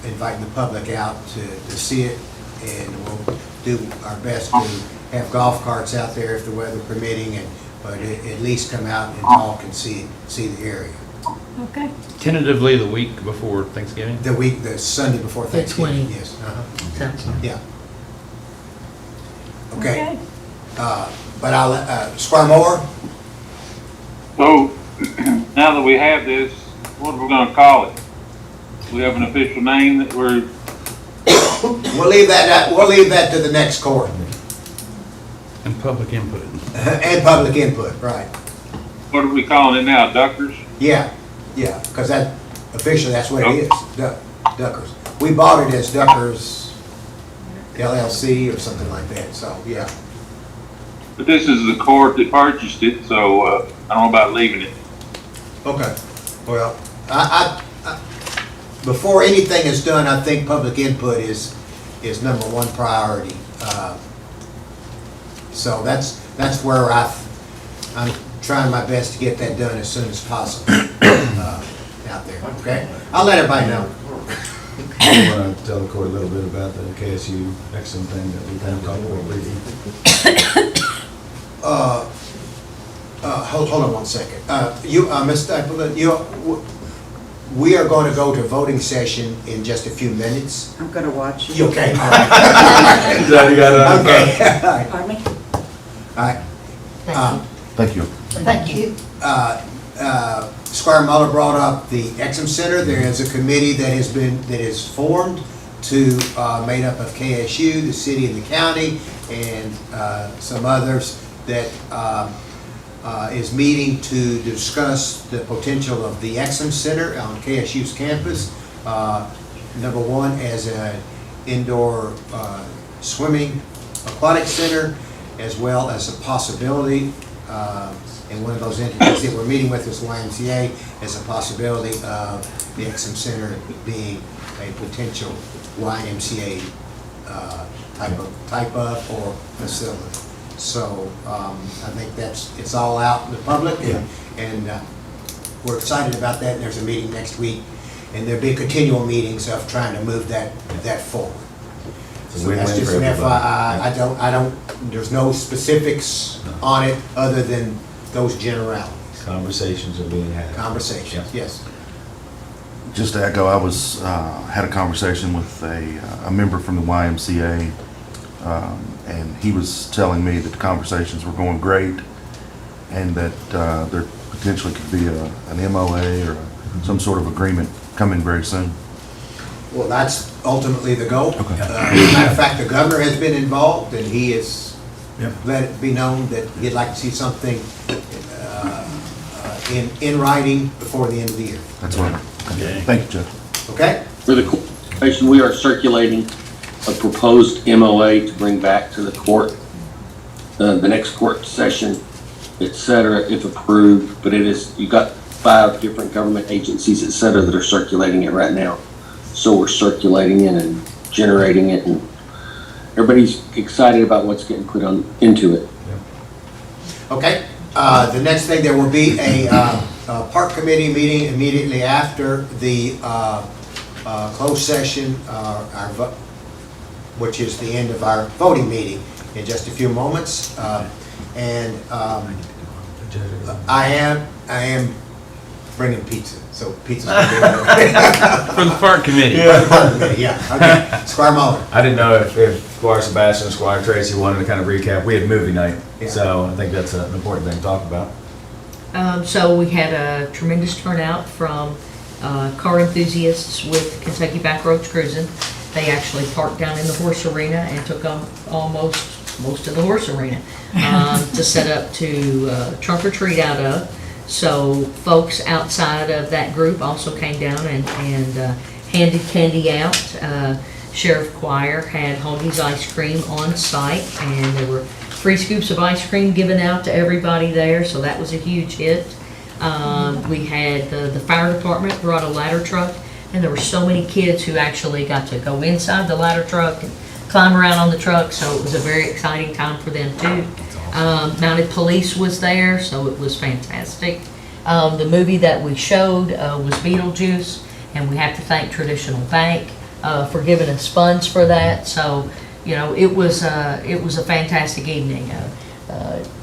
inviting the public out to see it, and we'll do our best to have golf carts out there if the weather permitting, but at least come out and talk and see the area. Okay. Tentatively the week before Thanksgiving? The Sunday before The Thanksgiving, 20th. yes. Sounds like. Yeah. Okay. But I'll, Squire Moore? So, now that we have this, what are we gonna call it? Do we have an official name that we're we'll leave that to the next court. And public input. And public input, right. What are we calling it now, Duckers? Yeah, because that, officially, that's what it is, Duckers. We bought it as Duckers LLC or something like that, so, yeah. But this is the court that purchased it, so I don't know about leaving it. Okay, well, before anything is done, I think public input is number one priority. So that's where I'm trying my best to get that done as soon as possible out there, okay? I'll let everybody know. I want to tell the court a little bit about the KSU excellent thing that we kind of talked about briefly. Hold on one second. Ms. Stapleton, we are going to go to voting session in just a few minutes. I'm going to watch. You okay? All Is that you got it? Okay. Pardon me? All right. Thank you. Thank you. Squire Muller brought up the Exum Center. There is a committee that is formed made up of KSU, the city and the county, and some others that is meeting to discuss the potential of the Exum Center on KSU's campus. Number one, as an indoor swimming aquatic center, as well as a possibility, and one of those entities that we're meeting with is YMCA, as a possibility of the Exum Center being a potential YMCA type of or facility. So I think it's all out in the public, and we're excited about that. And there's a meeting next week, and there'll be continual meetings of trying to move that forward. So that's just an FYI. I don't. There's no specifics on it other than those generalities. Conversations are being had. Conversations, yes. Just to echo, I had a conversation with a member from the YMCA, and he was telling me that the conversations were going great, and that there potentially could be an MOA or some sort of agreement coming very soon. Well, that's ultimately the goal. Okay. As a matter of fact, the governor has been involved, and he has let it be known that he'd like to see something in writing before the end of the year. That's right. Okay. Thank you, Jeff. Okay? For the court, we are circulating a proposed MOA to bring back to the court, the next court session, et cetera, if approved. But you've got 5 different government agencies, et cetera, that are circulating it right now. So we're circulating it and generating it, and everybody's excited about what's getting put into it. Okay. The next thing, there will be a park committee meeting immediately after the closed session, which is the end of our voting meeting in just a few moments. And I am bringing pizza, so pizza's gonna be For the park committee. yeah, okay. Squire Muller. I didn't know if Squire Sebastian and Squire Tracy wanted to kind of recap. We had movie night, so I think that's an important thing to talk about. So we had a tremendous turnout from car enthusiasts with Kentucky Backroads Cruising. They actually parked down in the horse arena and took most of the horse arena to set up to trunk or treat out of. So folks outside of that group also came down and handed candy out. Sheriff Choir had Hoagie's ice cream on site, and there were 3 scoops of ice cream given out to everybody there, so that was a huge hit. We had the fire department brought a ladder truck, and there were so many kids who actually got to go inside the ladder truck and climb around on the truck, so it was a very exciting time for them too. Mounted police was there, so it was fantastic. The movie that we showed was Beetlejuice, and we have to thank Traditional Bank for giving us funds for that. So, you know, it was a fantastic evening.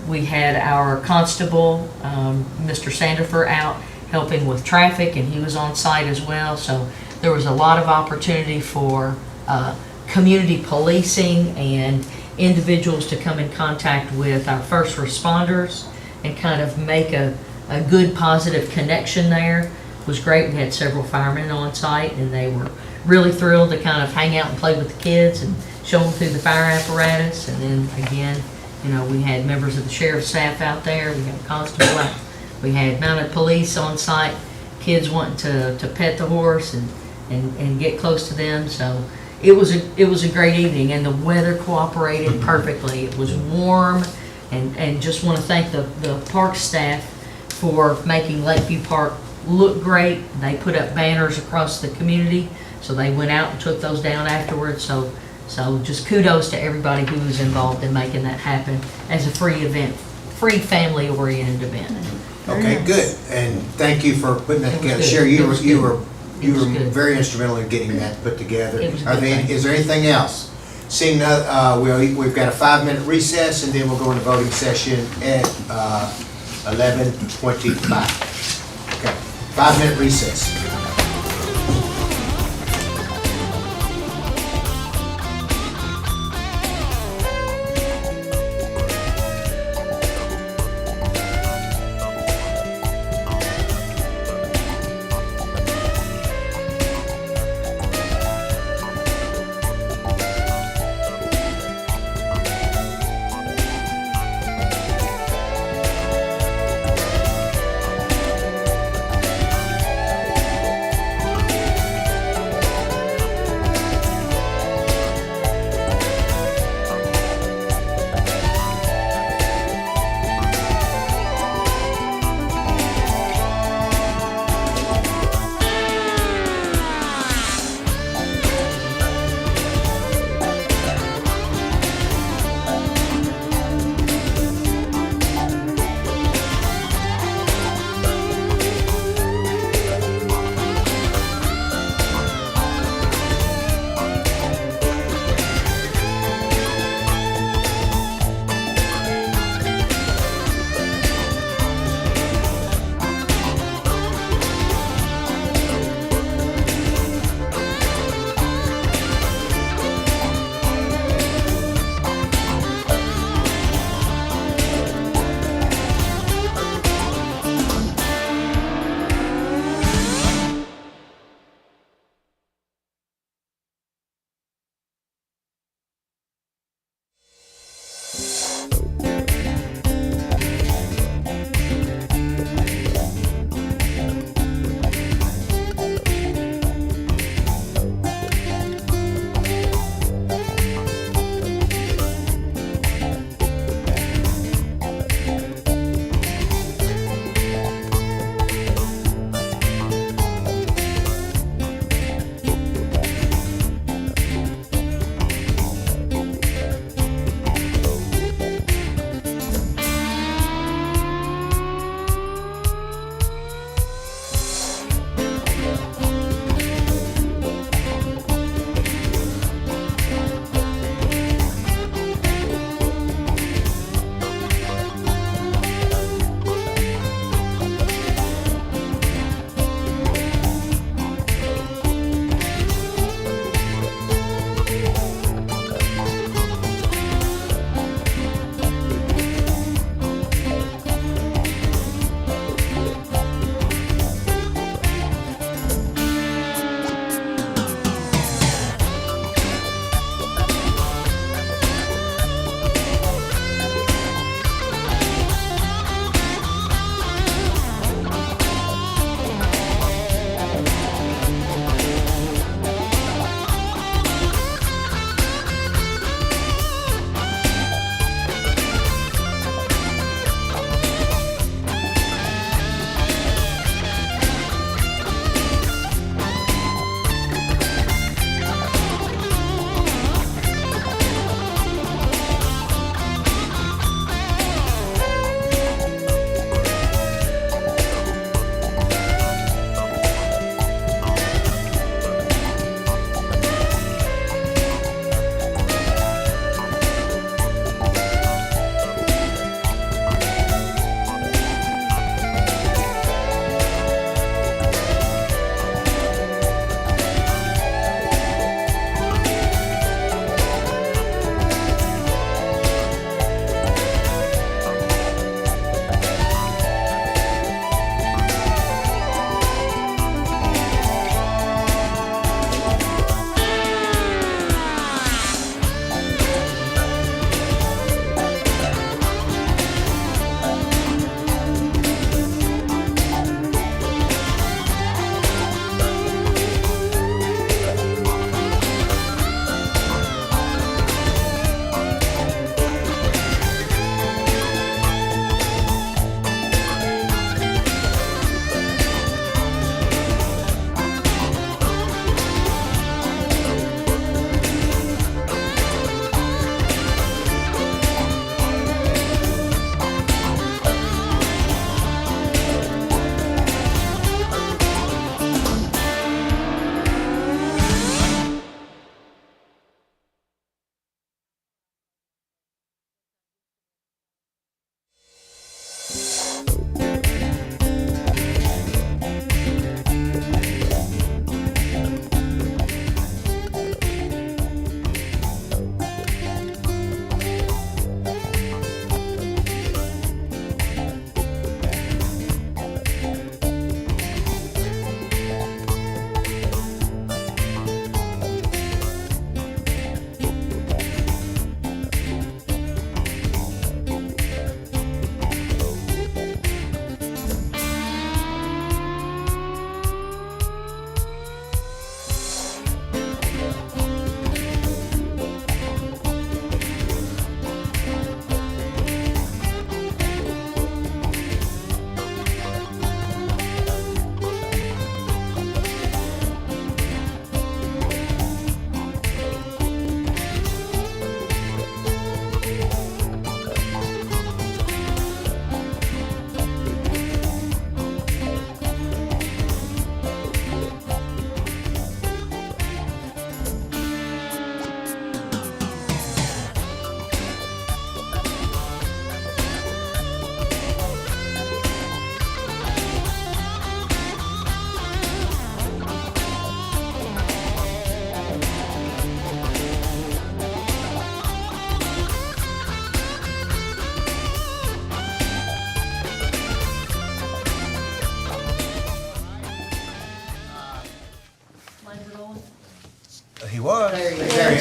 We had our constable, Mr. Sandifer, out helping with traffic, and he was on site as well. So there was a lot of opportunity for community policing and individuals to come in contact with our first responders and kind of make a good positive connection there. It was great. We had several firemen on site, and they were really thrilled to kind of hang out and play with the kids and show them through the fire apparatus. And then again, you know, we had members of the sheriff's staff out there, we had a constable out, we had mounted police on site, kids wanting to pet the horse and get close to them. So it was a great evening, and the weather cooperated perfectly. It was warm, and just want to thank the park staff for making Lakeview Park look great. They put up banners across the community, so they went out and took those down afterwards. So just kudos to everybody who was involved in making that happen as a free event, free family-oriented event. Okay, good, and thank you for putting that It was together. good. Sherry, It was you good. were good. very instrumental in getting that put together. It was good, thank you. Is there anything else? Seeing none, we've got a 5-minute recess, and then we'll go into voting session at 11:25. Okay, 5-minute recess.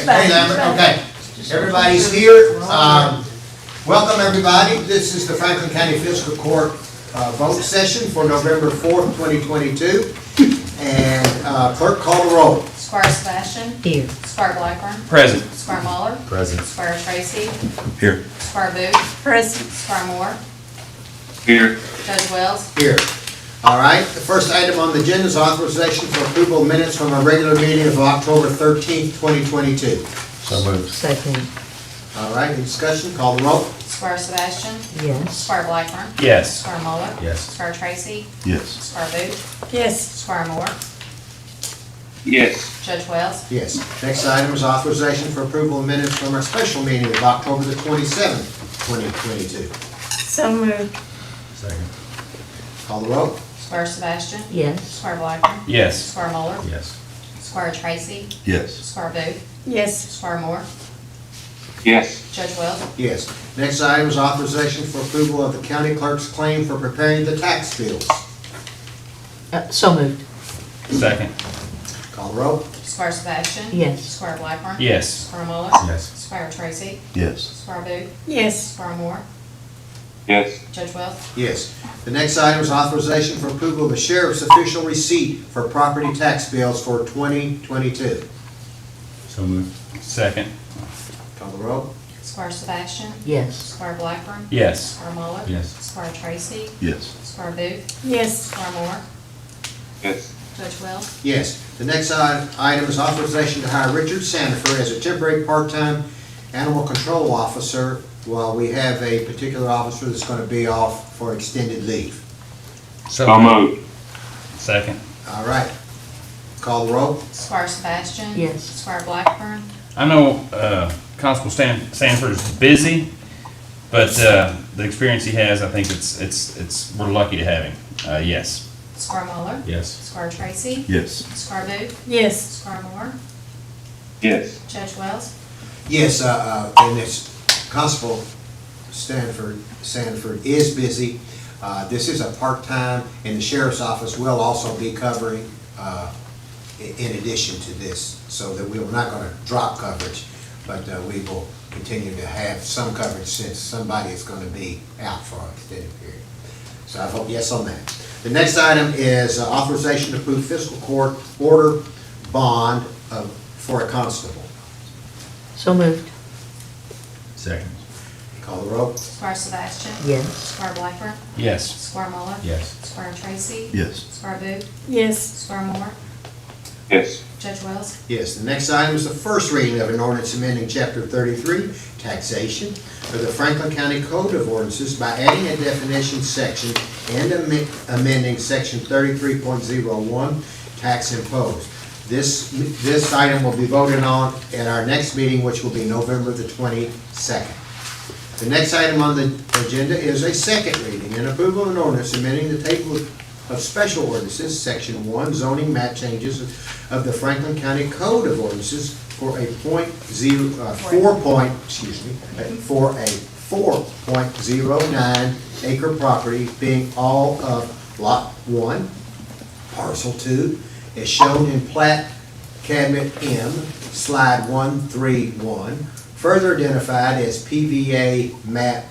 Hey, Lambert, okay. Everybody's here. Welcome, everybody. This is the Franklin County Fiscal Court vote session for November 4th, 2022. And clerk, call the roll. Squire Sebastian. Here. Squire Blackburn. Present. Squire Muller. Present. Squire Tracy. Here. Squire Booth. Present. Squire Moore. Here. Judge Wells. Here. All right, the first item on the agenda is authorization for approval of minutes from our regular meeting of October 13th, 2022. So moved. Second. All right, any discussion? Call the roll. Squire Sebastian. Yes. Squire Blackburn. Yes. Squire Muller. Yes. Squire Tracy. Yes. Squire Booth. Yes. Squire Moore. Yes. Judge Wells. Yes. Next item is authorization for approval of minutes from our special meeting of October the 27th, 2022. So moved. Second. Call the roll. Squire Sebastian. Yes. Squire Blackburn. Yes. Squire Muller. Yes. Squire Tracy. Yes. Squire Booth. Yes. Squire Moore. Yes. Judge Wells. Yes. Next item is authorization for approval of the county clerk's claim for preparing the tax bills. So moved. Second. Call the roll. Squire Sebastian. Yes. Squire Blackburn. Yes. Squire Muller. Yes. Squire Tracy. Yes. Squire Booth. Yes. Squire Moore. Yes. Judge Wells. Yes. The next item is authorization for approval of the sheriff's official receipt for property tax bills for 2022. So moved. Second. Call the roll. Squire Sebastian. Yes. Squire Blackburn. Yes. Squire Muller. Yes. Squire Tracy. Yes. Squire Booth. Yes. Squire Moore. Yes. Judge Wells. Yes. The next item is authorization to hire Richard Sandifer as a temporary part-time animal control officer while we have a particular officer that's going to be off for extended leave. So moved. Second. All right. Call the roll. Squire Sebastian. Yes. Squire Blackburn. I know Constable Sanford's busy, but the experience he has, I think we're lucky to have him. Yes. Squire Muller. Yes. Squire Tracy. Yes. Squire Booth. Yes. Squire Moore. Yes. Judge Wells. Yes, and this Constable Sanford is busy. This is a part-time, and the sheriff's office will also be covering in addition to this, so that we're not going to drop coverage, but we will continue to have some coverage since somebody is going to be out for an extended period. So I vote yes on that. The next item is authorization to approve fiscal court order bond for a constable. So moved. Second. Call the roll. Squire Sebastian. Yes. Squire Blackburn. Yes. Squire Muller. Yes. Squire Tracy. Yes. Squire Booth. Yes. Squire Moore. Yes. Judge Wells. Yes, the next item is the first reading of an ordinance amending Chapter 33, Taxation, of the Franklin County Code of Ordinances by adding a definition section and amending Section 33.01, Tax Imposed. This item will be voted on at our next meeting, which will be November the 22nd. The next item on the agenda is a second reading and approval of an ordinance amending the table of special ordinances, Section 1, zoning map changes of the Franklin County Code of Ordinances for a 4.09 acre property, being all of Lot 1, Parcel 2, as shown in Plat Cabinet M, Slide 131, further identified as PVA map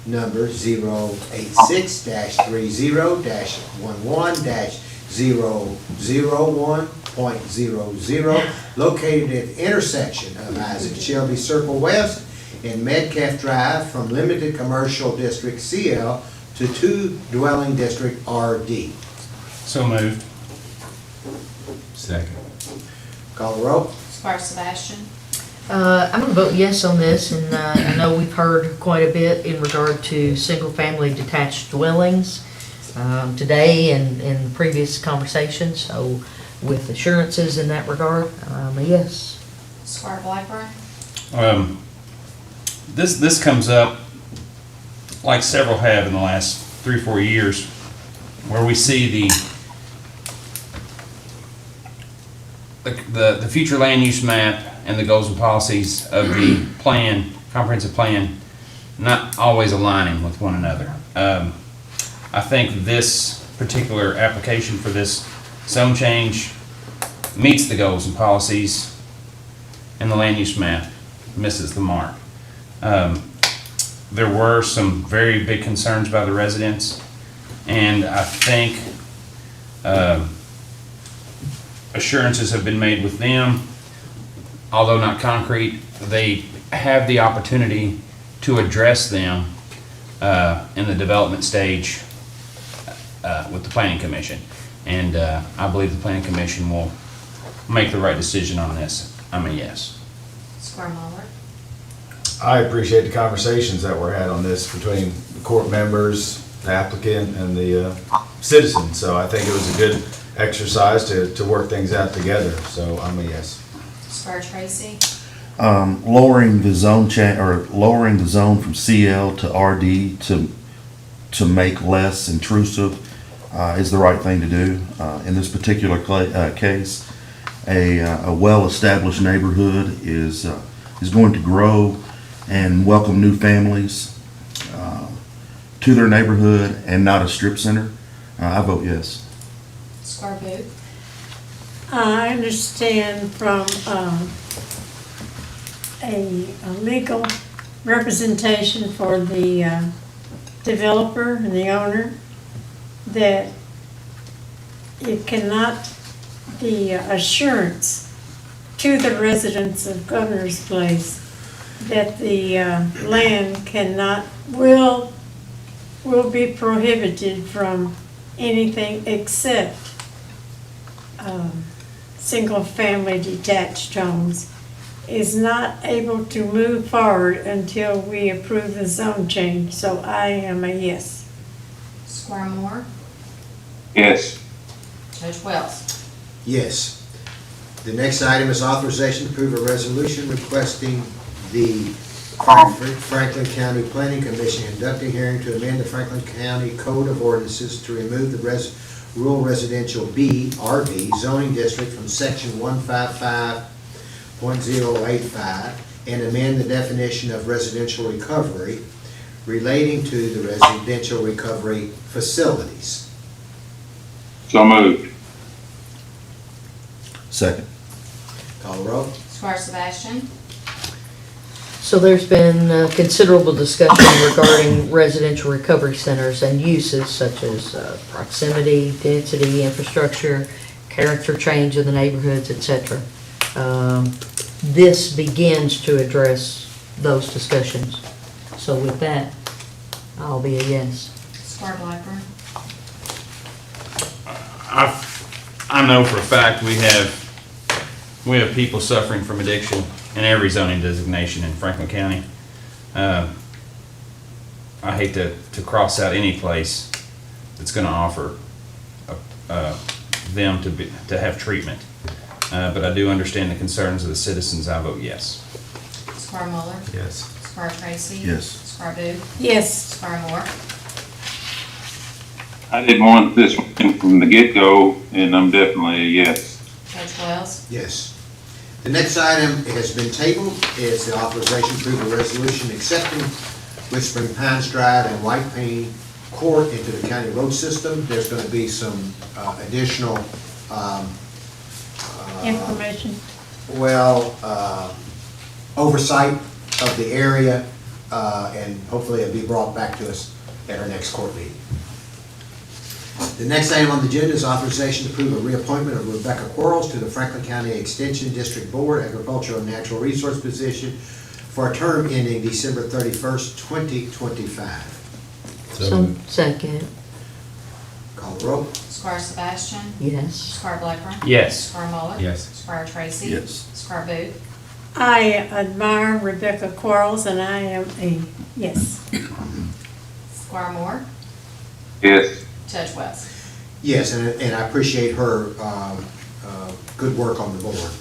number 086-30-11-001.00, located at the intersection of Isaac Shelby Circle West and Metcalf Drive from Limited Commercial District CL to 2 Dwelling District RD. So moved. Second. Call the roll. Squire Sebastian. I'm going to vote yes on this, and I know we've heard quite a bit in regard to single-family detached dwellings today and in previous conversations, so with assurances in that regard, a yes. Squire Blackburn. This comes up, like several have in the last 3 or 4 years, where we see the future land use map and the goals and policies of the plan, comprehensive plan, not always aligning with one another. I think this particular application for this zone change meets the goals and policies and the land use map misses the mark. There were some very big concerns by the residents, and I think assurances have been made with them. Although not concrete, they have the opportunity to address them in the development stage with the Planning Commission. And I believe the Planning Commission will make the right decision on this. I'm a yes. Square Muller. I appreciate the conversations that were had on this between the court members, the applicant, and the citizens. So I think it was a good exercise to work things out together. So I'm a yes. Square Tracy. Lowering the zone lowering the zone from CL to RD to make less intrusive is the right thing to do. In this particular case, a well-established neighborhood is going to grow and welcome new families to their neighborhood and not a strip center. I vote yes. Square Booth. I understand from a legal representation for the developer and the owner that it cannot, the assurance to the residents of Governor's Place that the land cannot, will be prohibited from anything except single-family detached homes, is not able to move forward until we approve the zone change. So I am a yes. Square Moore. Yes. Judge Wells. Yes. The next item is authorization to approve a resolution requesting the Franklin County Planning Commission conducting hearing to amend the Franklin County Code of Ordinances to remove the rural residential B, RB zoning district from section 155.085 and amend the definition of residential recovery relating to the residential recovery facilities. So moved. Second. Call the roll. Square Sebastian. So there's been considerable discussion regarding residential recovery centers and uses such as proximity, density, infrastructure, character change of the neighborhoods, etc. This begins to address those discussions. So with that, I'll be a yes. Square Blackburn. I know for a fact we have people suffering from addiction in every zoning designation in Franklin County. I hate to cross out any place that's going to offer them to have treatment, but I do understand the concerns of the citizens. I vote yes. Square Muller. Yes. Square Tracy. Yes. Square Booth. Yes. Square Moore. I didn't want this one from the get-go, and I'm definitely a yes. Judge Wells. Yes. The next item has been tabled is the authorization to approve a resolution accepting Whispering Pines Drive and White Pine Court into the county road system. There's going to be some additional Information. oversight of the area, and hopefully it'll be brought back to us at our next court meeting. The next item on the agenda is authorization to approve a reappointment of Rebecca Quarles to the Franklin County Extension District Board, Agricultural and Natural Resource position for a term ending December 31st, 2025. So, second, Call the roll. Square Sebastian. yes. Square Blackburn. Yes. Square Muller. Yes. Square Tracy. Yes. Square Booth. I admire Rebecca Quarles and I am a yes. Square Moore. Yes. Judge Wells. Yes, and I appreciate her good work on the board.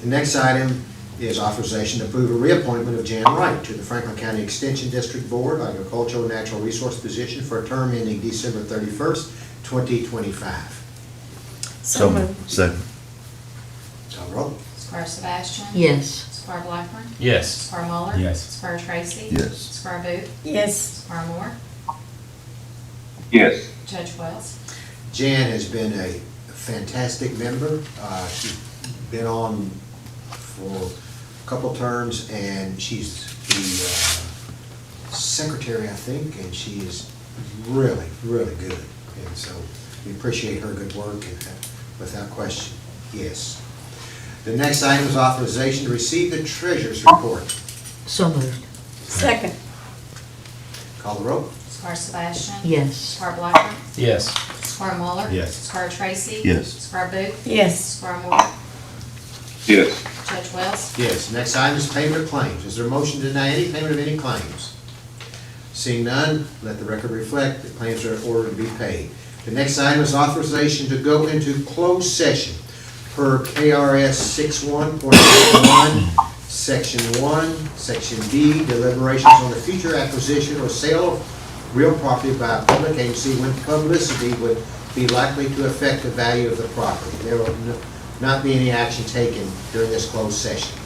The next item is authorization to approve a reappointment of Jan Wright to the Franklin County Extension District Board, Agricultural and Natural Resource position for a term ending December 31st, 2025. So moved. Second. Call the roll. Square Sebastian. Yes. Square Blackburn. Yes. Square Muller. Yes. Square Tracy. Yes. Square Booth. Yes. Square Moore. Yes. Judge Wells. Jan has been a fantastic member. She's been on for couple terms, and she's the secretary, I think, and she is really, really good. And so we appreciate her good work, and without question, yes. The next item is authorization to receive the treasurer's report. So moved. Second. Call the roll. Squire Sebastian. Yes. Squire Blackburn. Yes. Squire Muller. Yes. Squire Tracy. Yes. Squire Booth. Yes. Squire Moore. Yes. Judge Wells. Yes, next item is payment of claims. Is there a motion to deny any payment of any claims? Seeing none, let the record reflect that claims are in order to be paid. The next item is authorization to go into closed session per KRS 61.1, Section 1, Section D, deliberations on the future acquisition or sale of real property by a public agency when publicity would be likely to affect the value of the property. There will not be any action taken during this closed session.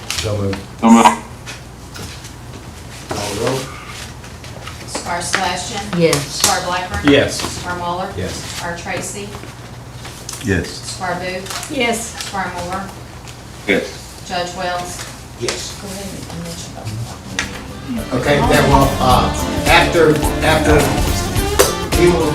So moved. So moved. Call the roll. Squire Sebastian. Yes. Squire Blackburn. Yes. Squire Muller. Yes. Squire Tracy. Yes. Squire Booth. Yes. Squire Moore. Yes. Judge Wells. Yes. Go ahead and mention both. Okay, that will, after, he will